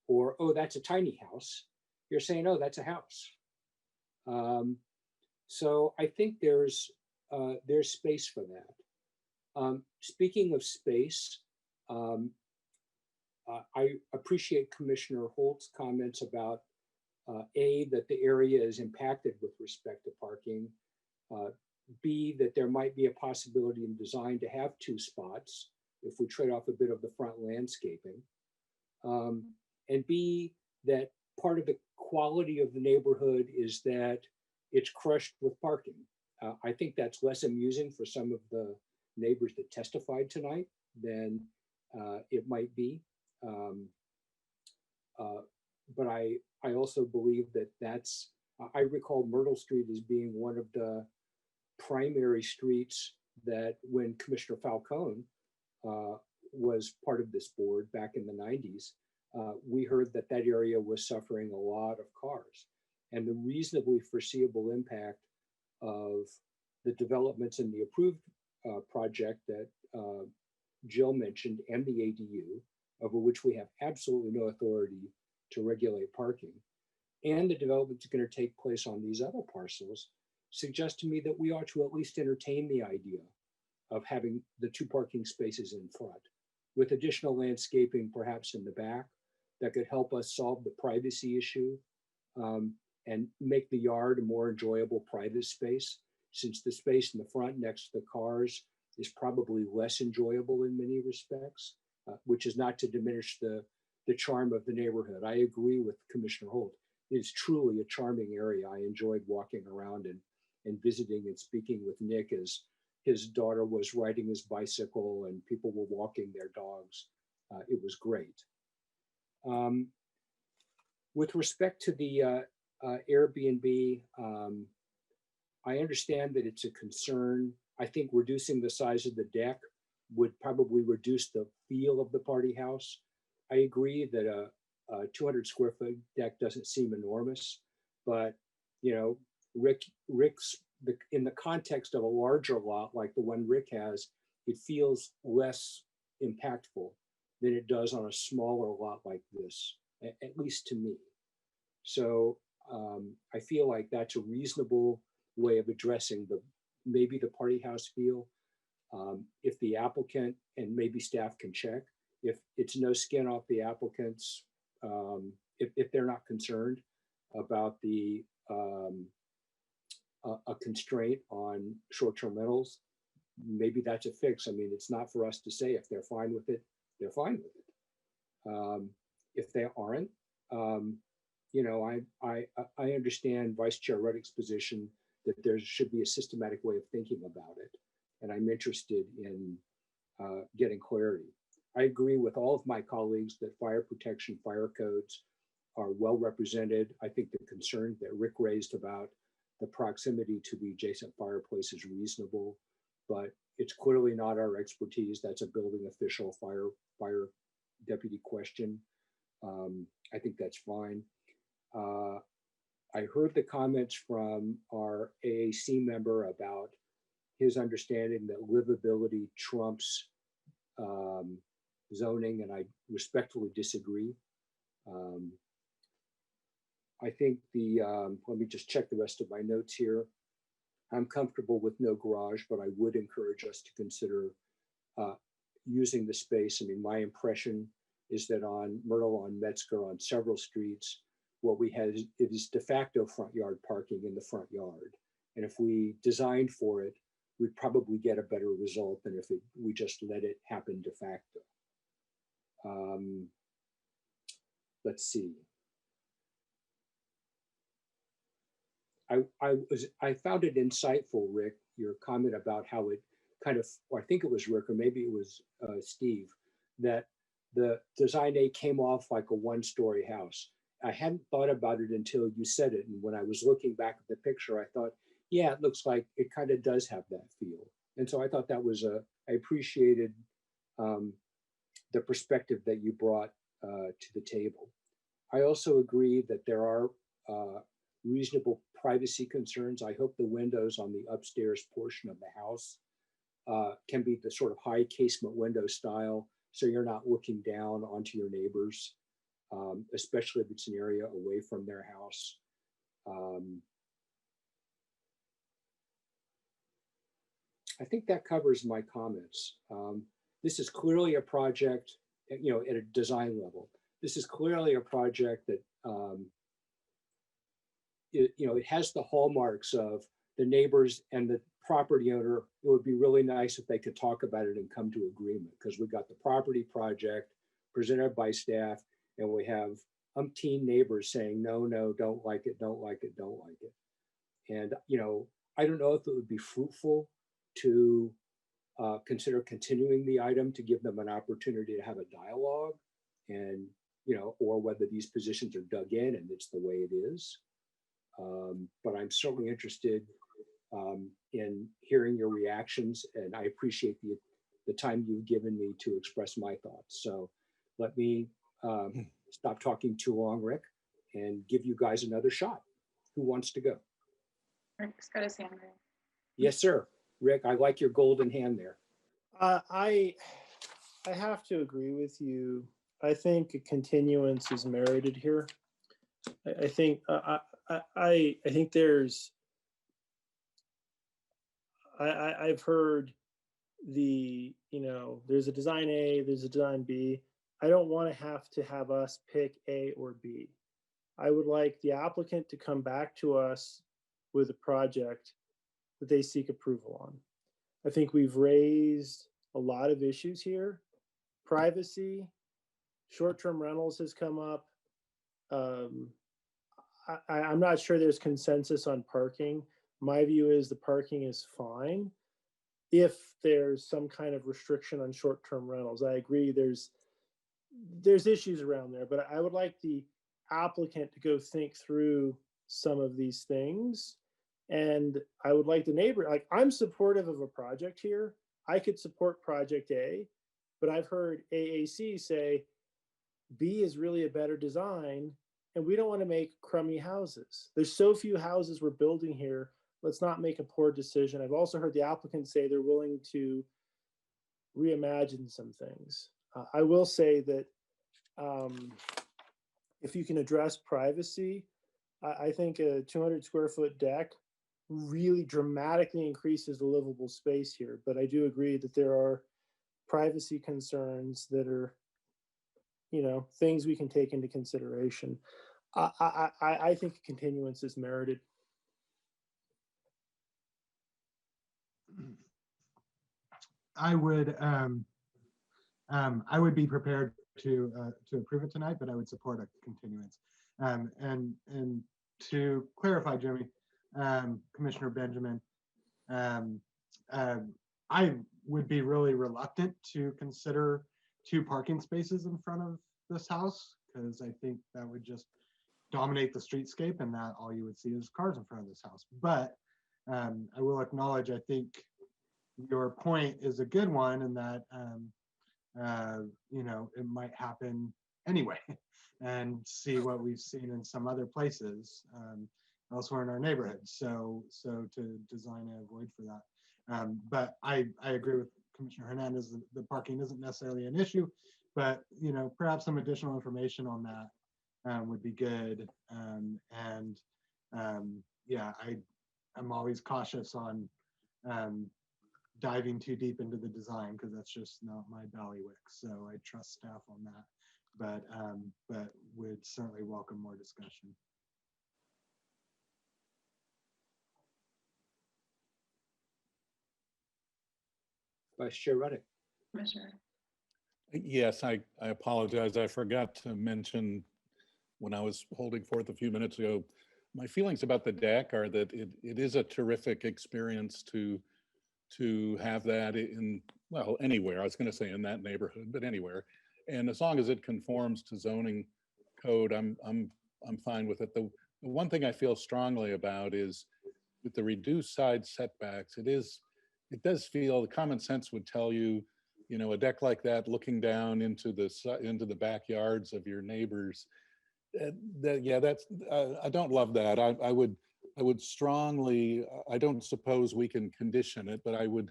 or, oh, that's a tiny house, you're saying, oh, that's a house. So I think there's space for that. Speaking of space, I appreciate Commissioner Holt's comments about A, that the area is impacted with respect to parking, B, that there might be a possibility in design to have 2 spots if we trade off a bit of the front landscaping, and B, that part of the quality of the neighborhood is that it's crushed with parking. I think that's less amusing for some of the neighbors that testified tonight than it might be. But I also believe that I recall Myrtle Street as being one of the primary streets that when Commissioner Falcone was part of this board back in the 90s, we heard that area was suffering a lot of cars. And the reasonably foreseeable impact of the developments in the approved project that Jill mentioned and the ADU, over which we have absolutely no authority to regulate parking, and the developments going to take place on these other parcels, suggest to me that we ought to at least entertain the idea of having the 2 parking spaces in front, with additional landscaping perhaps in the back that could help us solve the privacy issue and make the yard a more enjoyable private space, since the space in the front next to the cars is probably less enjoyable in many respects, which is not to diminish the charm of the neighborhood. I agree with Commissioner Holt. It is truly a charming area. I enjoyed walking around and visiting and speaking with Nick as his daughter was riding his bicycle and people were walking their dogs. It was great. With respect to the Airbnb, I understand that it's a concern. I think reducing the size of the deck would probably reduce the feel of the party house. I agree that a 200 square foot deck doesn't seem enormous, but you know, Rick's in the context of a larger lot like the one Rick has, it feels less impactful than it does on a smaller lot like this, at least to me. So I feel like that's a reasonable way of addressing maybe the party house feel. If the applicant and maybe staff can check, if it's no skin off the applicants, if they're not concerned about a constraint on short-term rentals, maybe that's a fix. I mean, it's not for us to say if they're fine with it, they're fine with it. If they aren't, you know, I understand Vice Chair Ruddick's position that there should be a systematic way of thinking about it. And I'm interested in getting clarity. I agree with all of my colleagues that fire protection, fire codes are well represented. I think the concern that Rick raised about the proximity to the adjacent fireplace is reasonable, but it's clearly not our expertise. That's a building official fire deputy question. I think that's fine. I heard the comments from our AAC member about his understanding that livability trumps zoning, and I respectfully disagree. I think let me just check the rest of my notes here. I'm comfortable with no garage, but I would encourage us to consider using the space. I mean, my impression is that on Myrtle, on Metzger, on several streets, what we have is de facto front yard parking in the front yard. And if we designed for it, we'd probably get a better result than if we just let it happen de facto. Let's see. I found it insightful, Rick, your comment about how it kind of, or I think it was Rick, or maybe it was Steve, that the design A came off like a one-story house. I hadn't thought about it until you said it. And when I was looking back at the picture, I thought, yeah, it looks like it kind of does have that feel. And so I thought that was I appreciated the perspective that you brought to the table. I also agree that there are reasonable privacy concerns. I hope the windows on the upstairs portion of the house can be the sort of high casement window style, so you're not looking down onto your neighbors, especially if it's an area away from their house. I think that covers my comments. This is clearly a project, you know, at a design level. This is clearly a project that, you know, it has the hallmarks of the neighbors and the property owner. It would be really nice if they could talk about it and come to agreement, because we got the property project presented by staff, and we have umpteen neighbors saying, no, no, don't like it, don't like it, don't like it. And, you know, I don't know if it would be fruitful to consider continuing the item to give them an opportunity to have a dialogue, and, you know, or whether these positions are dug in and it's the way it is. But I'm certainly interested in hearing your reactions, and I appreciate the time you've given me to express my thoughts. So let me stop talking too long, Rick, and give you guys another shot. Who wants to go? Rick's got his hand raised. Yes, sir. Rick, I like your golden hand there. I have to agree with you. I think a continuance is merited here. I think I think there's I've heard the, you know, there's a design A, there's a design B. I don't want to have us pick A or B. I would like the applicant to come back to us with a project that they seek approval on. I think we've raised a lot of issues here. Privacy, short-term rentals has come up. I'm not sure there's consensus on parking. My view is the parking is fine if there's some kind of restriction on short-term rentals. I agree there's issues around there, but I would like the applicant to go think through some of these things. And I would like the neighbor, like, I'm supportive of a project here. I could support project A, but I've heard AAC say B is really a better design, and we don't want to make crummy houses. There's so few houses we're building here. Let's not make a poor decision. I've also heard the applicant say they're willing to reimagine some things. I will say that if you can address privacy, I think a 200 square foot deck really dramatically increases the livable space here. But I do agree that there are privacy concerns that are, you know, things we can take into consideration. I think a continuance is merited. I would be prepared to approve it tonight, but I would support a continuance. And to clarify, Jimmy, Commissioner Benjamin, I would be really reluctant to consider 2 parking spaces in front of this house, because I think that would just dominate the streetscape, and that all you would see is cars in front of this house. But I will acknowledge, I think your point is a good one, and that you know, it might happen anyway, and see what we've seen in some other places elsewhere in our neighborhood. So to design a void for that. But I agree with Commissioner Hernandez. The parking isn't necessarily an issue, but you know, perhaps some additional information on that would be good. Yeah, I'm always cautious on diving too deep into the design, because that's just not my bailiwick. So I trust staff on that, but would certainly welcome more discussion. Vice Chair Ruddick. Commissioner. Yes, I apologize. I forgot to mention when I was holding forth a few minutes ago, my feelings about the deck are that it is a terrific experience to have that in, well, anywhere. I was going to say in that neighborhood, but anywhere. And as long as it conforms to zoning code, I'm fine with it. The one thing I feel strongly about is with the reduced side setbacks, it does feel, the common sense would tell you, you know, a deck like that looking down into the backyards of your neighbors. I don't love that. I would strongly, I don't suppose we can condition it, but I would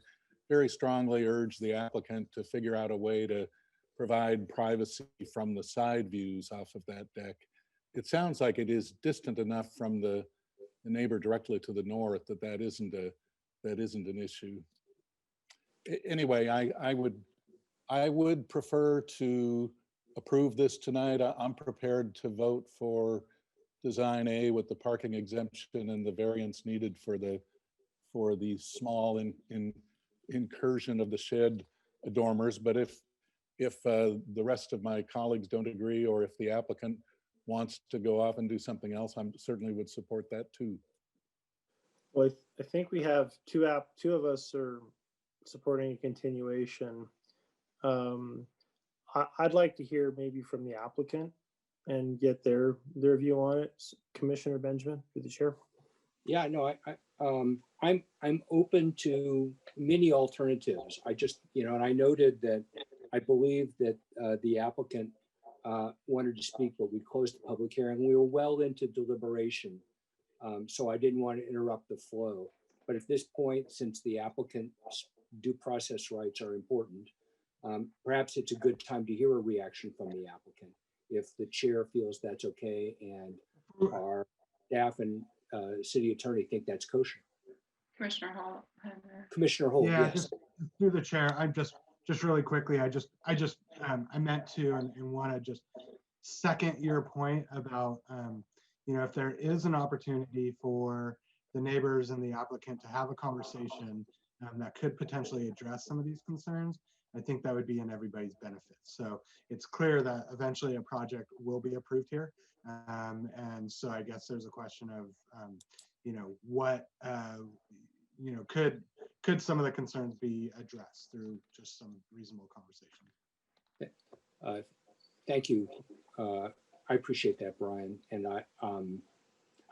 very strongly urge the applicant to figure out a way to provide privacy from the side views off of that deck. It sounds like it is distant enough from the neighbor directly to the north that isn't an issue. Anyway, I would prefer to approve this tonight. I'm prepared to vote for design A with the parking exemption and the variance needed for the small incursion of the shed dormers. But if the rest of my colleagues don't agree, or if the applicant wants to go off and do something else, I certainly would support that too. Well, I think we have two of us are supporting a continuation. I'd like to hear maybe from the applicant and get their view on it. Commissioner Benjamin, through the chair. Yeah, no, I'm open to many alternatives. I just, you know, and I noted that I believe that the applicant wanted to speak, but we closed the public hearing. We were well into deliberation, so I didn't want to interrupt the flow. But at this point, since the applicant's due process rights are important, perhaps it's a good time to hear a reaction from the applicant. If the chair feels that's okay, and our staff and city attorney think that's kosher. Commissioner Hall. Commissioner Holt, yeah, yes. just through the chair. I'm just really quickly. I meant to and want to just second your point about you know, if there is an opportunity for the neighbors and the applicant to have a conversation that could potentially address some of these concerns, I think that would be in everybody's benefit. So it's clear that eventually a project will be approved here. And so I guess there's a question of, you know, what, you know, could some of the concerns be addressed through just some reasonable conversation? Thank you. I appreciate that, Brian. And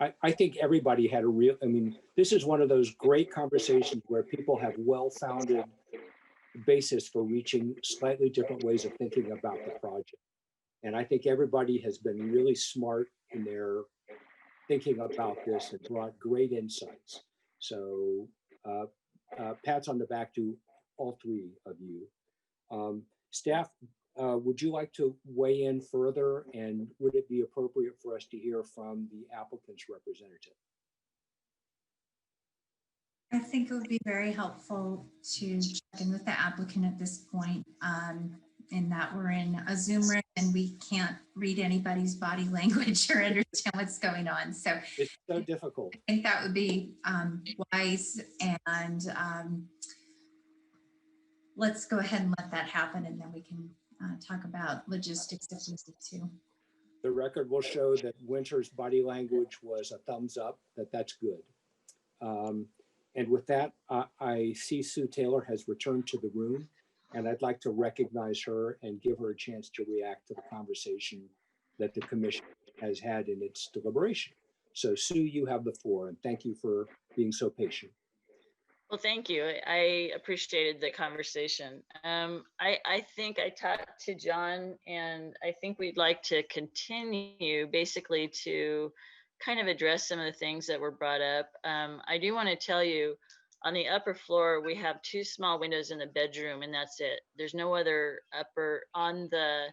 I think everybody had a real, I mean, this is one of those great conversations where people have well-founded basis for reaching slightly different ways of thinking about the project. And I think everybody has been really smart in their thinking about this and brought great insights. So pats on the back to all three of you. Staff, would you like to weigh in further, and would it be appropriate for us to hear from the applicant's representative? I think it would be very helpful to check in with the applicant at this point, in that we're in a Zoom room and we can't read anybody's body language or understand what's going on. So it's so difficult. I think that would be wise, and let's go ahead and let that happen, and then we can talk about logistics if we need to. The record will show that Winter's body language was a thumbs up, that's good. And with that, I see Sue Taylor has returned to the room, and I'd like to recognize her and give her a chance to react to the conversation that the commission has had in its deliberation. So Sue, you have the floor, and thank you for being so patient. Well, thank you. I appreciated the conversation. I think I talked to John, and I think we'd like to continue basically to kind of address some of the things that were brought up. I do want to tell you, on the upper floor, we have 2 small windows in the bedroom, and that's it. There's no other upper on the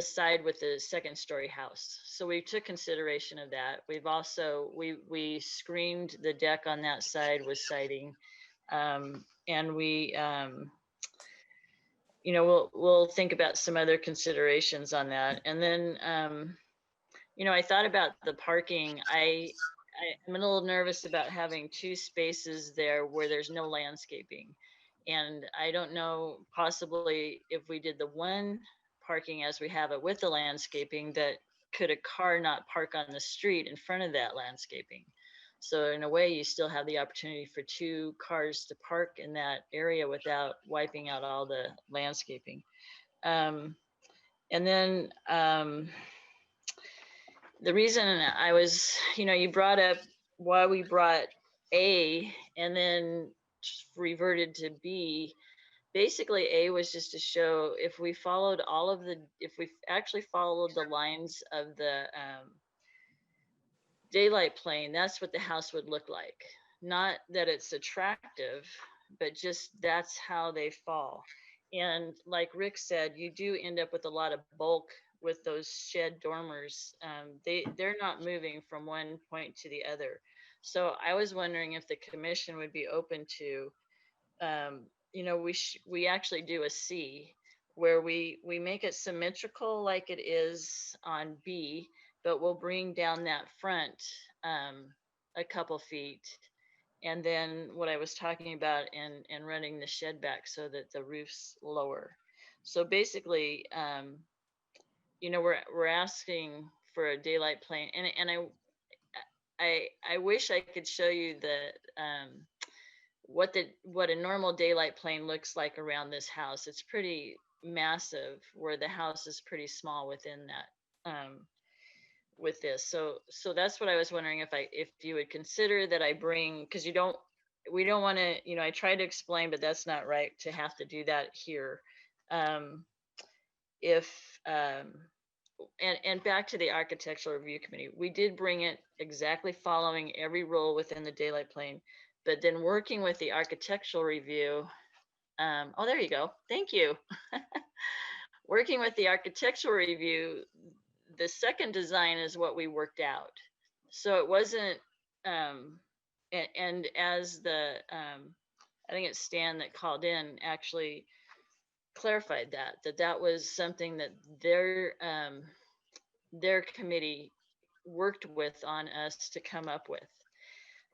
side with the 2nd story house. So we took consideration of that. We've also, we screened the deck on that side with siding. And we, you know, we'll think about some other considerations on that. And then, you know, I thought about the parking. I'm a little nervous about having 2 spaces there where there's no landscaping. And I don't know, possibly if we did the one parking as we have it with the landscaping, that could a car not park on the street in front of that landscaping? So in a way, you still have the opportunity for 2 cars to park in that area without wiping out all the landscaping. And then the reason I was, you know, you brought up why we brought A and then reverted to B. Basically, A was just to show if we followed all of the, if we actually followed the lines of the daylight plane, that's what the house would look like. Not that it's attractive, but just that's how they fall. And like Rick said, you do end up with a lot of bulk with those shed dormers. They're not moving from one point to the other. So I was wondering if the commission would be open to, you know, we actually do a C where we make it symmetrical like it is on B, but we'll bring down that front a couple feet. And then what I was talking about and running the shed back so that the roof's lower. So basically, you know, we're asking for a daylight plane, and I wish I could show you the what a normal daylight plane looks like around this house. It's pretty massive, where the house is pretty small within that with this. So that's what I was wondering if you would consider that I bring, because we don't want to, you know, I tried to explain, but that's not right to have to do that here. And back to the architectural review committee, we did bring it exactly following every rule within the daylight plane, but then working with the architectural review. Oh, there you go. Thank you. Working with the architectural review, the second design is what we worked out. So it wasn't, and as the, I think it's Stan that called in, actually clarified that was something that their committee worked with on us to come up with.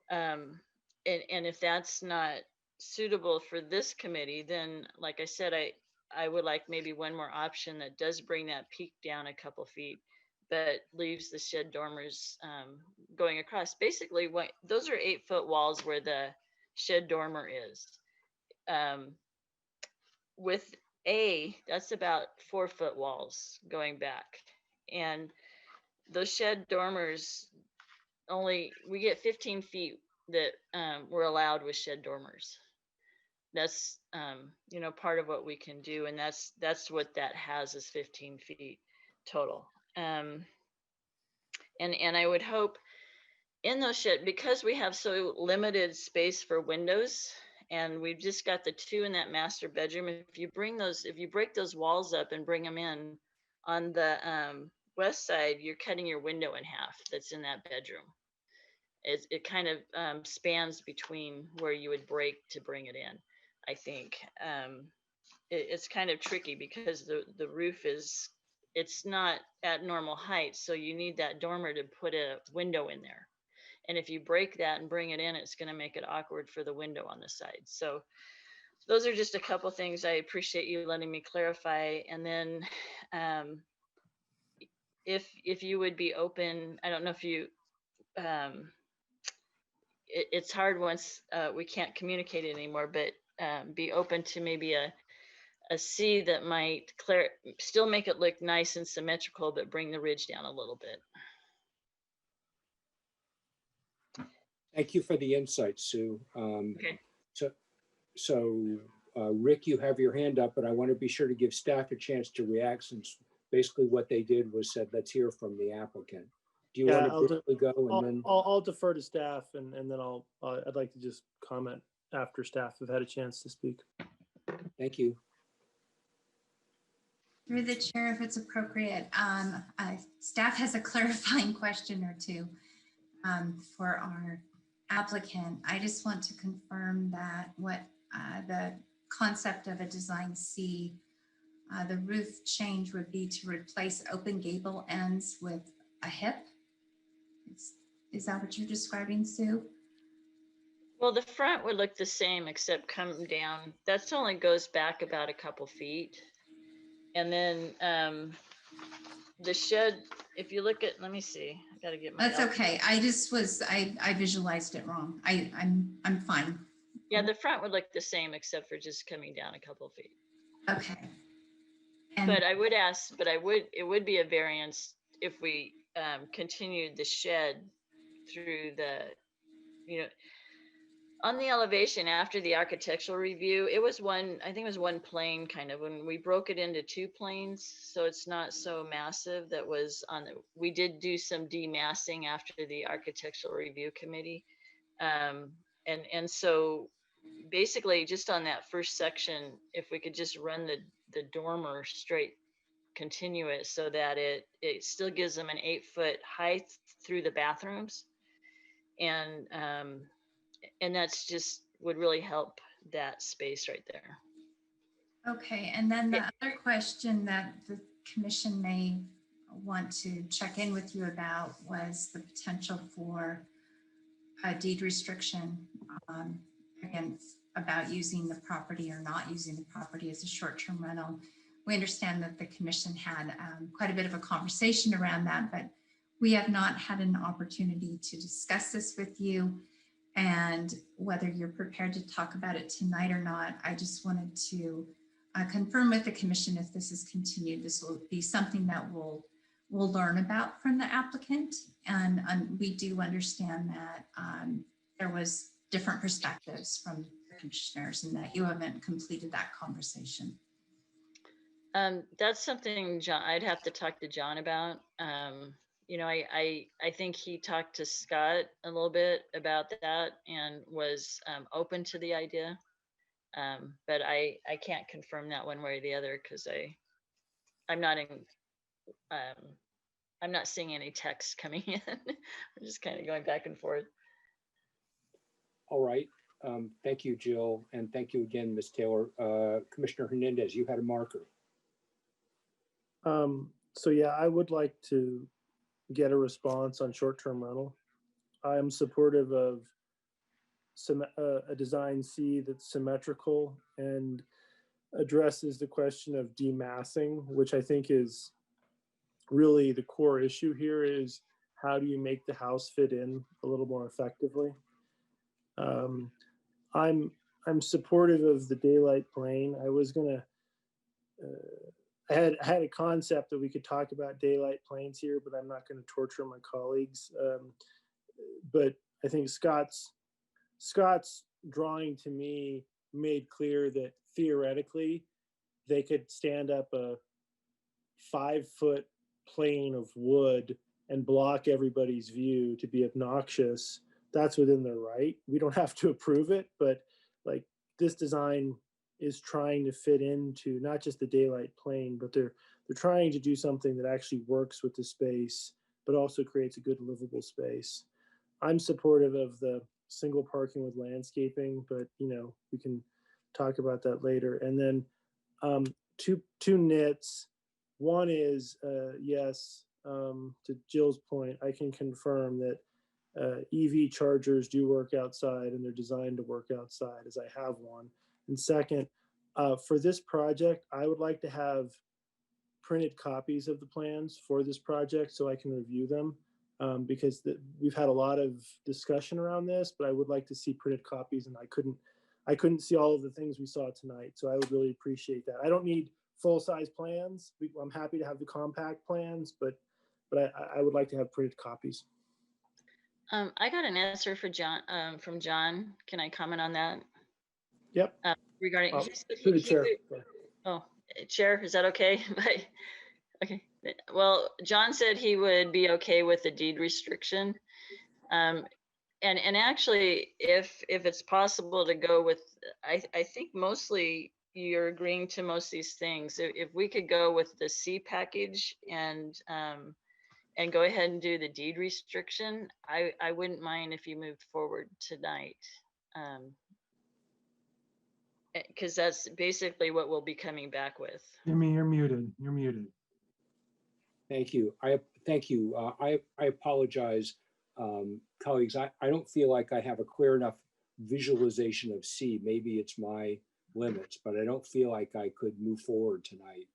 And if that's not suitable for this committee, then like I said, I would like maybe one more option that does bring that peak down a couple feet, but leaves the shed dormers going across. Basically, those are 8-foot walls where the shed dormer is. With A, that's about 4-foot walls going back. And those shed dormers we get 15 feet that we're allowed with shed dormers. That's part of what we can do, and that's what that has is 15 feet total. And I would hope in those shed, because we have so limited space for windows, and we've just got the 2 in that master bedroom. If you break those walls up and bring them in on the west side, you're cutting your window in half that's in that bedroom. It kind of spans between where you would break to bring it in. I think it's kind of tricky because the roof it's not at normal height, so you need that dormer to put a window in there. And if you break that and bring it in, it's going to make it awkward for the window on the side. So those are just a couple things. I appreciate you letting me clarify. And then if you would be open, I don't know if you, it's hard once we can't communicate anymore, but be open to maybe a C that might still make it look nice and symmetrical, but bring the ridge down a little bit. Thank you for the insight, Sue. Okay. So Rick, you have your hand up, but I want to be sure to give staff a chance to react, since basically what they did was said, let's hear from the applicant. Do you want to briefly go and then? I'll defer to staff, and then I'd like to just comment after staff have had a chance to speak. Thank you. Through the chair, if it's appropriate, staff has a clarifying question or two for our applicant. I just want to confirm that what the concept of a design C, the roof change would be to replace open gable ends with a hip. Is that what you're describing, Sue? Well, the front would look the same except come down. That's only goes back about a couple feet. And then the shed, if you look at, let me see, I gotta get my. That's okay. I visualized it wrong. I'm fine. Yeah, the front would look the same except for just coming down a couple feet. Okay. But it would be a variance if we continued the shed through the, on the elevation after the architectural review, it was I think it was one plane kind of, when we broke it into 2 planes. So it's not so massive. That was we did do some demassing after the architectural review committee. And so basically just on that first section, if we could just run the dormer straight continuous so that it still gives them an 8-foot height through the bathrooms. And that's just would really help that space right there. Okay, and then the other question that the commission may want to check in with you about was the potential for a deed restriction, again, about using the property or not using the property as a short-term rental. We understand that the commission had quite a bit of a conversation around that, but we have not had an opportunity to discuss this with you. And whether you're prepared to talk about it tonight or not, I just wanted to confirm with the commission if this is continued, this will be something that we'll learn about from the applicant. And we do understand that there was different perspectives from the commissioners and that you haven't completed that conversation. That's something I'd have to talk to John about. I think he talked to Scott a little bit about that and was open to the idea. But I can't confirm that one way or the other because I'm not seeing any text coming in. We're just kind of going back and forth. All right. Thank you, Jill. And thank you again, Ms. Taylor. Commissioner Hernandez, you had a marker. So yeah, I would like to get a response on short-term rental. I am supportive of a design C that's symmetrical and addresses the question of demassing, which I think is really the core issue here. Is how do you make the house fit in a little more effectively? I'm supportive of the daylight plane. I was gonna I had a concept that we could talk about daylight planes here, but I'm not going to torture my colleagues. But I think Scott's drawing to me made clear that theoretically they could stand up a 5-foot plane of wood and block everybody's view to be obnoxious. That's within their right. We don't have to approve it, but like this design is trying to fit into not just the daylight plane, but they're trying to do something that actually works with the space, but also creates a good livable space. I'm supportive of the single parking with landscaping, but you know, we can talk about that later. And then two nits. One is yes, to Jill's point, I can confirm that EV chargers do work outside and they're designed to work outside, as I have one. And second, for this project, I would like to have printed copies of the plans for this project so I can review them, because we've had a lot of discussion around this, but I would like to see printed copies, and I couldn't see all of the things we saw tonight. So I would really appreciate that. I don't need full-size plans. I'm happy to have the compact plans, but I would like to have printed copies. I got an answer for John, from John. Can I comment on that? Yep. Regarding, through the chair. Oh, Chair, is that okay? Okay. Well, John said he would be okay with the deed restriction. And actually, if it's possible to go with, I think mostly you're agreeing to most of these things. If we could go with the C package and go ahead and do the deed restriction, I wouldn't mind if you moved forward tonight. Because that's basically what we'll be coming back with. Jimmy, you're muted. You're muted. Thank you. Thank you. I apologize, colleagues. I don't feel like I have a clear enough visualization of C. Maybe it's my limits, but I don't feel like I could move forward tonight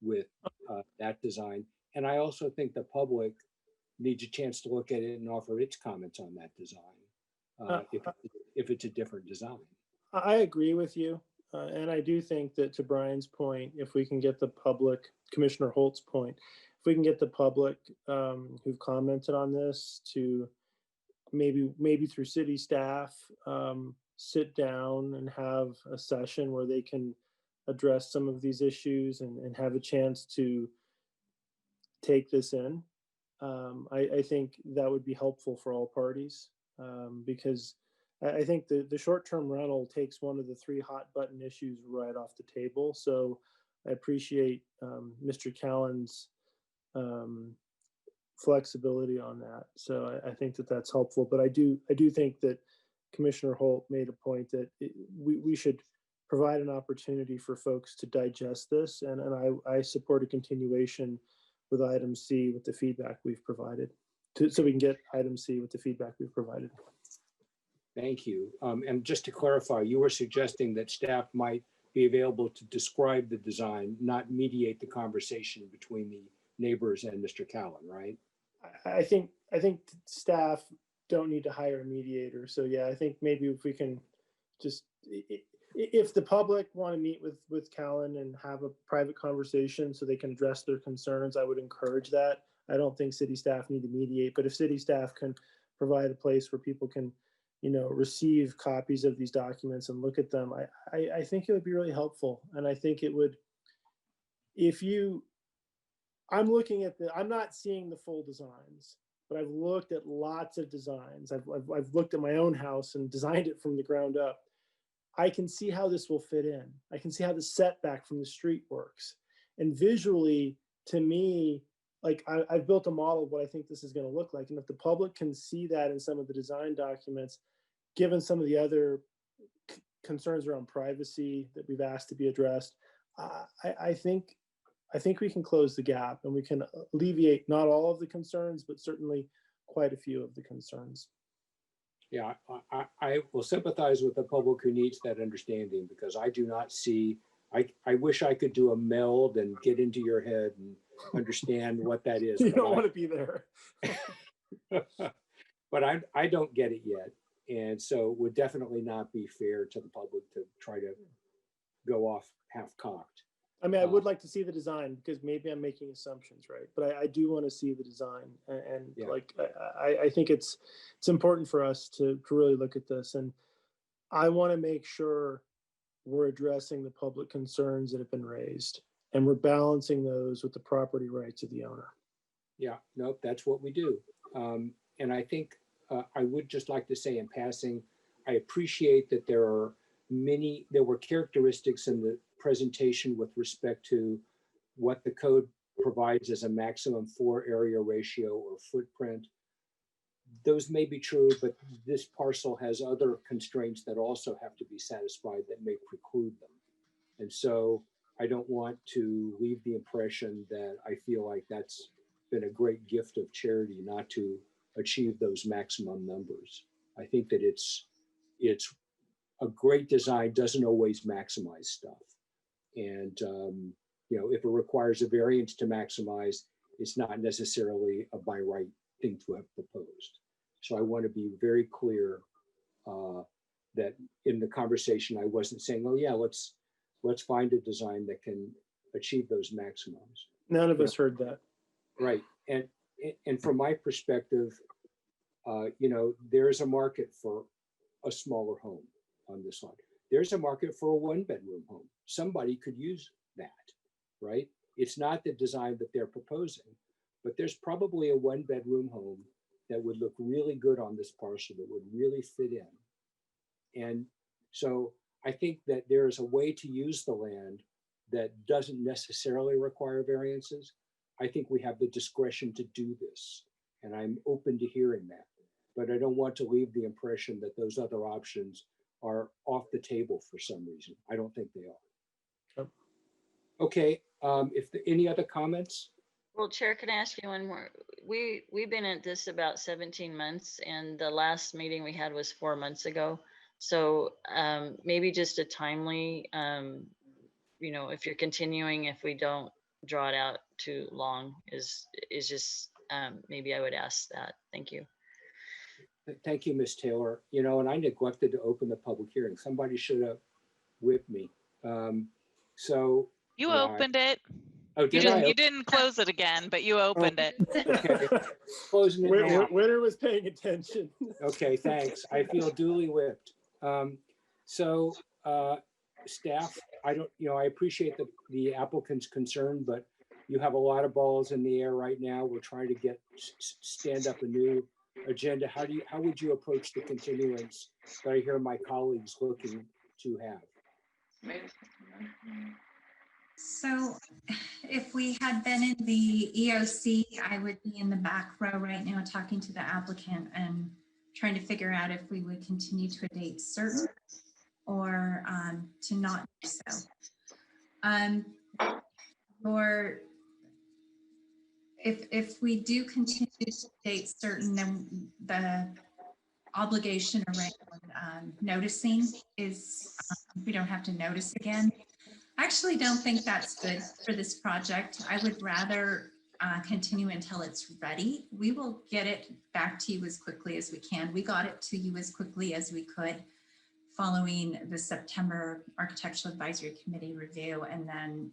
with that design. And I also think the public needs a chance to look at it and offer its comments on that design, if it's a different design. I agree with you. And I do think that, to Brian's point, if we can get the public, Commissioner Holt's point, if we can get the public who've commented on this to maybe through city staff, sit down and have a session where they can address some of these issues and have a chance to take this in. I think that would be helpful for all parties, because I think the short-term rental takes one of the 3 hot button issues right off the table. So I appreciate Mr. Callan's flexibility on that. So I think that that's helpful. But I do think that Commissioner Holt made a point that we should provide an opportunity for folks to digest this. And I support a continuation with item C with the feedback we've provided, so we can get item C with the feedback we've provided. Thank you. And just to clarify, you were suggesting that staff might be available to describe the design, not mediate the conversation between the neighbors and Mr. Callan, right? I think staff don't need to hire a mediator. So yeah, I think maybe if we can just, if the public want to meet with Callan and have a private conversation so they can address their concerns, I would encourage that. I don't think city staff need to mediate, but if city staff can provide a place where people can, receive copies of these documents and look at them, I think it would be really helpful. And I think it would, I'm looking at I'm not seeing the full designs, but I've looked at lots of designs. I've looked at my own house and designed it from the ground up. I can see how this will fit in. I can see how the setback from the street works. And visually, to me, like I've built a model of what I think this is going to look like. And if the public can see that in some of the design documents, given some of the other concerns around privacy that we've asked to be addressed, I think we can close the gap and we can alleviate not all of the concerns, but certainly quite a few of the concerns. Yeah, I will sympathize with the public who needs that understanding, because I do not see, I wish I could do a meld and get into your head and understand what that is. You don't want to be there. But I don't get it yet. And so it would definitely not be fair to the public to try to go off half-cocked. I mean, I would like to see the design because maybe I'm making assumptions, right? But I do want to see the design, and Yeah. like I think it's important for us to really look at this, and I want to make sure we're addressing the public concerns that have been raised, and we're balancing those with the property rights of the owner. Yeah, nope, that's what we do. And I think I would just like to say in passing, I appreciate that there were characteristics in the presentation with respect to what the code provides as a maximum floor area ratio or footprint. Those may be true, but this parcel has other constraints that also have to be satisfied that may preclude them. And so I don't want to leave the impression that I feel like that's been a great gift of charity not to achieve those maximum numbers. I think that it's a great design doesn't always maximize stuff. And if it requires a variance to maximize, it's not necessarily a by right thing to have proposed. So I want to be very clear that in the conversation, I wasn't saying, oh yeah, let's find a design that can achieve those maximums. None of us heard that. Right. And from my perspective, there's a market for a smaller home on this line. There's a market for a 1-bedroom home. Somebody could use that, right? It's not the design that they're proposing, but there's probably a 1-bedroom home that would look really good on this parcel, that would really fit in. And so I think that there is a way to use the land that doesn't necessarily require variances. I think we have the discretion to do this, and I'm open to hearing that. But I don't want to leave the impression that those other options are off the table for some reason. I don't think they are. Okay, any other comments? Well, Chair, can I ask you one more? We've been at this about 17 months, and the last meeting we had was 4 months ago. So maybe just a timely, if you're continuing, if we don't draw it out too long, is just maybe I would ask that. Thank you. Thank you, Ms. Taylor. And I neglected to open the public hearing. Somebody should have whipped me. You opened it. Oh, You didn't close it again, but you opened it. Okay. Closing it now. Winter was paying attention. Okay, thanks. I feel duly whipped. Staff, I appreciate the applicant's concern, but you have a lot of balls in the air right now. We're trying to stand up a new agenda. How would you approach the continuance that I hear my colleagues looking to have? So if we had been in the EOC, I would be in the back row right now talking to the applicant and trying to figure out if we would continue to a date certain or to not do so. Or if we do continue to date certain, then the obligation around noticing is we don't have to notice again. I actually don't think that's good for this project. I would rather continue until it's ready. We will get it back to you as quickly as we can. We got it to you as quickly as we could following the September Architectural Advisory Committee review and then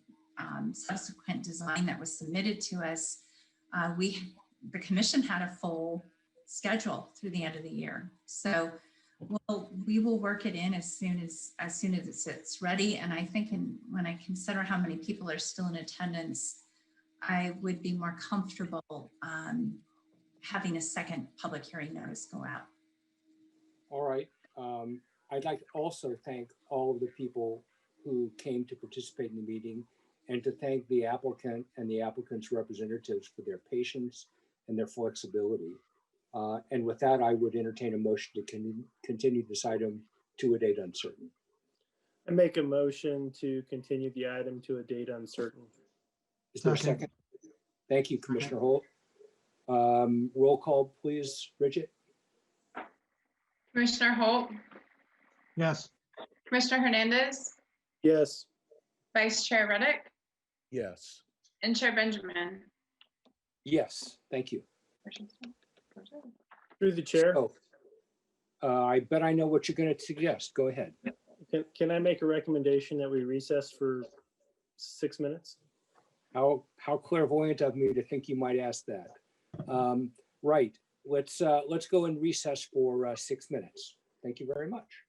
subsequent design that was submitted to us. The commission had a full schedule through the end of the year. So we will work it in as soon as it's ready. And I think when I consider how many people are still in attendance, I would be more comfortable having a second public hearing notice go out. All right. I'd like to also thank all of the people who came to participate in the meeting and to thank the applicant and the applicant's representatives for their patience and their flexibility. And with that, I would entertain a motion to continue this item to a date uncertain. I make a motion to continue the item to a date uncertain. Is there a second? Thank you, Commissioner Holt. Roll call, please, Bridget. Commissioner Holt, Yes. Commissioner Hernandez, Yes. Vice Chair Reddick, Yes. and Chair Benjamin. Yes, thank you. Through the chair. Oh, I bet I know what you're going to suggest. Go ahead. Can I make a recommendation that we recess for 6 minutes. How clairvoyant of me to think you might ask that. Right, let's go and recess for 6 minutes. Thank you very much.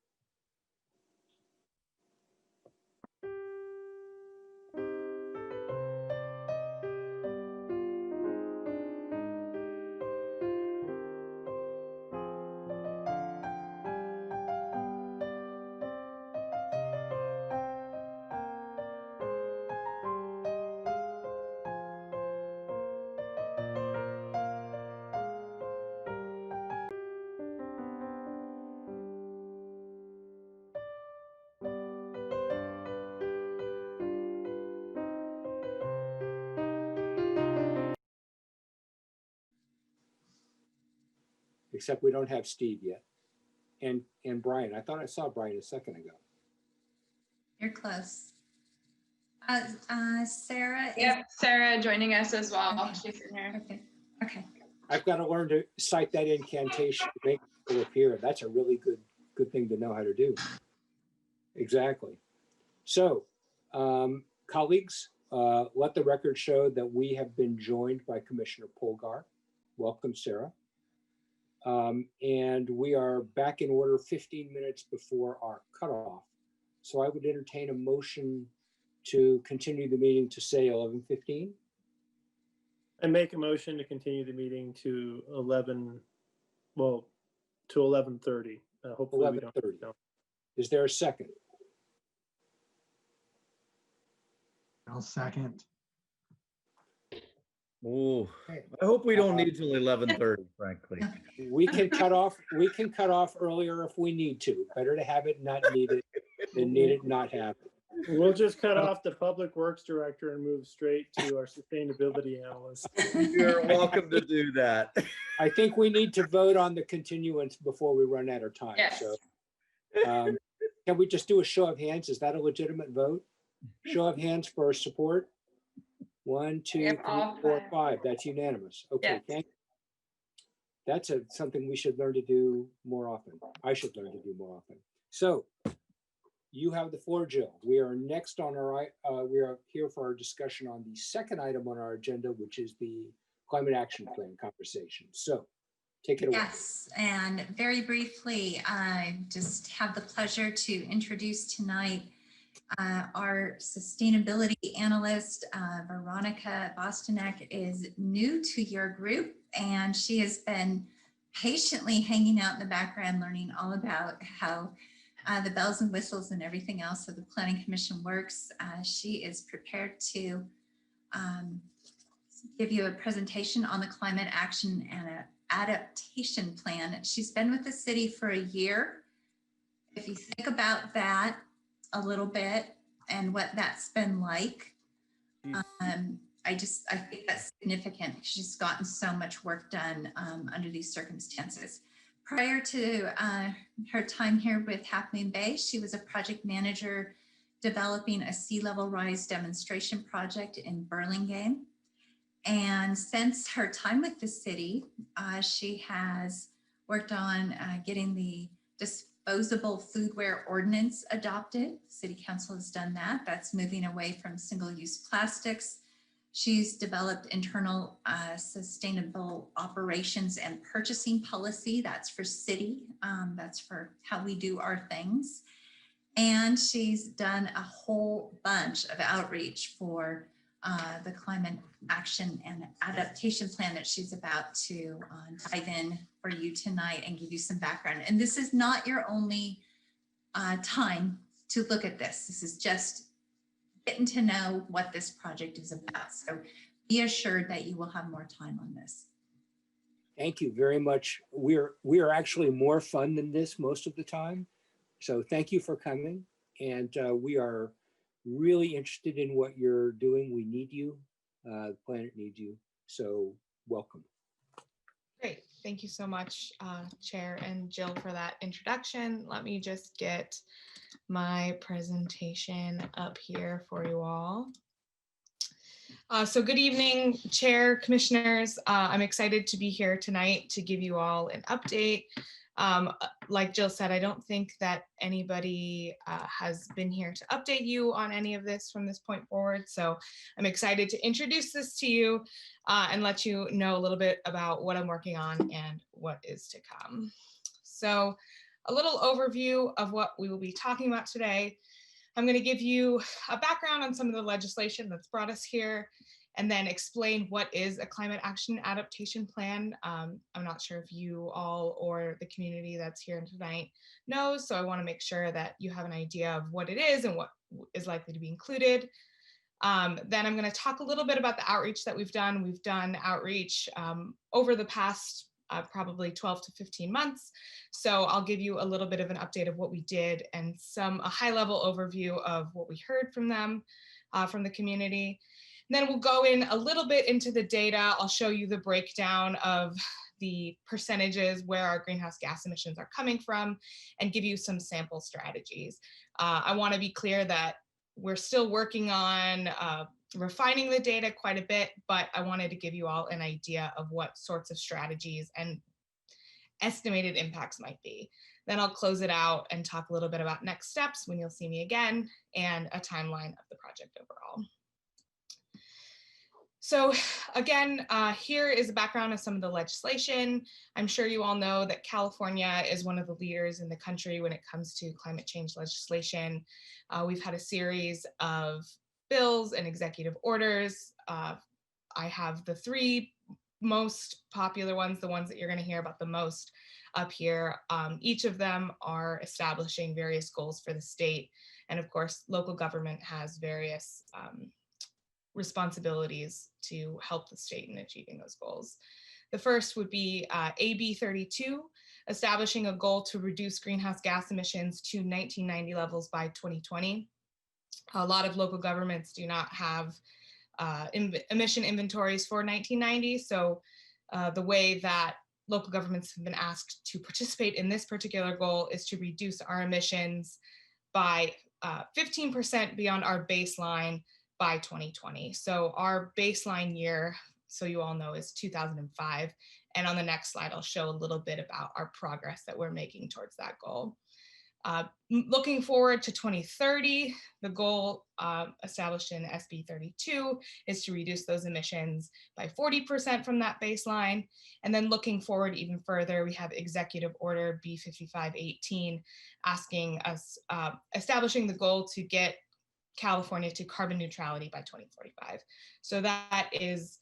Except we don't have Steve yet. And Brian, I thought I saw Brian a second ago. You're close. Sarah is. Yep, Sarah joining us as well. Okay. She's in here. Okay. I've got to learn to cite that incantation to make people appear. That's a really good thing to know how to do. Exactly. So, colleagues, let the record show that we have been joined by Commissioner Polgar. Welcome, Sarah. And we are back in order 15 minutes before our cutoff. So I would entertain a motion to continue the meeting to say 11:15. I make a motion to continue the meeting to 11:30. Hopefully we don't. 11:30. Is there a second? I'll second. Oh, I hope we don't need till 11:30, frankly. We can cut off earlier if we need to. Better to have it not need it than need it not have it. We'll just cut off the public works director and move straight to our sustainability analyst. You're welcome to do that. I think we need to vote on the continuance before we run out of time. Yes. So can we just do a show of hands? Is that a legitimate vote? Show of hands for support. 1, 2, 3, 4, 5. That's unanimous. Okay, Yes. thank you. That's something we should learn to do more often. I should learn to do more often. So you have the floor, Jill. We are next on we are here for our discussion on the second item on our agenda, which is the climate action plan conversation. So take it away. Yes, and very briefly, I just have the pleasure to introduce tonight our sustainability analyst, Veronica Bostanek, is new to your group, and she has been patiently hanging out in the background, learning all about how the bells and whistles and everything else of the Planning Commission works. She is prepared to give you a presentation on the climate action and adaptation plan. She's been with the city for a year. If you think about that a little bit and what that's been like, I think that's significant. She's gotten so much work done under these circumstances. Prior to her time here with Half Moon Bay, she was a project manager developing a sea level rise demonstration project in Burlingame. And since her time with the city, she has worked on getting the disposable foodware ordinance adopted. City Council has done that. That's moving away from single-use plastics. She's developed internal sustainable operations and purchasing policy. That's for city. That's for how we do our things. And she's done a whole bunch of outreach for the climate action and adaptation plan that she's about to dive in for you tonight and give you some background. And this is not your only time to look at this. This is just getting to know what this project is about. So be assured that you will have more time on this. Thank you very much. We are actually more fun than this most of the time. So thank you for coming. And we are really interested in what you're doing. We need you. The planet needs you. So welcome. Great. Thank you so much, Chair and Jill, for that introduction. Let me just get my presentation up here for you all. So good evening, Chair, Commissioners. I'm excited to be here tonight to give you all an update Like Jill said, I don't think that anybody has been here to update you on any of this from this point forward. So I'm excited to introduce this to you and let you know a little bit about what I'm working on and what is to come. So a little overview of what we will be talking about today. I'm going to give you a background on some of the legislation that's brought us here, and then explain what is a climate action adaptation plan. I'm not sure if you all or the community that's here tonight knows, so I want to make sure that you have an idea of what it is and what is likely to be included. Then I'm going to talk a little bit about the outreach that we've done. We've done outreach over the past probably 12 to 15 months. So I'll give you a little bit of an update of what we did and a high-level overview of what we heard from them, from the community. And then we'll go in a little bit into the data. I'll show you the breakdown of the percentages where our greenhouse gas emissions are coming from and give you some sample strategies. I want to be clear that we're still working on refining the data quite a bit, but I wanted to give you all an idea of what sorts of strategies and estimated impacts might be. Then I'll close it out and talk a little bit about next steps when you'll see me again and a timeline of the project overall. So again, here is a background of some of the legislation. I'm sure you all know that California is one of the leaders in the country when it comes to climate change legislation. We've had a series of bills and executive orders. I have the three most popular ones, the ones that you're going to hear about the most up here. Each of them are establishing various goals for the state. And of course, local government has various responsibilities to help the state in achieving those goals. The first would be AB 32, establishing a goal to reduce greenhouse gas emissions to 1990 levels by 2020. A lot of local governments do not have emission inventories for 1990, so the way that local governments have been asked to participate in this particular goal is to reduce our emissions by 15% beyond our baseline by 2020. So our baseline year, so you all know, is 2005. And on the next slide, I'll show a little bit about our progress that we're making towards that goal. Looking forward to 2030, the goal established in SB 32 is to reduce those emissions by 40% from that baseline. And then looking forward even further, we have Executive Order B5518 asking us, establishing the goal to get California to carbon neutrality by 2045. So that is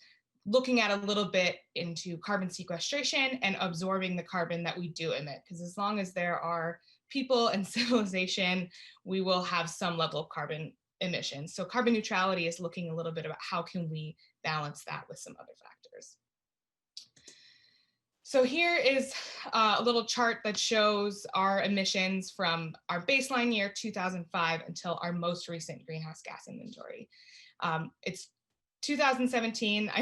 looking at a little bit into carbon sequestration and absorbing the carbon that we do emit, because as long as there are people and civilization, we will have some level of carbon emissions. So carbon neutrality is looking a little bit about how can we balance that with some other factors. So here is a little chart that shows our emissions from our baseline year 2005 until our most recent greenhouse gas inventory. It's 2017. I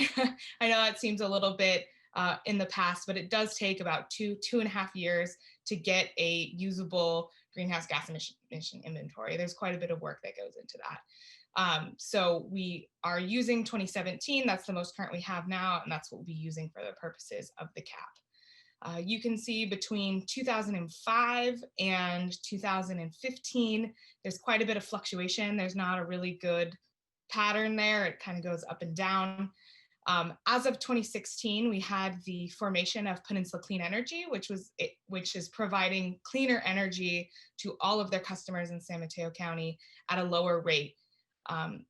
know that seems a little bit in the past, but it does take about two and a half years to get a usable greenhouse gas emission inventory. There's quite a bit of work that goes into that. So we are using 2017, that's the most current we have now, and that's what we'll be using for the purposes of the cap. You can see between 2005 and 2015, there's quite a bit of fluctuation. There's not a really good pattern there. It kind of goes up and down. As of 2016, we had the formation of Peninsula Clean Energy, which is providing cleaner energy to all of their customers in San Mateo County at a lower rate.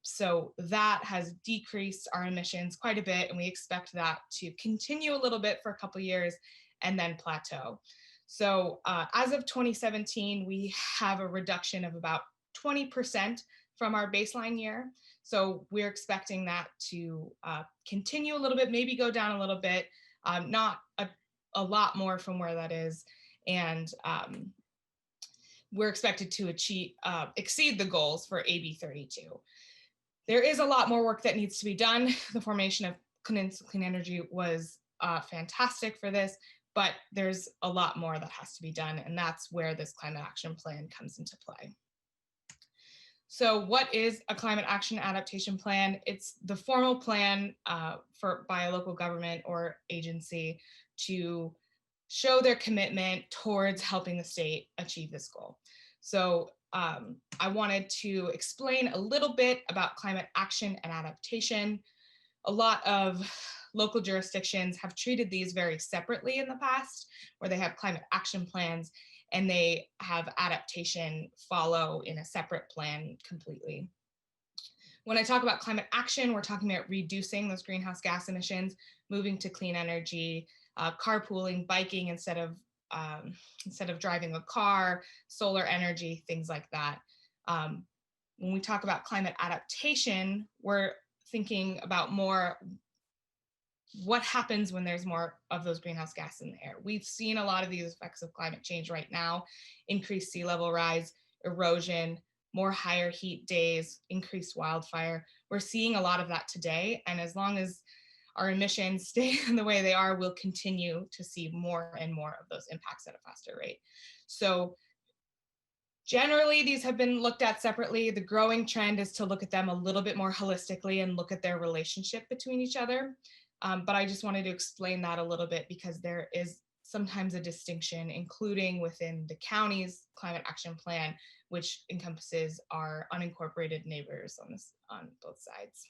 So that has decreased our emissions quite a bit, and we expect that to continue a little bit for a couple of years and then plateau. So as of 2017, we have a reduction of about 20% from our baseline year. So we're expecting that to continue a little bit, maybe go down a little bit, not a lot more from where that is. And we're expected to exceed the goals for AB 32. There is a lot more work that needs to be done. The formation of Peninsula Clean Energy was fantastic for this, but there's a lot more that has to be done, and that's where this climate action plan comes into play. So what is a climate action adaptation plan? It's the formal plan by a local government or agency to show their commitment towards helping the state achieve this goal. So I wanted to explain a little bit about climate action and adaptation. A lot of local jurisdictions have treated these very separately in the past, where they have climate action plans and they have adaptation follow in a separate plan completely. When I talk about climate action, we're talking about reducing those greenhouse gas emissions, moving to clean energy, carpooling, biking instead of driving a car, solar energy, things like that. When we talk about climate adaptation, we're thinking about more what happens when there's more of those greenhouse gas in the air. We've seen a lot of these effects of climate change right now: increased sea level rise, erosion, more higher heat days, increased wildfire. We're seeing a lot of that today. And as long as our emissions stay the way they are, we'll continue to see more and more of those impacts at a faster rate. So generally, these have been looked at separately. The growing trend is to look at them a little bit more holistically and look at their relationship between each other. But I just wanted to explain that a little bit because there is sometimes a distinction, including within the county's climate action plan, which encompasses our unincorporated neighbors on both sides.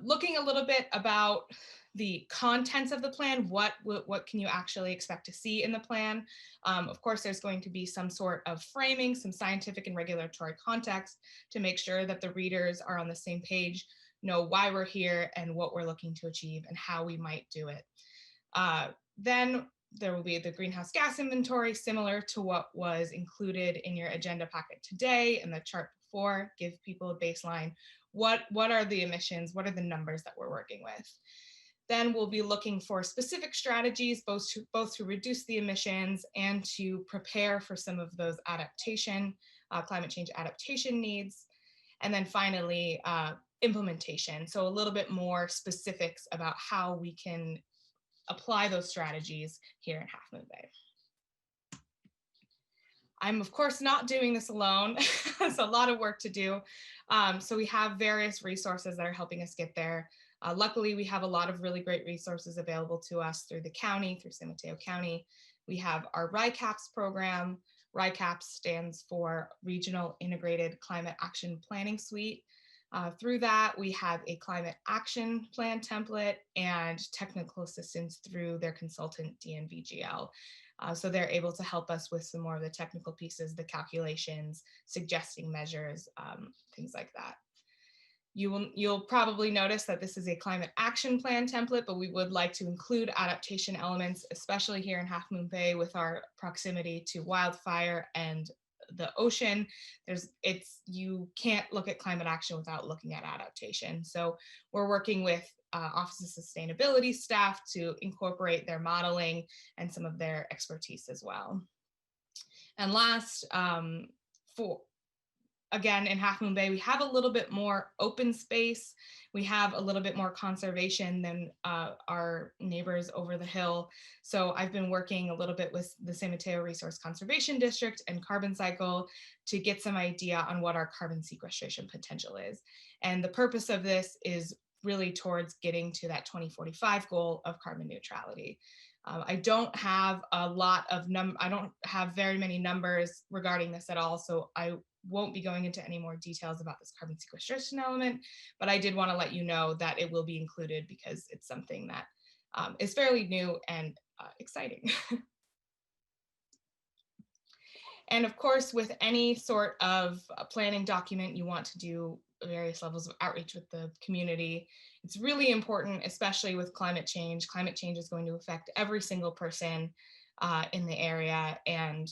Looking a little bit about the contents of the plan, what can you actually expect to see in the plan? Of course, there's going to be some sort of framing, some scientific and regulatory context to make sure that the readers are on the same page, know why we're here and what we're looking to achieve and how we might do it. Then there will be the greenhouse gas inventory, similar to what was included in your agenda packet today and the chart before. Give people a baseline. What are the emissions? What are the numbers that we're working with? Then we'll be looking for specific strategies, both to reduce the emissions and to prepare for some of those climate change adaptation needs. And then finally, implementation. So a little bit more specifics about how we can apply those strategies here in Half Moon Bay. I'm of course not doing this alone. It's a lot of work to do. So we have various resources that are helping us get there. Luckily, we have a lot of really great resources available to us through the county, through San Mateo County. We have our RICAPS program. RICAPS stands for Regional Integrated Climate Action Planning Suite. Through that, we have a climate action plan template and technical assistance through their consultant, DNVGL. So they're able to help us with some more of the technical pieces, the calculations, suggesting measures, things like that. You'll probably notice that this is a climate action plan template, but we would like to include adaptation elements, especially here in Half Moon Bay with our proximity to wildfire and the ocean. You can't look at climate action without looking at adaptation. So we're working with Office of Sustainability staff to incorporate their modeling and some of their expertise as well. And last, again, in Half Moon Bay, we have a little bit more open space. We have a little bit more conservation than our neighbors over the hill. So I've been working a little bit with the San Mateo Resource Conservation District and Carbon Cycle to get some idea on what our carbon sequestration potential is. And the purpose of this is really towards getting to that 2045 goal of carbon neutrality. I don't have I don't have very many numbers regarding this at all, so I won't be going into any more details about this carbon sequestration element, but I did want to let you know that it will be included because it's something that is fairly new and exciting. And of course, with any sort of planning document, you want to do various levels of outreach with the community. It's really important, especially with climate change. Climate change is going to affect every single person in the area, and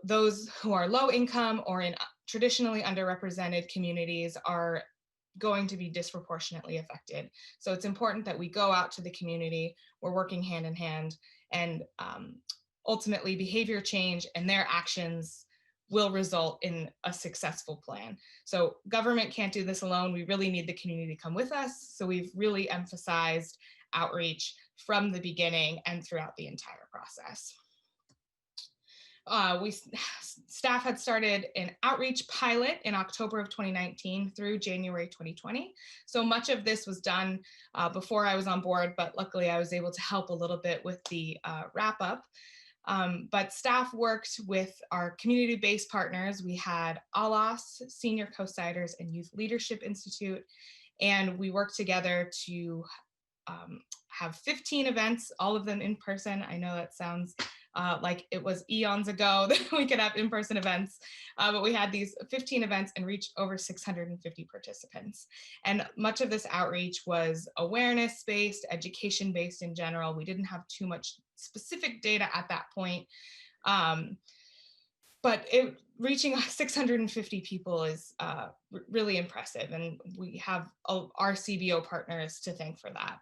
those who are low income or in traditionally underrepresented communities are going to be disproportionately affected. So it's important that we go out to the community, we're working hand in hand, and ultimately behavior change and their actions will result in a successful plan. So government can't do this alone. We really need the community to come with us. So we've really emphasized outreach from the beginning and throughout the entire process. Staff had started an outreach pilot in October of 2019 through January 2020. So much of this was done before I was on board, but luckily I was able to help a little bit with the wrap up. But staff worked with our community-based partners. We had ALAS, Senior Co-Siders, and Youth Leadership Institute, and we worked together to have 15 events, all of them in person. I know that sounds like it was eons ago that we could have in-person events, but we had these 15 events and reached over 650 participants. And much of this outreach was awareness-based, education-based in general. We didn't have too much specific data at that point. But reaching 650 people is really impressive, and we have our CBO partners to thank for that.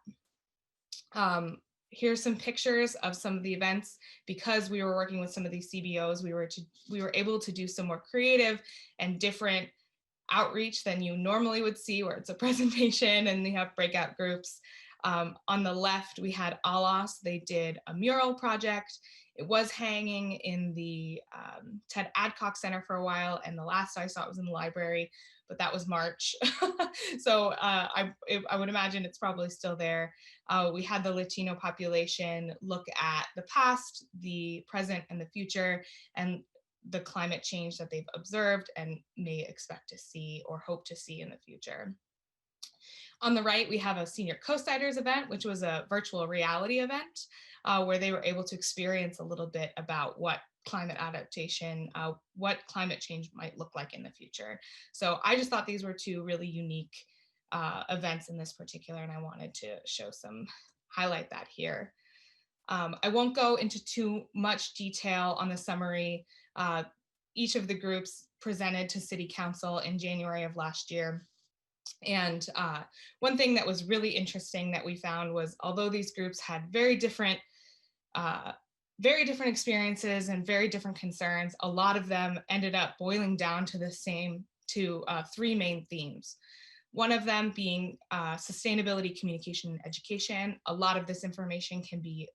Here's some pictures of some of the events. Because we were working with some of these CBOs, we were able to do some more creative and different outreach than you normally would see, where it's a presentation and you have breakout groups. On the left, we had ALAS. They did a mural project. It was hanging in the Ted Adcock Center for a while, and the last I saw it was in the library, but that was March. So I would imagine it's probably still there. We had the Latino population look at the past, the present, and the future, and the climate change that they've observed and may expect to see or hope to see in the future. On the right, we have a Senior Co-Siders event, which was a virtual reality event where they were able to experience a little bit about what climate adaptation, what climate change might look like in the future. So I just thought these were two really unique events in this particular, and I wanted to highlight that here. I won't go into too much detail on the summary. Each of the groups presented to City Council in January of last year. And one thing that was really interesting that we found was, although these groups had very different experiences and very different concerns, a lot of them ended up boiling down to three main themes. One of them being sustainability, communication, and education. A lot of this information can be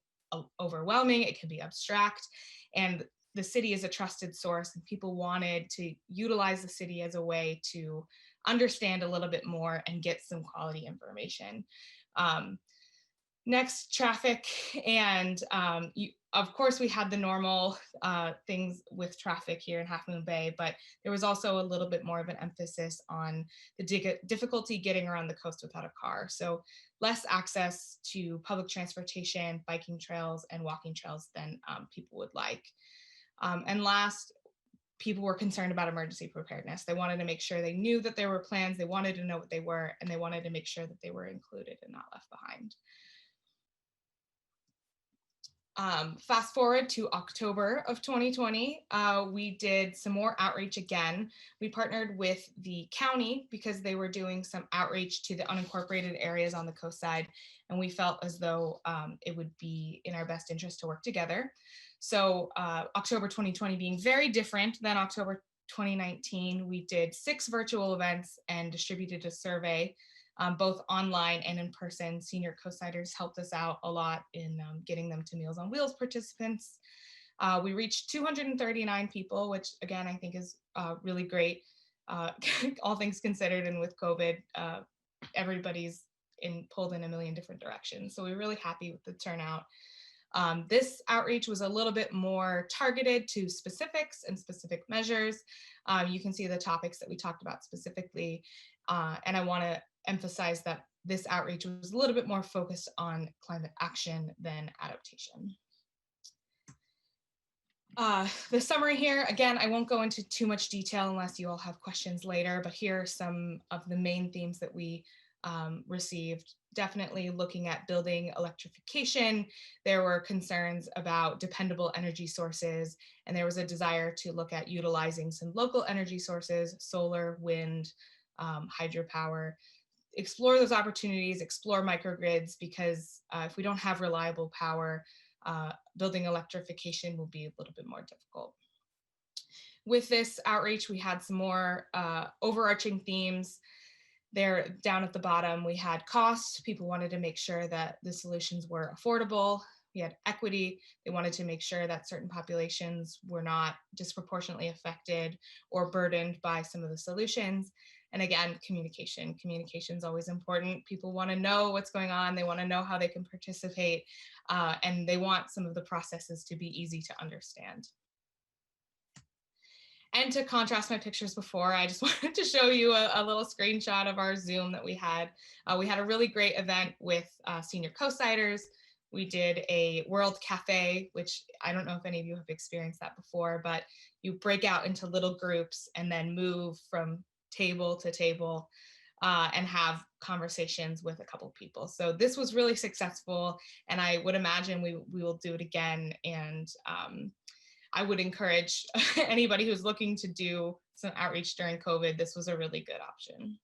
overwhelming, it can be abstract, and the city is a trusted source, and people wanted to utilize the city as a way to understand a little bit more and get some quality information. Next, traffic, and of course we had the normal things with traffic here in Half Moon Bay, but there was also a little bit more of an emphasis on the difficulty getting around the coast without a car. So less access to public transportation, biking trails, and walking trails than people would like. And last, people were concerned about emergency preparedness. They wanted to make sure they knew that there were plans, they wanted to know what they were, and they wanted to make sure that they were included and not left behind. Fast forward to October of 2020, we did some more outreach again. We partnered with the county because they were doing some outreach to the unincorporated areas on the coast side, and we felt as though it would be in our best interest to work together. So October 2020 being very different than October 2019, we did 6 virtual events and distributed a survey, both online and in person. Senior Co-Siders helped us out a lot in getting them to Meals on Wheels participants. We reached 239 people, which again, I think is really great, all things considered, and with COVID, everybody's pulled in a million different directions. So we're really happy with the turnout. This outreach was a little bit more targeted to specifics and specific measures. You can see the topics that we talked about specifically, and I want to emphasize that this outreach was a little bit more focused on climate action than adaptation. The summary here, again, I won't go into too much detail unless you all have questions later, but here are some of the main themes that we received. Definitely looking at building electrification. There were concerns about dependable energy sources, and there was a desire to look at utilizing some local energy sources, solar, wind, hydropower, explore those opportunities, explore microgrids, because if we don't have reliable power, building electrification will be a little bit more difficult. With this outreach, we had some more overarching themes. There, down at the bottom, we had cost. People wanted to make sure that the solutions were affordable. he had equity. They wanted to make sure that certain populations were not disproportionately affected or burdened by some of the solutions. And again, communication. Communication is always important. People want to know what's going on. They want to know how they can participate, and they want some of the processes to be easy to understand. And to contrast my pictures before, I just wanted to show you a little screenshot of our Zoom that we had. We had a really great event with senior co-siders. We did a World Cafe, which I don't know if any of you have experienced that before, but you break out into little groups and then move from table to table and have conversations with a couple people. So this was really successful, and I would imagine we will do it again. And I would encourage anybody who's looking to do some outreach during COVID, this was a really good option.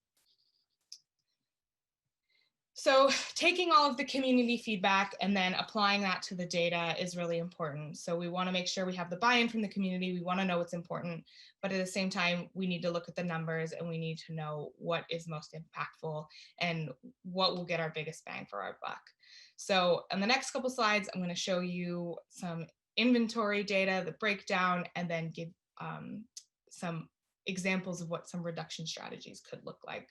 So taking all of the community feedback and then applying that to the data is really important. So we want to make sure we have the buy-in from the community. We want to know what's important, but at the same time, we need to look at the numbers and we need to know what is most impactful and what will get our biggest bang for our buck. So on the next couple slides, I'm going to show you some inventory data, the breakdown, and then give some examples of what some reduction strategies could look like.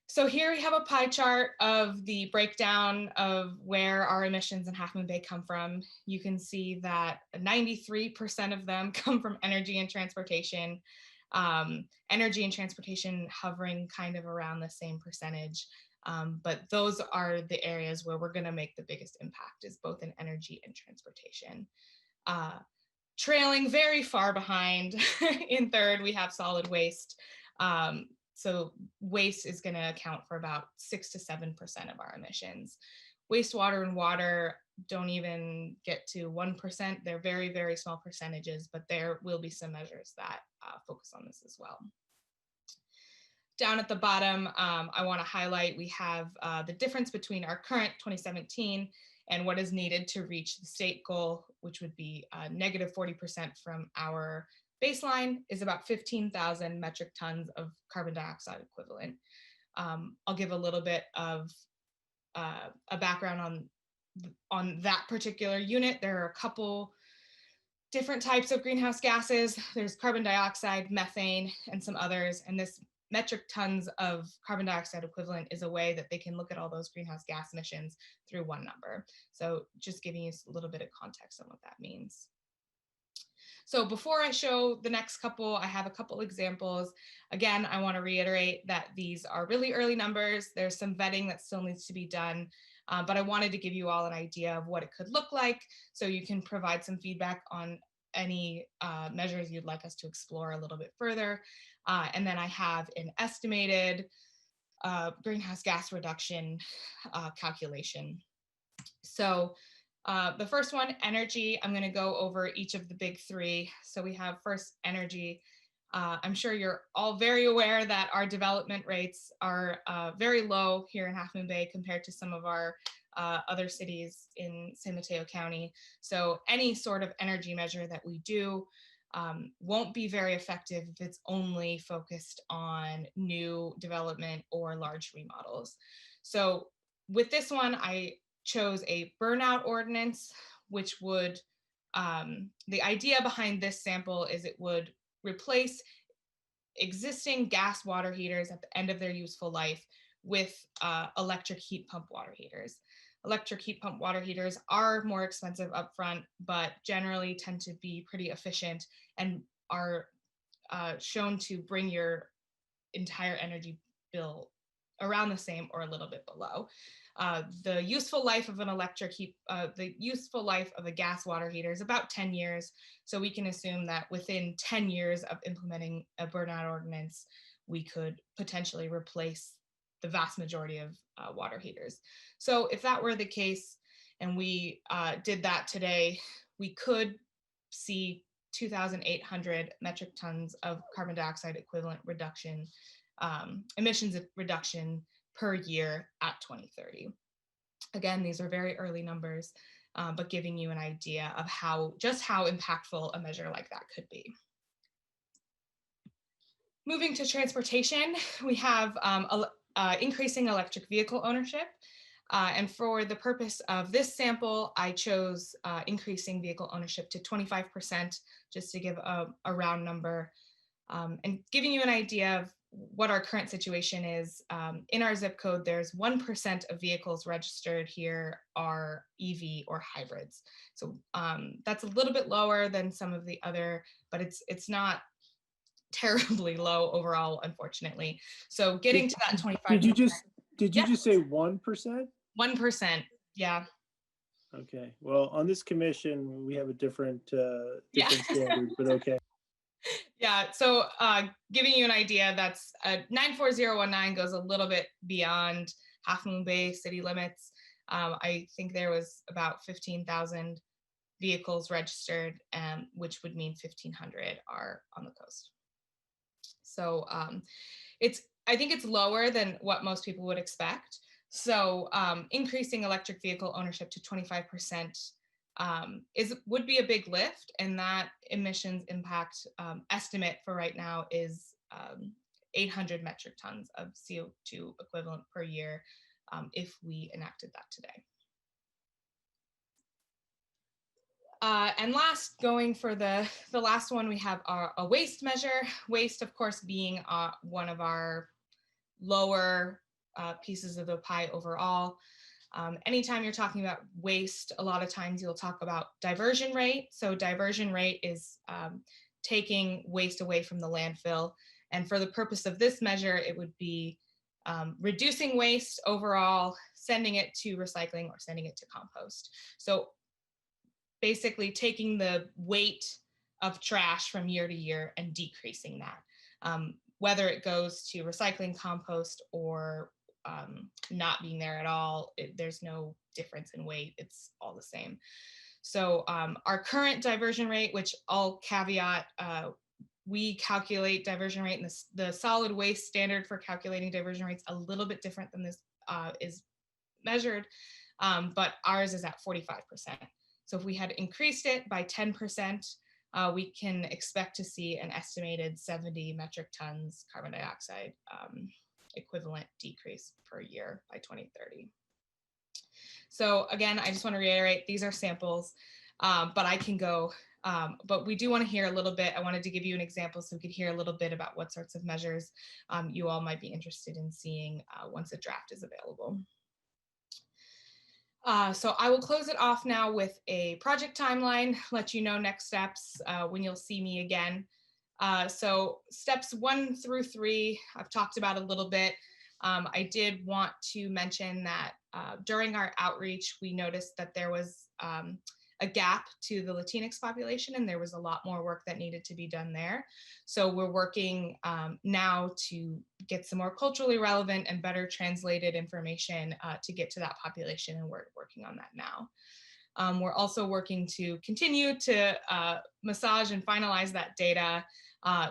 So here we have a pie chart of the breakdown of where our emissions in Half Moon Bay come from. You can see that 93% of them come from energy and transportation. Energy and transportation hovering kind of around the same percentage. But those are the areas where we're going to make the biggest impact, is both in energy and transportation. Trailing very far behind in third, we have solid waste. So waste is going to account for about 6 to 7% of our emissions. Wastewater and water don't even get to 1%. They're very, very small percentages, but there will be some measures that focus on this as well. Down at the bottom, I want to highlight we have the difference between our current 2017 and what is needed to reach the state goal, which would be negative 40% from our baseline, is about 15,000 metric tons of carbon dioxide equivalent. I'll give a little bit of a background on that particular unit. There are a couple different types of greenhouse gases. There's carbon dioxide, methane, and some others. And this metric tons of carbon dioxide equivalent is a way that they can look at all those greenhouse gas emissions through one number. So just giving you a little bit of context on what that means. So before I show the next couple, I have a couple examples. Again, I want to reiterate that these are really early numbers. There's some vetting that still needs to be done, but I wanted to give you all an idea of what it could look like so you can provide some feedback on any measures you'd like us to explore a little bit further. And then I have an estimated greenhouse gas reduction calculation. So the first one, energy, I'm going to go over each of the big three. So we have first energy. I'm sure you're all very aware that our development rates are very low here in Half Moon Bay compared to some of our other cities in San Mateo County. So any sort of energy measure that we do won't be very effective if it's only focused on new development or large remodels. So with this one, I chose a burnout ordinance, which would, the idea behind this sample is it would replace existing gas water heaters at the end of their useful life with electric heat pump water heaters. Electric heat pump water heaters are more expensive upfront, but generally tend to be pretty efficient and are shown to bring your entire energy bill around the same or a little bit below. The useful life of an the useful life of a gas water heater is about 10 years. So we can assume that within 10 years of implementing a burnout ordinance, we could potentially replace the vast majority of water heaters. So if that were the case and we did that today, we could see 2,800 metric tons of carbon dioxide equivalent reduction, emissions reduction per year at 2030. Again, these are very early numbers, but giving you an idea of just how impactful a measure like that could be. Moving to transportation, we have increasing electric vehicle ownership. And for the purpose of this sample, I chose increasing vehicle ownership to 25%, just to give a round number. And giving you an idea of what our current situation is, in our zip code, there's 1% of vehicles registered here are EV or hybrids. So that's a little bit lower than some of the other, but it's not terribly low overall, unfortunately. So getting to that 25%. Did you just say 1%? 1%, yeah. Okay, well, on this commission, we have a different standard, but okay. Yeah, so giving you an idea, that's 94019 goes a little bit beyond Half Moon Bay city limits. I think there was about 15,000 vehicles registered, which would mean 1,500 are on the coast. So I think it's lower than what most people would expect. So increasing electric vehicle ownership to 25% would be a big lift, and that emissions impact estimate for right now is 800 metric tons of CO2 equivalent per year if we enacted that today. And last, going for the last one, we have a waste measure. Waste, of course, being one of our lower pieces of the pie overall. Anytime you're talking about waste, a lot of times you'll talk about diversion rate. So diversion rate is taking waste away from the landfill. And for the purpose of this measure, it would be reducing waste overall, sending it to recycling or sending it to compost. So basically taking the weight of trash from year to year and decreasing that. Whether it goes to recycling, compost, or not being there at all, there's no difference in weight. It's all the same. So our current diversion rate, which I'll caveat, we calculate diversion rate, and the solid waste standard for calculating diversion rates a little bit different than this is measured, but ours is at 45%. So if we had increased it by 10%, we can expect to see an estimated 70 metric tons carbon dioxide equivalent decrease per year by 2030. So again, I just want to reiterate, these are samples, but I can go, but we do want to hear a little bit. I wanted to give you an example so we could hear a little bit about what sorts of measures you all might be interested in seeing once a draft is available. So I will close it off now with a project timeline, let you know next steps when you'll see me again. So steps 1 through 3, I've talked about a little bit. I did want to mention that during our outreach, we noticed that there was a gap to the Latinx population, and there was a lot more work that needed to be done there. So we're working now to get some more culturally relevant and better translated information to get to that population, and we're working on that now. We're also working to continue to massage and finalize that data,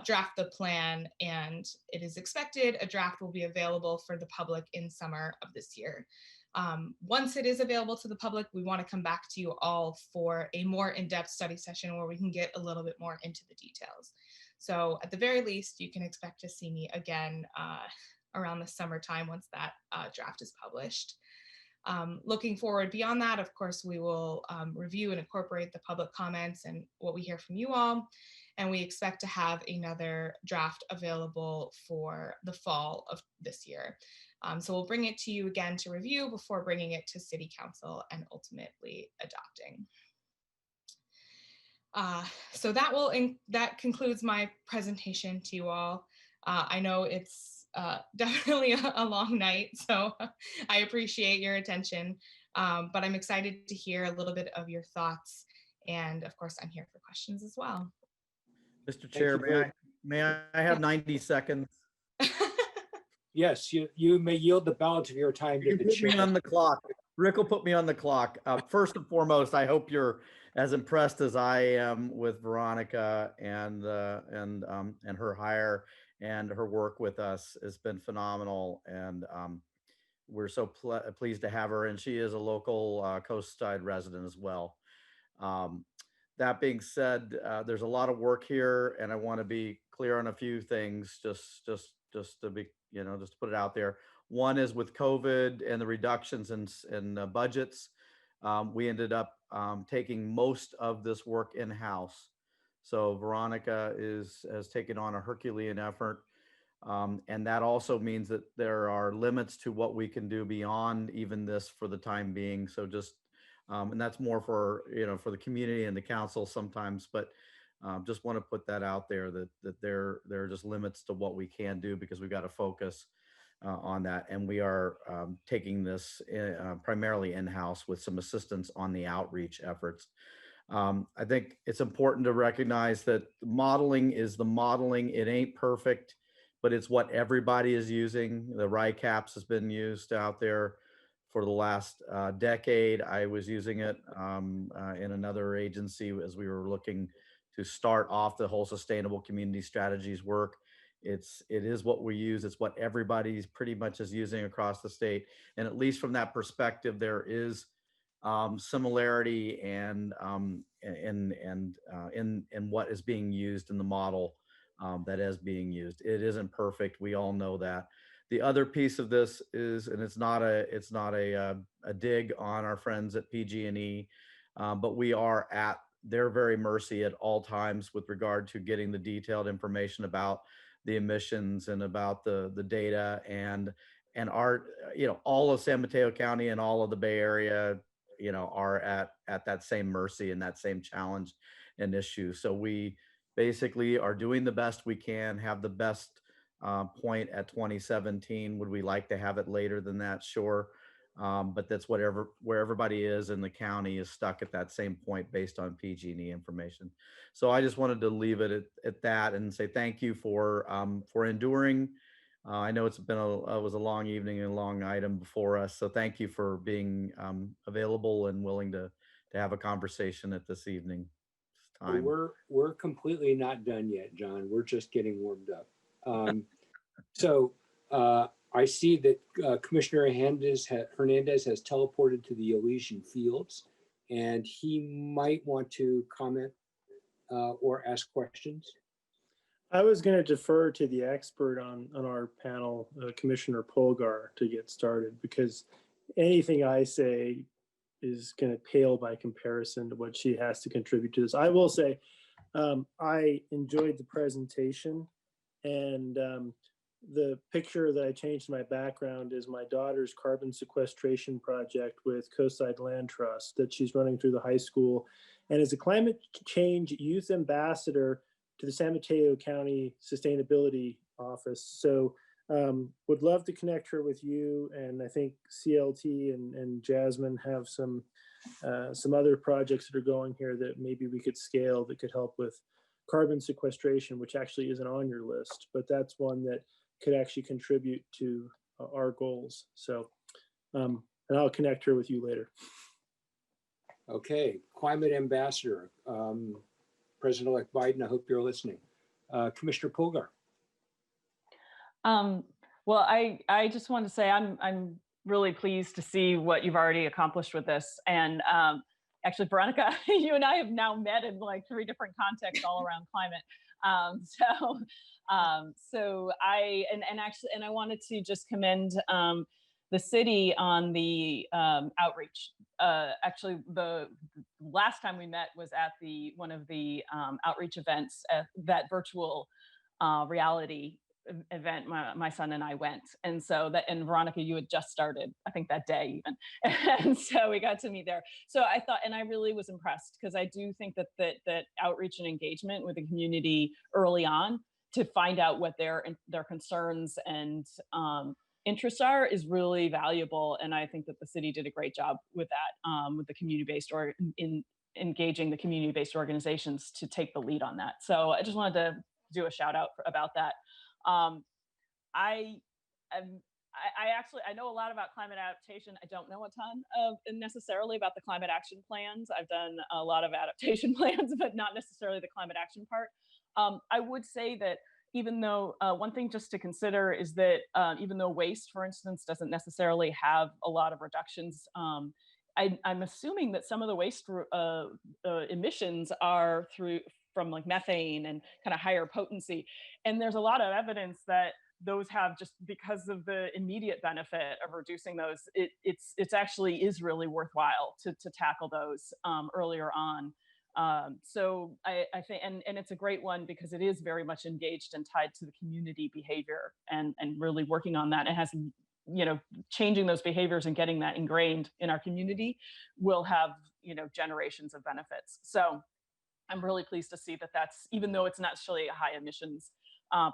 draft the plan, and it is expected a draft will be available for the public in summer of this year. Once it is available to the public, we want to come back to you all for a more in-depth study session where we can get a little bit more into the details. So at the very least, you can expect to see me again around the summertime once that draft is published. Looking forward beyond that, of course, we will review and incorporate the public comments and what we hear from you all. And we expect to have another draft available for the fall of this year. So we'll bring it to you again to review before bringing it to City Council and ultimately adopting. So that concludes my presentation to you all. I know it's definitely a long night, so I appreciate your attention, but I'm excited to hear a little bit of your thoughts. And of course, I'm here for questions as well. Mr. Chair, may I have 90 seconds? Yes, you may yield the balance of your time to the Put chair. me on the clock. Rick will put me on the clock. First and foremost, I hope you're as impressed as I am with Veronica and her hire and her work with us. It's been phenomenal, and we're so pleased to have her. And she is a local coastside resident as well. That being said, there's a lot of work here, and I want to be clear on a few things just to be just to put it out there. One is with COVID and the reductions in budgets. We ended up taking most of this work in-house. So Veronica has taken on a Herculean effort. And that also means that there are limits to what we can do beyond even this for the time being. So just, and that's more for, for the community and the council sometimes, but just want to put that out there that there are just limits to what we can do because we've got to focus on that. And we are taking this primarily in-house with some assistance on the outreach efforts. I think it's important to recognize that modeling is the modeling. It ain't perfect, but it's what everybody is using. The RICAPS has been used out there for the last decade. I was using it in another agency as we were looking to start off the whole sustainable community strategies work. It is what we use. It's what everybody's pretty much is using across the state. And at least from that perspective, there is similarity and in what is being used in the model that is being used. It isn't perfect. We all know that. The other piece of this is, and it's not a dig on our friends at PG&E, but we are at their very mercy at all times with regard to getting the detailed information about the emissions and about the data and our, all of San Mateo County and all of the Bay Area, are at that same mercy and that same challenge and issue. So we basically are doing the best we can, have the best point at 2017. Would we like to have it later than that? Sure. But that's where everybody is in the county is stuck at that same point based on PG&E information. So I just wanted to leave it at that and say thank you for enduring. I know it was a long evening and a long item before us. So thank you for being available and willing to have a conversation at this evening time. We're completely not done yet, John. We're just getting warmed up. So I see that Commissioner Hernandez has teleported to the Elysian Fields, and he might want to comment or ask questions. I was going to defer to the expert on our panel, Commissioner Polgar, to get started, because anything I say is going to pale by comparison to what she has to contribute to this. I will say I enjoyed the presentation, and the picture that I changed in my background is my daughter's carbon sequestration project with Coastside Land Trust that she's running through the high school, and as a climate change youth ambassador to the San Mateo County Sustainability Office. So would love to connect her with you. And I think CLT and Jasmine have some other projects that are going here that maybe we could scale that could help with carbon sequestration, which actually isn't on your list, but that's one that could actually contribute to our goals. So, and I'll connect her with you later. Okay, Climate Ambassador, President-elect Biden, I hope you're listening. Commissioner Polgar. Well, I just want to say I'm really pleased to see what you've already accomplished with this. And actually, Veronica, you and I have now met in like 3 different contexts all around climate. So I wanted to just commend the city on the outreach. Actually, the last time we met was at one of the outreach events, that virtual reality event my son and I went. And so and Veronica, you had just started, I think that day even. And so we got to meet there. So I thought, and I really was impressed because I do think that outreach and engagement with the community early on to find out what their concerns and interests are is really valuable. And I think that the city did a great job with that, with the community-based or in engaging the community-based organizations to take the lead on that. So I just wanted to do a shout out about that. I know a lot about climate adaptation. I don't know a ton of necessarily about the climate action plans. I've done a lot of adaptation plans, but not necessarily the climate action part. I would say that even though one thing just to consider is that even though waste, for instance, doesn't necessarily have a lot of reductions, I'm assuming that some of the waste emissions are from like methane and kind of higher potency. And there's a lot of evidence that those have, just because of the immediate benefit of reducing those, it's actually is really worthwhile to tackle those earlier on. So I think, and it's a great one because it is very much engaged and tied to the community behavior, and really working on that. It has, you know, changing those behaviors and getting that ingrained in our community will have, you know, generations of benefits. So I'm really pleased to see that that's, even though it's not necessarily a high emissions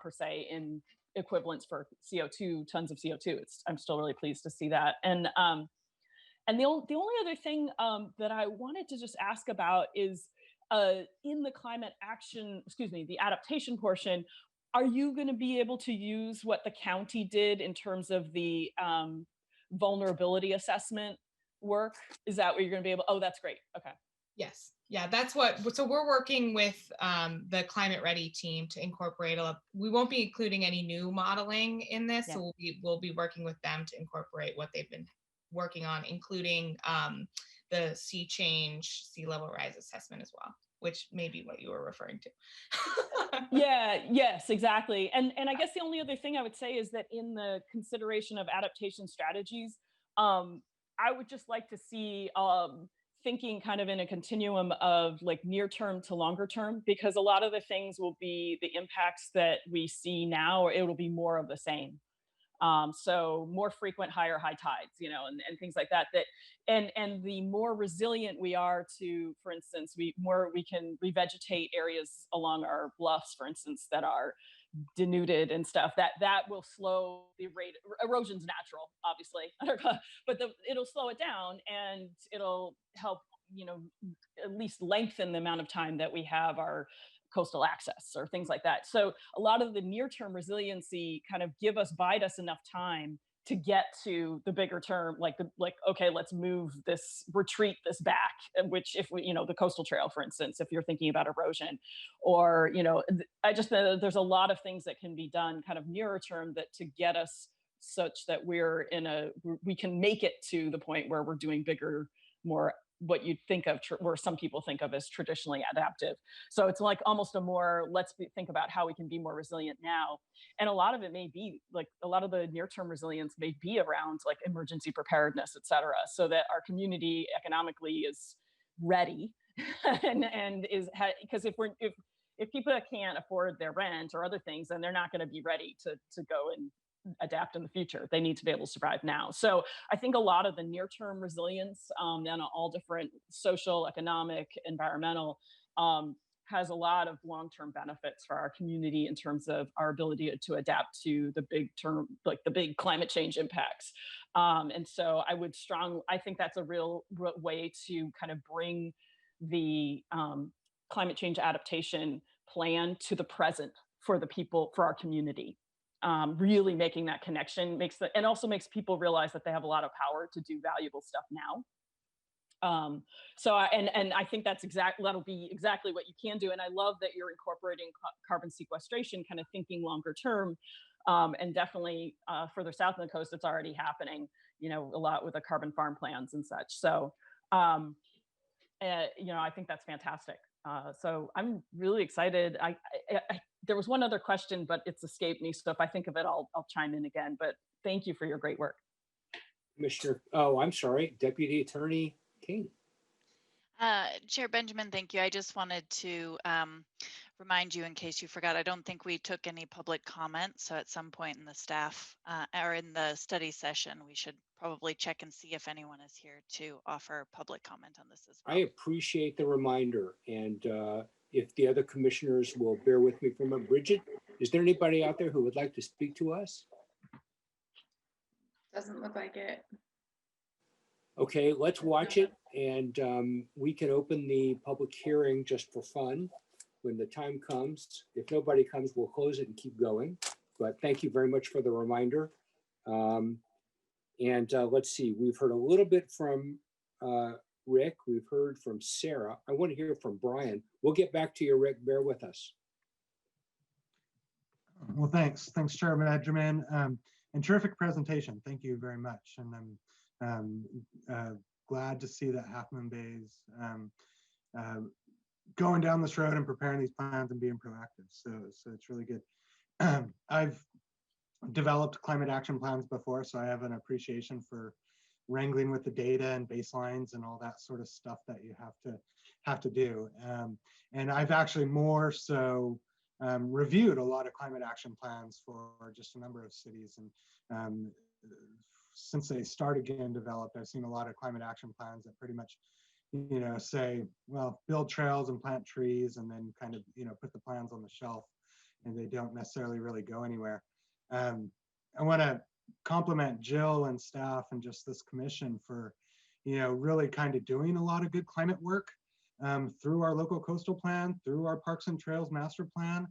per se in equivalents for CO2, tons of CO2, I'm still really pleased to see that. And the only other thing that I wanted to just ask about is in the climate action, the adaptation portion, are you going to be able to use what the county did in terms of the vulnerability assessment work? Is that what you're going to be able? Oh, that's great. Okay. Yes. Yeah, that's what, so we're working with the Climate Ready team to incorporate we won't be including any new modeling in this. Yeah. So we'll be working with them to incorporate what they've been working on, including the sea level rise assessment as well, which may be what you were referring to. Yes, exactly. And I guess the only other thing I would say is that in the consideration of adaptation strategies, I would just like to see thinking kind of in a continuum of like near term to longer term, because a lot of the things will be the impacts that we see now, or it'll be more of the same. So more frequent high tides, you know, and things like that, and the more resilient we are to, for instance, we can revegetate areas along our bluffs, for instance, that are denuded and stuff, that will slow the rate. Erosion's natural, obviously, but it'll slow it down, and it'll help, you know, at least lengthen the amount of time that we have our coastal access or things like that. So a lot of the near-term resiliency kind of bide us enough time to get to the bigger term, like okay, let's retreat this back, which if we, you know, the coastal trail, for instance, if you're thinking about erosion, or, you know, there's a lot of things that can be done kind of nearer term that to get us such that we can make it to the point where we're doing bigger, more what you'd think of, where some people think of as traditionally adaptive. So it's like almost think about how we can be more resilient now. And a lot of it may be like, a lot of the near-term resilience may be around like emergency preparedness, et cetera, so that our community economically is ready and is, because if people can't afford their rent or other things, then they're not going to be ready to go and adapt in the future. They need to be able to survive now. So I think a lot of the near-term resilience on all different social, economic, environmental, has a lot of long-term benefits for our community in terms of our ability to adapt to the big term, like the big climate change impacts. And so I think that's a real way to kind of bring the climate change adaptation plan to the present for the people, for our community. Really making that connection and also makes people realize that they have a lot of power to do valuable stuff now. I think that'll be exactly what you can do. And I love that you're incorporating carbon sequestration, kind of thinking longer term, and definitely further south on the coast, it's already happening, you know, a lot with the carbon farm plans and such. So, you know, I think that's fantastic. So I'm really excited. There was one other question, but it's escaped me. So if I think of it, I'll chime in again. But thank you for your great work. Commissioner, Deputy Attorney King. Chair Benjamin, thank you. I just wanted to remind you, in case you forgot, I don't think we took any public comment. So at some point in the staff or in the study session, we should probably check and see if anyone is here to offer public comment on this as well. I appreciate the reminder. And if the other commissioners will bear with me for a moment. Bridget, is there anybody out there who would like to speak to us? Doesn't look like it. Okay, let's watch it, and we can open the public hearing just for fun when the time comes. If nobody comes, we'll close it and keep going. But thank you very much for the reminder. Let's see, we've heard a little bit from Rick. We've heard from Sarah. I want to hear from Brian. We'll get back to you, Rick. Bear with us. Well, thanks, Chair Benjamin, and terrific presentation. Thank you very much. And I'm glad to see that Half Moon Bay's going down this road and preparing these plans and being proactive. So it's really good. I've developed climate action plans before, so I have an appreciation for wrangling with the data and baselines and all that sort of stuff that you have to do. And I've actually more so reviewed a lot of climate action plans for just a number of cities. And since they started getting developed, I've seen a lot of climate action plans that pretty much, you know, say, well, build trails and plant trees, and then kind of, you know, put the plans on the shelf, and they don't necessarily really go anywhere. I want to compliment Jill and staff and just this commission for, you know, really kind of doing a lot of good climate work through our local coastal plan, through our Parks and Trails master plan,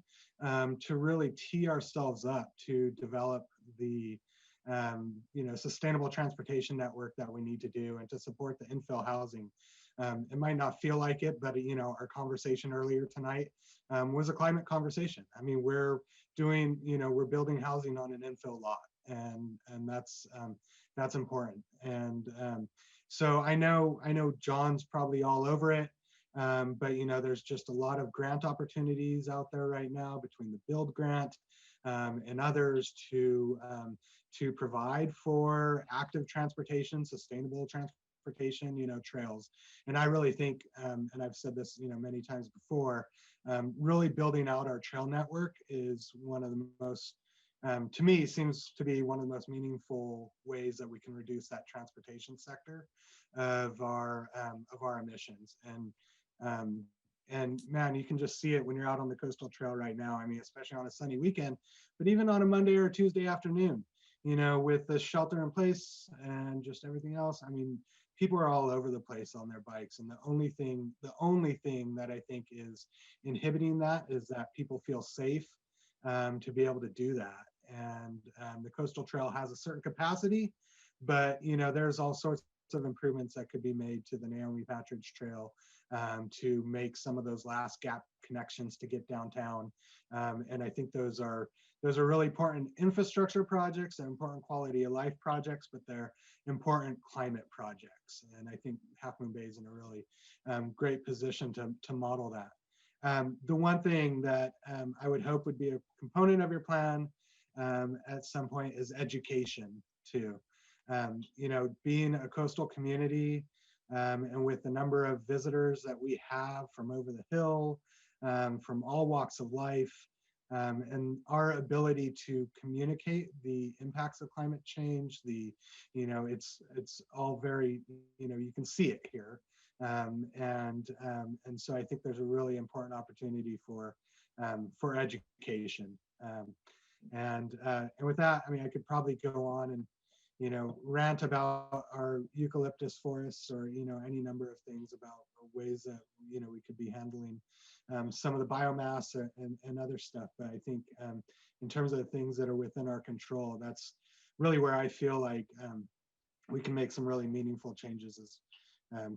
to really tee ourselves up to develop the you know, sustainable transportation network that we need to do, and to support the infill housing. It might not feel like it, but you know, our conversation earlier tonight was a climate conversation. I mean, we're doing, you know, we're building housing on an infill lot, and that's important. And so I know John's probably all over it, but you know, there's just a lot of grant opportunities out there right now between the Build grant and others to provide for active transportation, sustainable transportation, you know, trails. And I really think, and I've said this, you know, many times before, really building out our trail network is one of the most, to me, seems to be one of the most meaningful ways that we can reduce that transportation sector of our emissions. And man, you can just see it when you're out on the coastal trail right now. I mean, especially on a sunny weekend, but even on a Monday or Tuesday afternoon, you know, with the shelter in place and just everything else. I mean, people are all over the place on their bikes. And the only thing that I think is inhibiting that is that people feel safe to be able to do that. And the coastal trail has a certain capacity, but you know, there's all sorts of improvements that could be made to the Naomi Patridge Trail to make some of those last gap connections to get downtown. And I think those are really important infrastructure projects and important quality of life projects, but they're important climate projects. And I think Half Moon Bay is in a really great position to model that. The one thing that I would hope would be a component of your plan at some point is education too. You know, being a coastal community and with the number of visitors that we have from over the hill, from all walks of life, and our ability to communicate the impacts of climate change, you know, it's all very, you know, you can see it here. And so I think there's a really important opportunity for education. And with that, I mean, I could probably go on and, you know, rant about our eucalyptus forests, or, you know, any number of things about ways that, you know, we could be handling some of the biomass and other stuff. But I think in terms of the things that are within our control, that's really where I feel like we can make some really meaningful changes, is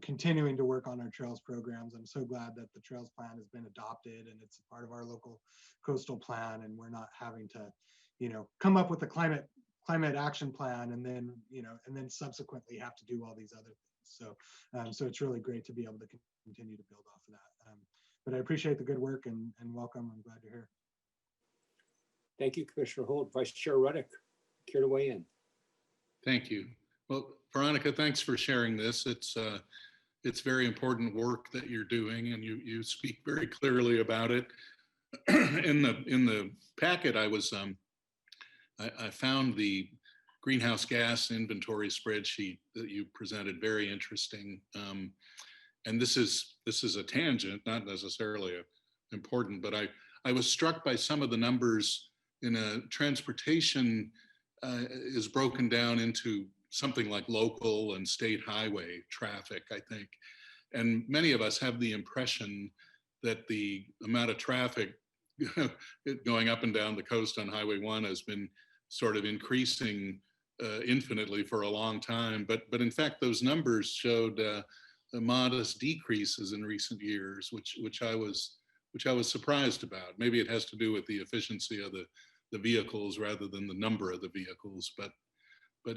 continuing to work on our trails programs. I'm so glad that the trails plan has been adopted and it's a part of our local coastal plan, and we're not having to, you know, come up with a climate action plan and then, you know, and then subsequently have to do all these other things. So it's really great to be able to continue to build off of that. But I appreciate the good work and welcome. I'm glad you're here. Thank you, Commissioner Holt. Vice Chair Ruddick, care to weigh in? Thank you. Well, Veronica, thanks for sharing this. It's very important work that you're doing, and you speak very clearly about it. In the packet, I found the greenhouse gas inventory spreadsheet that you presented very interesting. And this is a tangent, not necessarily important, but I was struck by some of the numbers in a transportation is broken down into something like local and state highway traffic, I think. And many of us have the impression that the amount of traffic going up and down the coast on Highway 1 has been sort of increasing infinitely for a long time. But in fact, those numbers showed modest decreases in recent years, which I was surprised about. Maybe it has to do with the efficiency of the vehicles rather than the number of the vehicles, but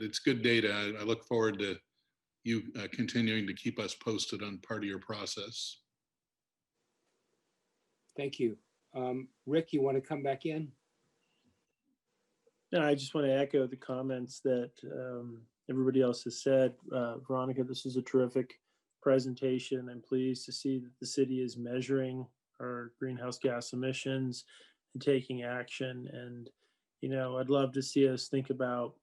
it's good data. I look forward to you continuing to keep us posted on part of your process. Thank you. Rick, you want to come back in? And I just want to echo the comments that everybody else has said. Veronica, this is a terrific presentation. I'm pleased to see that the city is measuring our greenhouse gas emissions and taking action. And, you know, I'd love to see us think about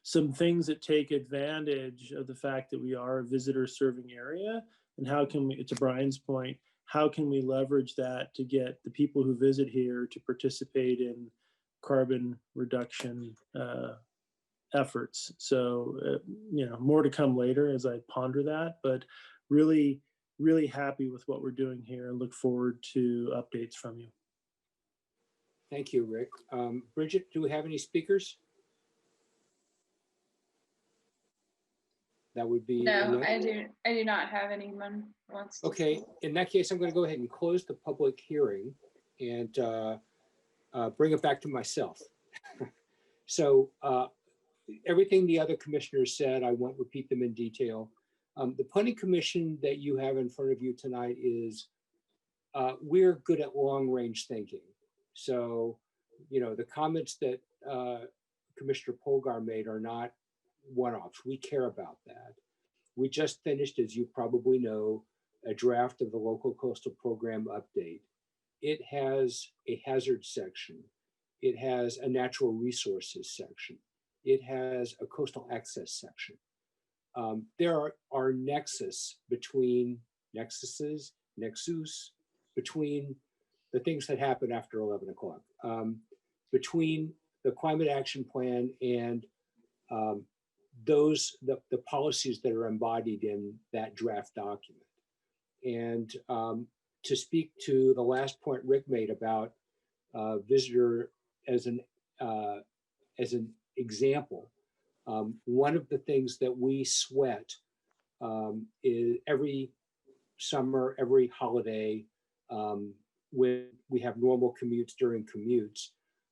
some things that take advantage of the fact that we are a visitor serving area. And how can we, to Brian's point, how can we leverage that to get the people who visit here to participate in carbon reduction efforts? So, you know, more to come later as I ponder that, but really, really happy with what we're doing here and look forward to updates from you. Thank you, Rick. Bridget, do we have any speakers? That would be No, Annette. I do not have anyone who wants to Okay, speak. in that case, I'm going to go ahead and close the public hearing and bring it back to myself. So everything the other commissioners said, I won't repeat them in detail. The planning commission that you have in front of you tonight is, we're good at long range thinking. So, you know, the comments that Commissioner Polgar made are not one-offs. We care about that. We just finished, as you probably know, a draft of the local coastal program update. It has a hazard section. It has a natural resources section. It has a coastal access section. There are nexus between between the things that happen after 11 o'clock, between the climate action plan and the policies that are embodied in that draft document. And to speak to the last point Rick made about visitor as an example, one of the things that we sweat is every summer, every holiday, when we have normal commutes during commutes,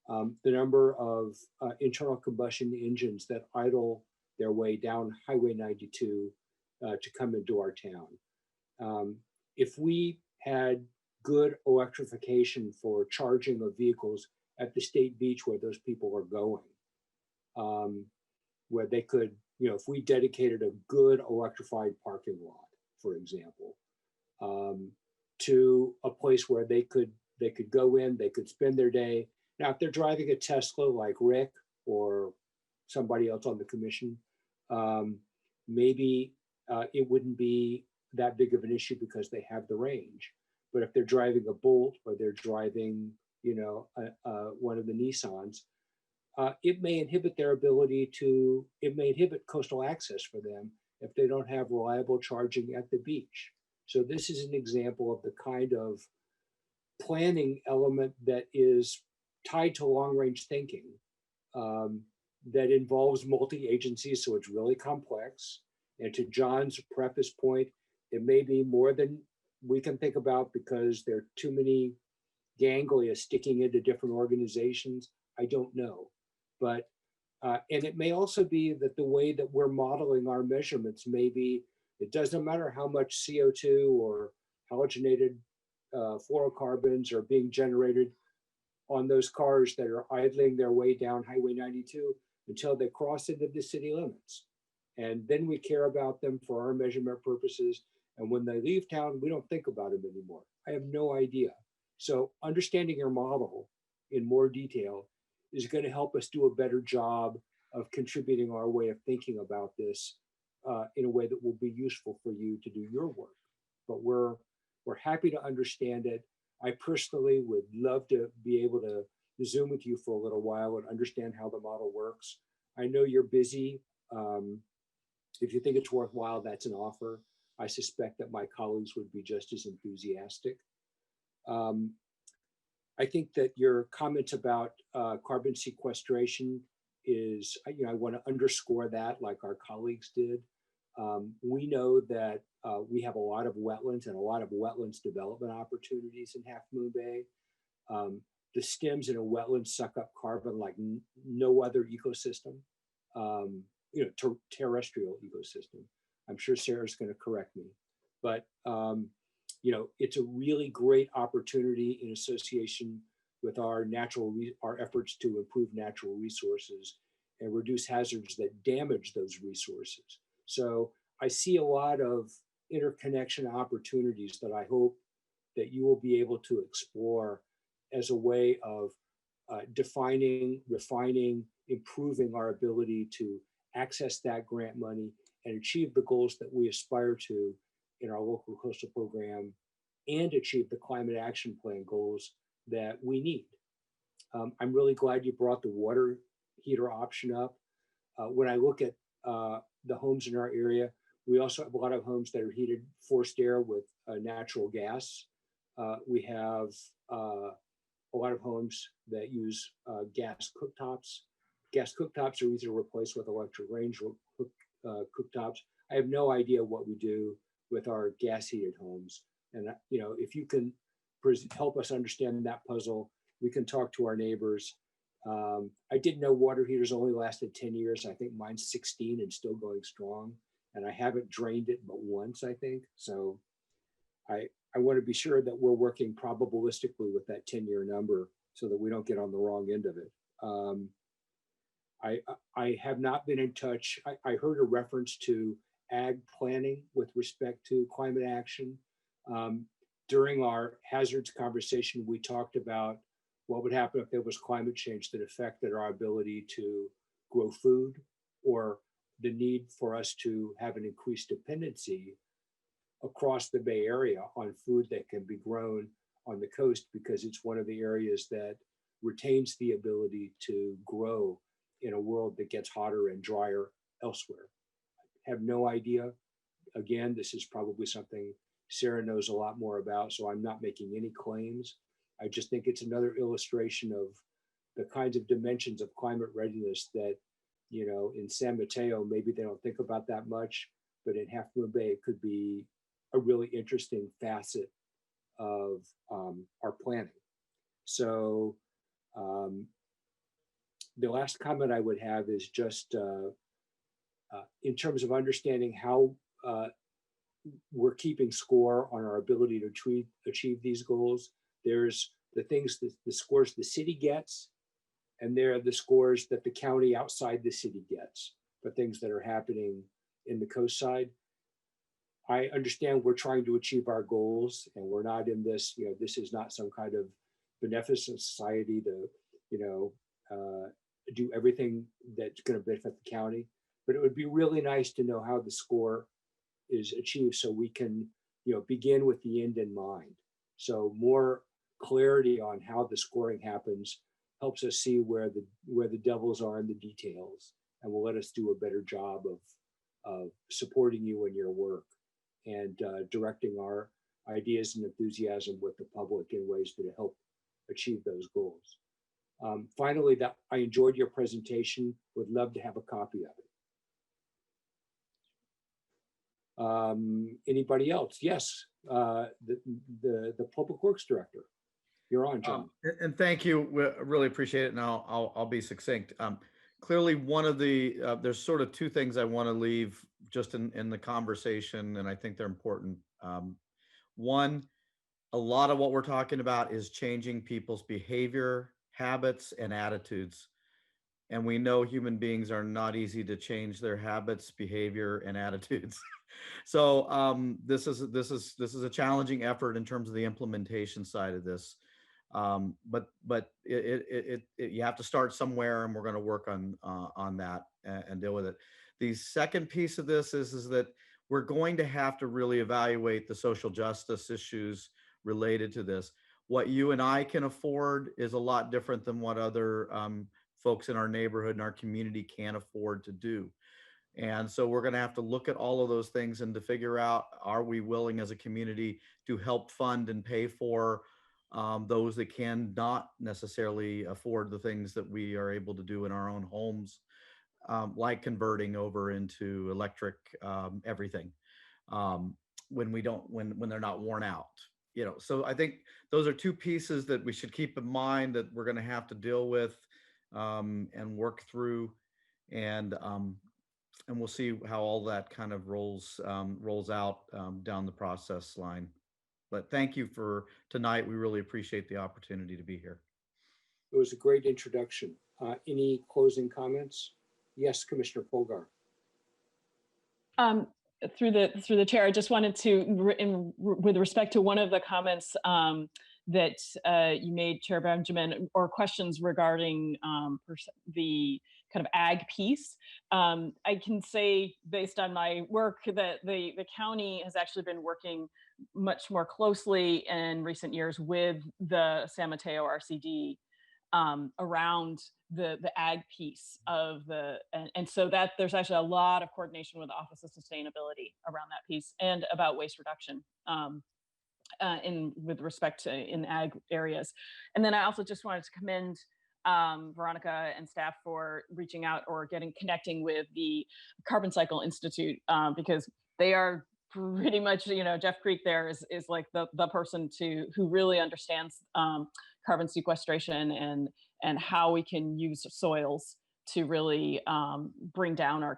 the number of internal combustion engines that idle their way down Highway 92 to come into our town. If we had good electrification for charging of vehicles at the state beach where those people are going, where they could, you know, if we dedicated a good electrified parking lot, for example, to a place where they could go in, they could spend their day. Now, if they're driving a Tesla like Rick or somebody else on the commission, maybe it wouldn't be that big of an issue because they have the range. But if they're driving a Bolt or they're driving, you know, one of the Nissans, it may inhibit their ability to, it may inhibit coastal access for them if they don't have reliable charging at the beach. So this is an example of the kind of planning element that is tied to long-range thinking that involves multi-agencies, so it's really complex. And to John's preface point, it may be more than we can think about because there are too many ganglia sticking into different organizations. I don't know. But, and it may also be that the way that we're modeling our measurements may be, it doesn't matter how much CO2 or halogenated fluorocarbons are being generated on those cars that are idling their way down Highway 92 until they cross into the city limits. And then we care about them for our measurement purposes. And when they leave town, we don't think about them anymore. I have no idea. So understanding your model in more detail is going to help us do a better job of contributing our way of thinking about this in a way that will be useful for you to do your work. But we're happy to understand it. I personally would love to be able to Zoom with you for a little while and understand how the model works. I know you're busy. If you think it's worthwhile, that's an offer. I suspect that my colleagues would be just as enthusiastic. I think that your comments about carbon sequestration is, you know, I want to underscore that like our colleagues did. We know that we have a lot of wetlands and a lot of wetlands development opportunities in Half Moon Bay. The stems in a wetland suck up carbon like no other ecosystem, you know, terrestrial ecosystem. I'm sure Sarah's going to correct me, but you know, it's a really great opportunity in association with our our efforts to improve natural resources and reduce hazards that damage those resources. So I see a lot of interconnection opportunities that I hope that you will be able to explore as a way of defining, refining, improving our ability to access that grant money and achieve the goals that we aspire to in our local coastal program and achieve the climate action plan goals that we need. I'm really glad you brought the water heater option up. When I look at the homes in our area, we also have a lot of homes that are heated forced air with natural gas. We have a lot of homes that use gas cooktops. Gas cooktops are easy to replace with electric range cooktops. I have no idea what we do with our gas heated homes. And if you can help us understand that puzzle, we can talk to our neighbors. I didn't know water heaters only lasted 10 years. I think mine's 16 and still going strong. And I haven't drained it but once, I think. So I want to be sure that we're working probabilistically with that 10-year number so that we don't get on the wrong end of it. I have not been in touch. I heard a reference to ag planning with respect to climate action. During our hazards conversation, we talked about what would happen if there was climate change that affected our ability to grow food, or the need for us to have an increased dependency across the Bay Area on food that can be grown on the coast, because it's one of the areas that retains the ability to grow in a world that gets hotter and drier elsewhere. I have no idea. Again, this is probably something Sarah knows a lot more about, so I'm not making any claims. I just think it's another illustration of the kinds of dimensions of climate readiness that, in San Mateo, maybe they don't think about that much, but in Half Moon Bay, it could be a really interesting facet of our planning. So the last comment I would have is just in terms of understanding how we're keeping score on our ability to achieve these goals. There's the scores the city gets, and there are the scores that the county outside the city gets for things that are happening in the coast side. I understand we're trying to achieve our goals, and we're not in this, this is not some kind of beneficent society to, do everything that's going to benefit the county. But it would be really nice to know how the score is achieved so we can, begin with the end in mind. So more clarity on how the scoring happens helps us see where the devils are in the details, and will let us do a better job of supporting you in your work and directing our ideas and enthusiasm with the public in ways that help achieve those goals. Finally, that I enjoyed your presentation. Would love to have a copy of it. Anybody else? Yes, the Public Works Director. You're on, John. And thank you. We really appreciate it. And I'll be succinct. Clearly, one of the there's sort of two things I want to leave just in the conversation, and I think they're important. One, a lot of what we're talking about is changing people's behavior, habits, and attitudes. And we know human beings are not easy to change their habits, behavior, and attitudes. So this is a challenging effort in terms of the implementation side of this. But you have to start somewhere, and we're going to work on that and deal with it. The second piece of this is that we're going to have to really evaluate the social justice issues related to this. What you and I can afford is a lot different than what other folks in our neighborhood and our community can afford to do. And so we're going to have to look at all of those things and to figure out, are we willing as a community to help fund and pay for those that cannot necessarily afford the things that we are able to do in our own homes, like converting over into electric everything when they're not worn out. So I think those are two pieces that we should keep in mind that we're going to have to deal with and work through, and we'll see how all that kind of rolls out down the process line. But thank you for tonight. We really appreciate the opportunity to be here. It was a great introduction. Any closing comments? Yes, Commissioner Polgar. Through the chair, I just wanted to, with respect to one of the comments that you made, Chair Benjamin, or questions regarding the kind of ag piece. I can say, based on my work, that the county has actually been working much more closely in recent years with the San Mateo RCD around the ag piece of the, and so that there's actually a lot of coordination with the Office of Sustainability around that piece and about waste reduction with respect to in ag areas. And then I also just wanted to commend Veronica and staff for reaching out or connecting with the Carbon Cycle Institute because they are pretty much, Jeff Creek there is like the person who really understands carbon sequestration and how we can use soils to really bring down our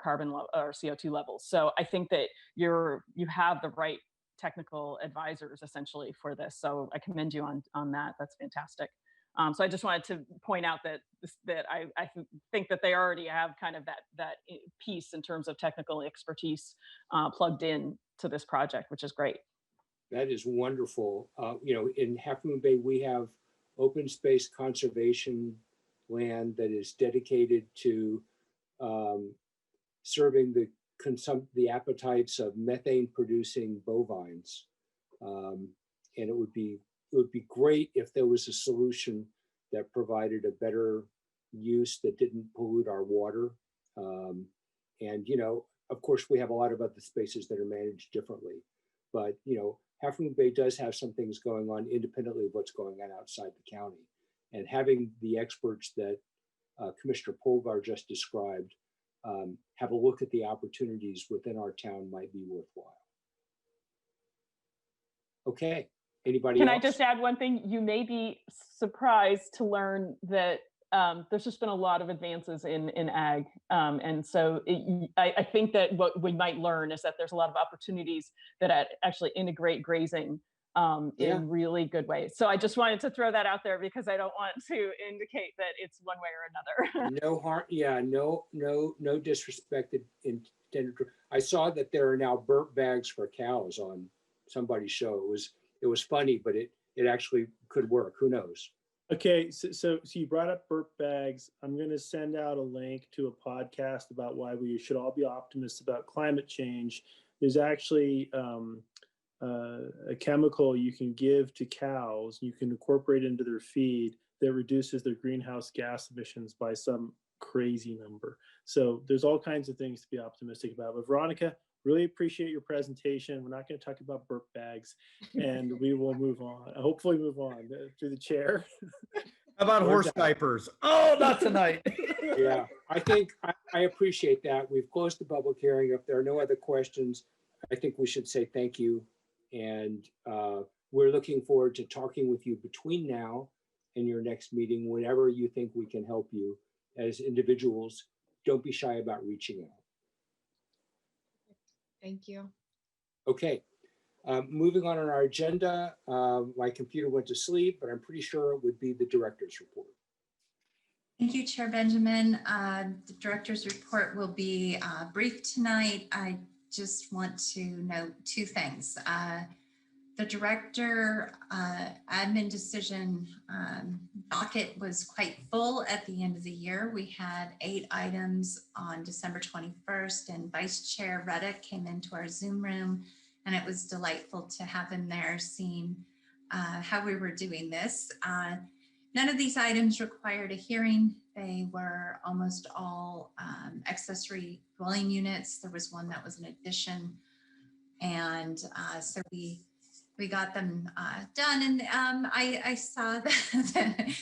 our CO2 levels. So I think that you have the right technical advisors essentially for this. So I commend you on that. That's fantastic. So I just wanted to point out that I think that they already have kind of that piece in terms of technical expertise plugged in to this project, which is great. That is wonderful. In Half Moon Bay, we have open space conservation land that is dedicated to serving the appetites of methane producing bovines. And it would be great if there was a solution that provided a better use that didn't pollute our water. And of course, we have a lot of other spaces that are managed differently. But Half Moon Bay does have some things going on independently of what's going on outside the county. And having the experts that Commissioner Polgar just described have a look at the opportunities within our town might be worthwhile. Okay, anybody else? Can I just add one thing? You may be surprised to learn that there's just been a lot of advances in ag. And so I think that what we might learn is that there's a lot of opportunities that actually integrate grazing in really good ways. So I just wanted to throw that out there because I don't want to indicate that it's one way or another. No harm, yeah, no disrespect intended. I saw that there are now burp bags for cows on somebody's show. It was funny, but it actually could work. Who knows? Okay, so you brought up burp bags. I'm going to send out a link to a podcast about why we should all be optimists about climate change. There's actually a chemical you can give to cows. You can incorporate into their feed that reduces their greenhouse gas emissions by some crazy number. So there's all kinds of things to be optimistic about. But Veronica, really appreciate your presentation. We're not going to talk about burp bags, and we will move on. Hopefully move on through the chair. How about horse diapers? Oh, not tonight. Yeah, I think I appreciate that. We've closed the public hearing. If there are no other questions, I think we should say thank you. And we're looking forward to talking with you between now and your next meeting, whenever you think we can help you as individuals. Don't be shy about reaching out. Thank you. Okay, moving on our agenda. My computer went to sleep, but I'm pretty sure it would be the director's report. Thank you, Chair Benjamin. The director's report will be brief tonight. I just want to note two things. The director admin decision docket was quite full at the end of the year. We had 8 items on December 21st, and Vice Chair Reddick came into our Zoom room, and it was delightful to have him there seeing how we were doing this. None of these items required a hearing. They were almost all accessory dwelling units. There was one that was an addition. And so we got them done. And I saw the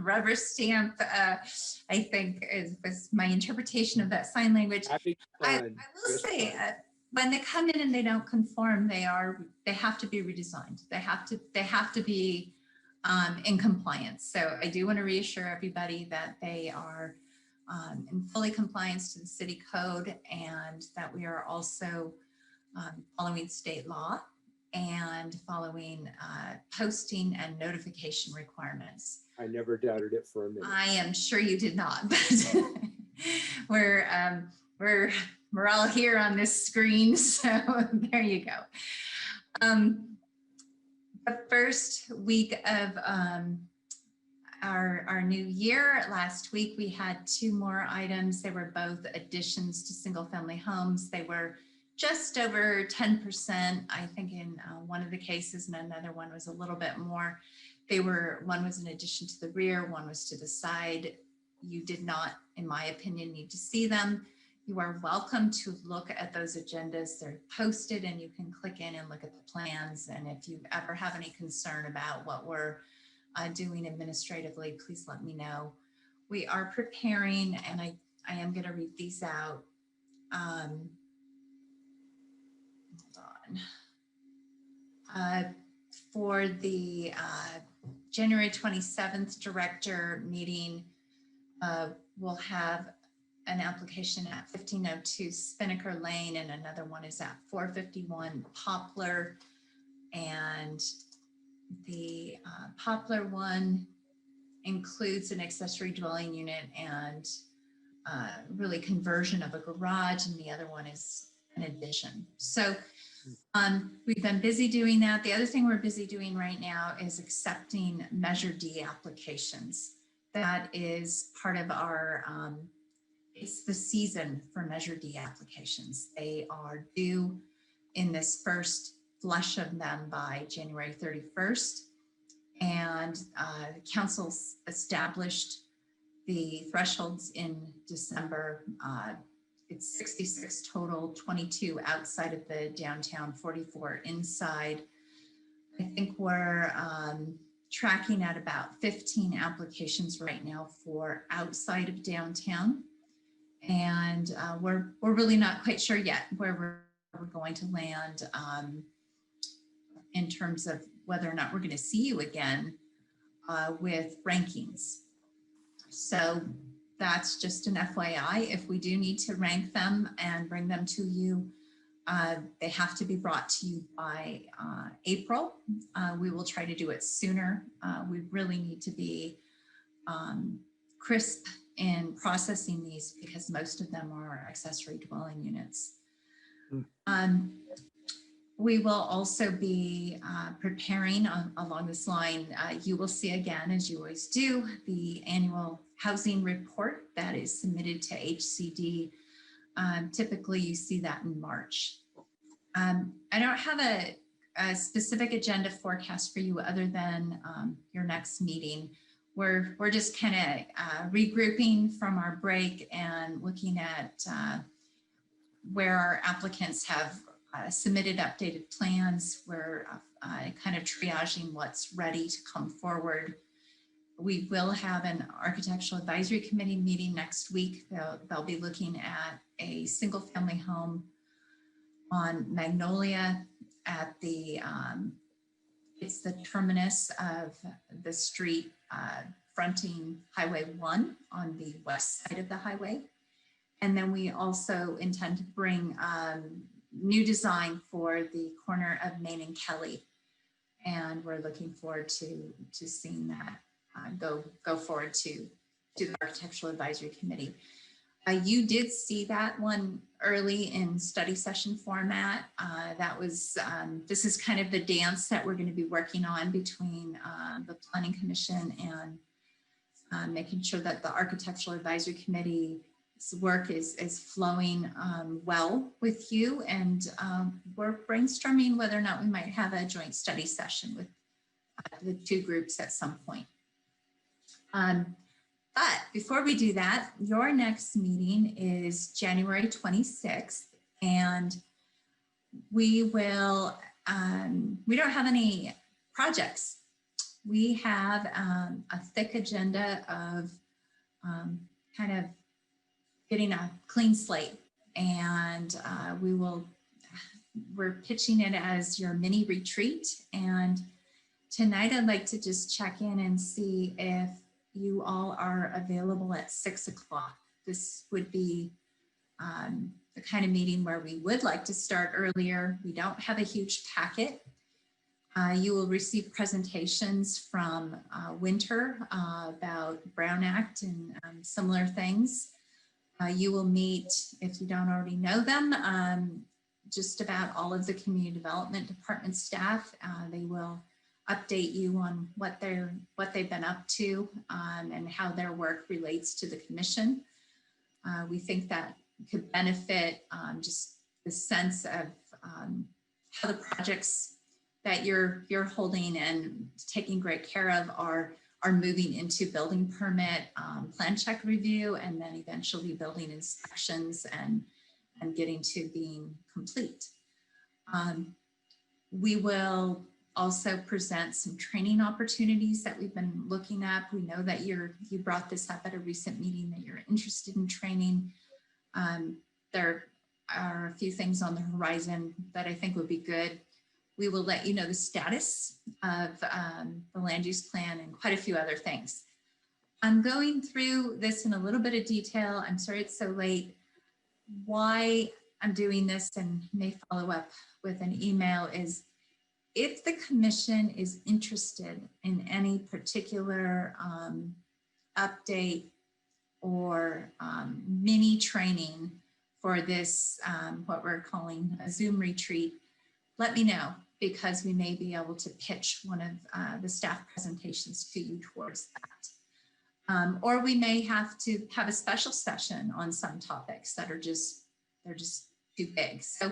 rubber stamp, I think was my interpretation of that sign language. I will say, when they come in and they don't conform, they have to be redesigned. They have to be in compliance. So I do want to reassure everybody that they are in fully compliance to the city code, and that we are also following state law and following posting and notification requirements. I never doubted it for a minute. I am sure you did not, but we're all here on this screen, so there you go. The first week of our new year, last week we had 2 more items. They were both additions to single-family homes. They were just over 10%, I think, in one of the cases, and another one was a little bit more. One was an addition to the rear, one was to the side. You did not, in my opinion, need to see them. You are welcome to look at those agendas. They're posted and you can click in and look at the plans. And if you ever have any concern about what we're doing administratively, please let me know. We are preparing, and I am going to read these out. Hold on. For the January 27th director meeting, we'll have an application at 1502 Spinnaker Lane, and another one is at 451 Poplar. And the Poplar one includes an accessory dwelling unit and really conversion of a garage, and the other one is an addition. So we've been busy doing that. The other thing we're busy doing right now is accepting Measure D applications. That is part of our, it's the season for Measure D applications. They are due in this first flush of them by January 31st. And the council's established the thresholds in December. It's 66 total, 22 outside of the downtown, 44 inside. I think we're tracking at about 15 applications right now for outside of downtown. And we're really not quite sure yet where we're going to land in terms of whether or not we're going to see you again with rankings. So that's just an FYI. If we do need to rank them and bring them to you, they have to be brought to you by April. We will try to do it sooner. We really need to be crisp in processing these because most of them are accessory dwelling units. We will also be preparing along this line. You will see again, as you always do, the annual housing report that is submitted to HCD. Typically you see that in March. I don't have a specific agenda forecast for you other than your next meeting. We're just kind of regrouping from our break and looking at where our applicants have submitted updated plans. We're kind of triaging what's ready to come forward. We will have an architectural advisory committee meeting next week. They'll be looking at a single family home on Magnolia at the, it's the terminus of the street fronting Highway 1 on the west side of the highway. And then we also intend to bring new design for the corner of Main and Kelly. And we're looking forward to seeing that go forward to the Architectural Advisory Committee. You did see that one early in study session format. That was, this is kind of the dance that we're going to be working on between the Planning Commission and making sure that the Architectural Advisory Committee's work is flowing well with you. And we're brainstorming whether or not we might have a joint study session with the two groups at some point. But before we do that, your next meeting is January 26th, and we will, we don't have any projects. We have a thick agenda of kind of getting a clean slate, and we're pitching it as your mini retreat. And tonight I'd like to just check in and see if you all are available at 6 o'clock. This would be the kind of meeting where we would like to start earlier. We don't have a huge packet. You will receive presentations from Winter about Brown Act and similar things. You will meet, if you don't already know them, just about all of the community development department staff. They will update you on what they've been up to and how their work relates to the commission. We think that could benefit just the sense of how the projects that you're holding and taking great care of are moving into building permit, plan check review, and then eventually building inspections and getting to being complete. We will also present some training opportunities that we've been looking at. We know that you brought this up at a recent meeting that you're interested in training. There are a few things on the horizon that I think would be good. We will let you know the status of the land use plan and quite a few other things. I'm going through this in a little bit of detail. I'm sorry it's so late. Why I'm doing this, and may follow up with an email, is if the commission is interested in any particular update or mini training for this, what we're calling a Zoom retreat, let me know, because we may be able to pitch one of the staff presentations to you towards that. Or we may have to have a special session on some topics that are they're just too big. So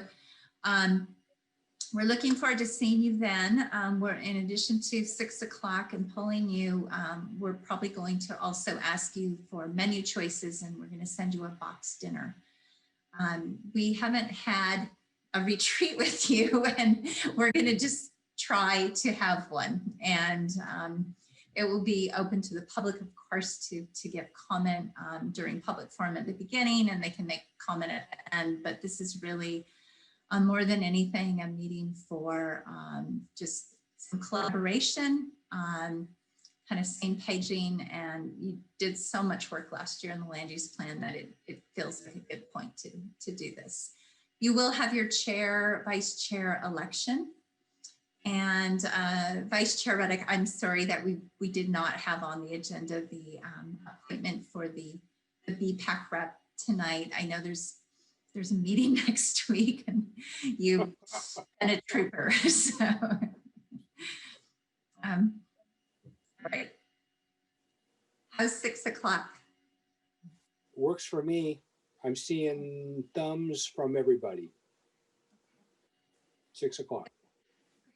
we're looking forward to seeing you then. We're, in addition to 6 o'clock and polling you, we're probably going to also ask you for menu choices, and we're going to send you a box dinner. We haven't had a retreat with you, and we're going to just try to have one. And it will be open to the public, of course, to give comment during public forum at the beginning, and they can make comment at the end. But this is really, more than anything, a meeting for just some collaboration, kind of same paging. And you did so much work last year in the land use plan that it feels like a good point to do this. You will have your chair, vice chair election. And Vice Chair Reddick, I'm sorry that we did not have on the agenda the appointment for the BPAC rep tonight. I know there's a meeting next week, and you've been a trooper. So, right. How's 6 o'clock? Works for me. I'm seeing thumbs from everybody. 6 o'clock.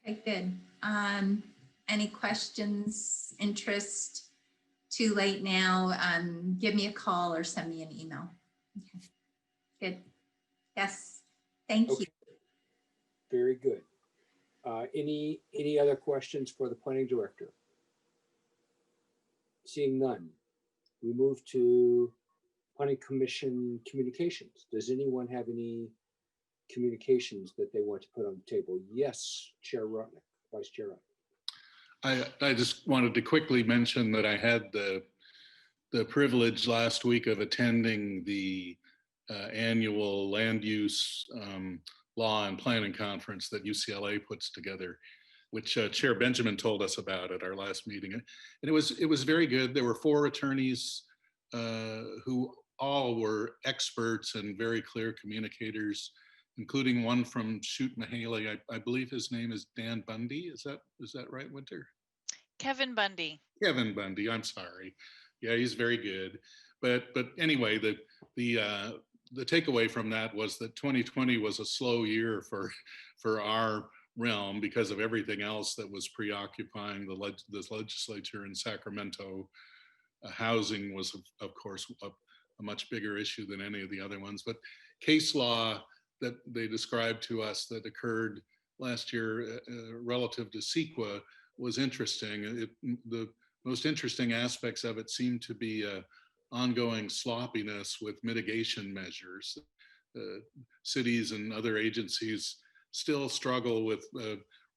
Okay, good. Any questions, interest? Too late now. Give me a call or send me an email. Okay. Good. Yes. Thank you. Very good. Any other questions for the planning director? Seeing none, we move to planning commission communications. Does anyone have any communications that they want to put on the table? Yes, Chair Rutnick, Vice Chair Rutnick. I just wanted to quickly mention that I had the privilege last week of attending the annual land use law and planning conference that UCLA puts together, which Chair Benjamin told us about at our last meeting. And it was very good. There were 4 attorneys who all were experts and very clear communicators, including one from Shoot-Mahaly. I believe his name is Dan Bundy. Is that right, Winter? Kevin Bundy. Kevin Bundy. I'm sorry. Yeah, he's very good. But anyway, the takeaway from that was that 2020 was a slow year for our realm because of everything else that was preoccupying the legislature in Sacramento. Housing was, of course, a much bigger issue than any of the other ones. But case law that they described to us that occurred last year relative to CEQA was interesting. The most interesting aspects of it seemed to be ongoing sloppiness with mitigation measures. Cities and other agencies still struggle with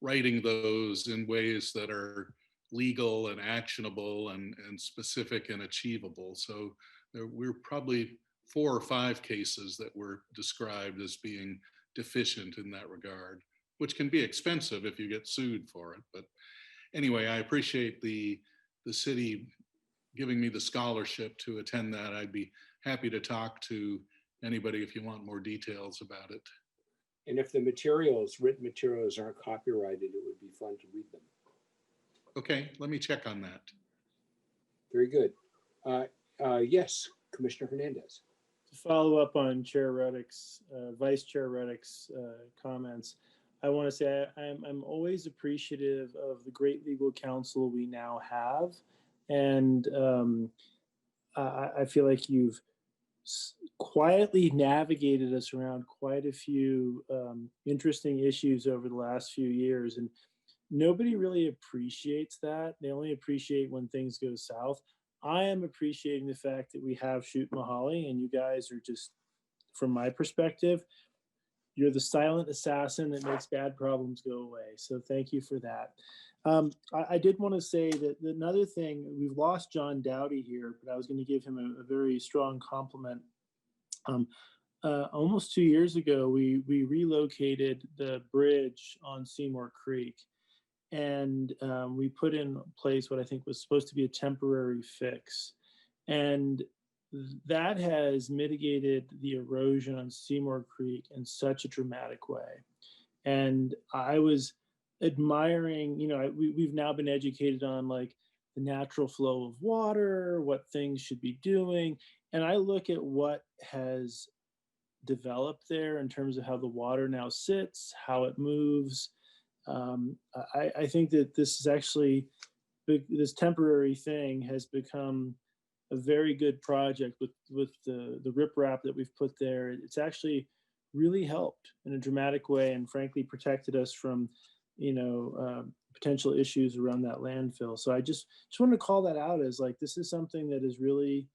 writing those in ways that are legal and actionable and specific and achievable. So we're probably 4 or 5 cases that were described as being deficient in that regard. which can be expensive if you get sued for it. But anyway, I appreciate the city giving me the scholarship to attend that. I'd be happy to talk to anybody if you want more details about it. And if the materials, written materials aren't copyrighted, it would be fun to read them. Okay, let me check on that. Very good. Yes, Commissioner Hernandez. To follow up on Chair Reddick's, Vice Chair Reddick's comments, I want to say I'm always appreciative of the great legal counsel we now have. And I feel like you've quietly navigated us around quite a few interesting issues over the last few years. And nobody really appreciates that. They only appreciate when things go south. I am appreciating the fact that we have Shoot Mahali, and you guys are just, from my perspective, you're the silent assassin that makes bad problems go away. So thank you for that. I did want to say that another thing, we've lost John Dowdy here, but I was going to give him a very strong compliment. Almost 2 years ago, we relocated the bridge on Seymour Creek, and we put in place what I think was supposed to be a temporary fix. And that has mitigated the erosion on Seymour Creek in such a dramatic way. And I was admiring, we've now been educated on like the natural flow of water, what things should be doing. And I look at what has developed there in terms of how the water now sits, how it moves. I think that this is actually, this temporary thing has become a very good project with the riprap that we've put there. It's actually really helped in a dramatic way, and frankly protected us from, potential issues around that landfill. So I just wanted to call that out as like, this is something that has really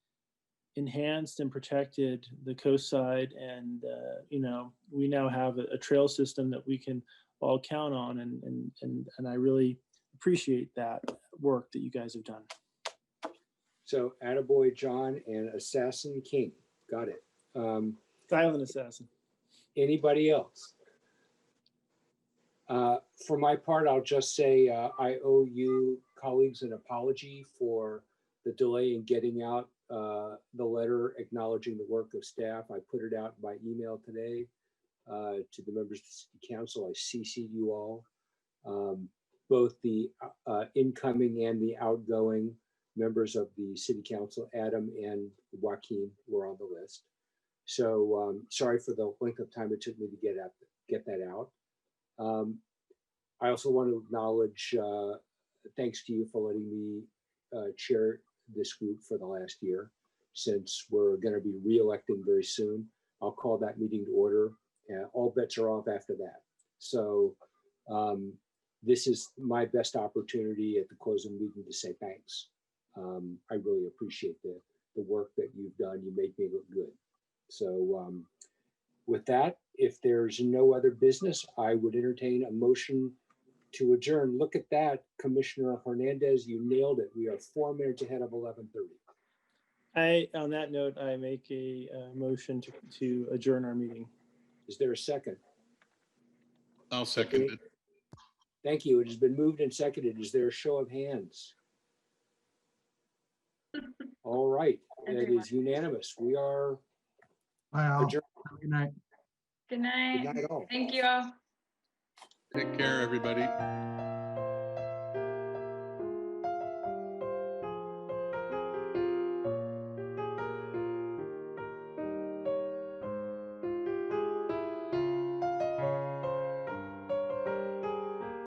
enhanced and protected the coast side. And, we now have a trail system that we can all count on. And I really appreciate that work that you guys have done. So Attaboy John and Assassin King. Got it. Silent assassin. Anybody else? For my part, I'll just say I owe you colleagues an apology for the delay in getting out the letter acknowledging the work of staff. I put it out by email today to the members of the City Council. I CC'd you all. Both the incoming and the outgoing members of the City Council, Adam and Joaquin, were on the list. So sorry for the length of time it took me to get that out. I also want to acknowledge thanks to you for letting me chair this group for the last year. Since we're going to be re-electing very soon, I'll call that meeting to order. All bets are off after that. So this is my best opportunity at the closing meeting to say thanks. I really appreciate the work that you've done. You made me look good. So with that, if there's no other business, I would entertain a motion to adjourn. Look at that, Commissioner Hernandez, you nailed it. We are 4 minutes ahead of 11:30. On that note, I make a motion to adjourn our meeting. Is there a second? I'll second it. Thank you. It has been moved and seconded. Is there a show of hands? All right, it is unanimous. We are adjourned. Good night. Good night. Good night all. Thank you all. Take care, everybody.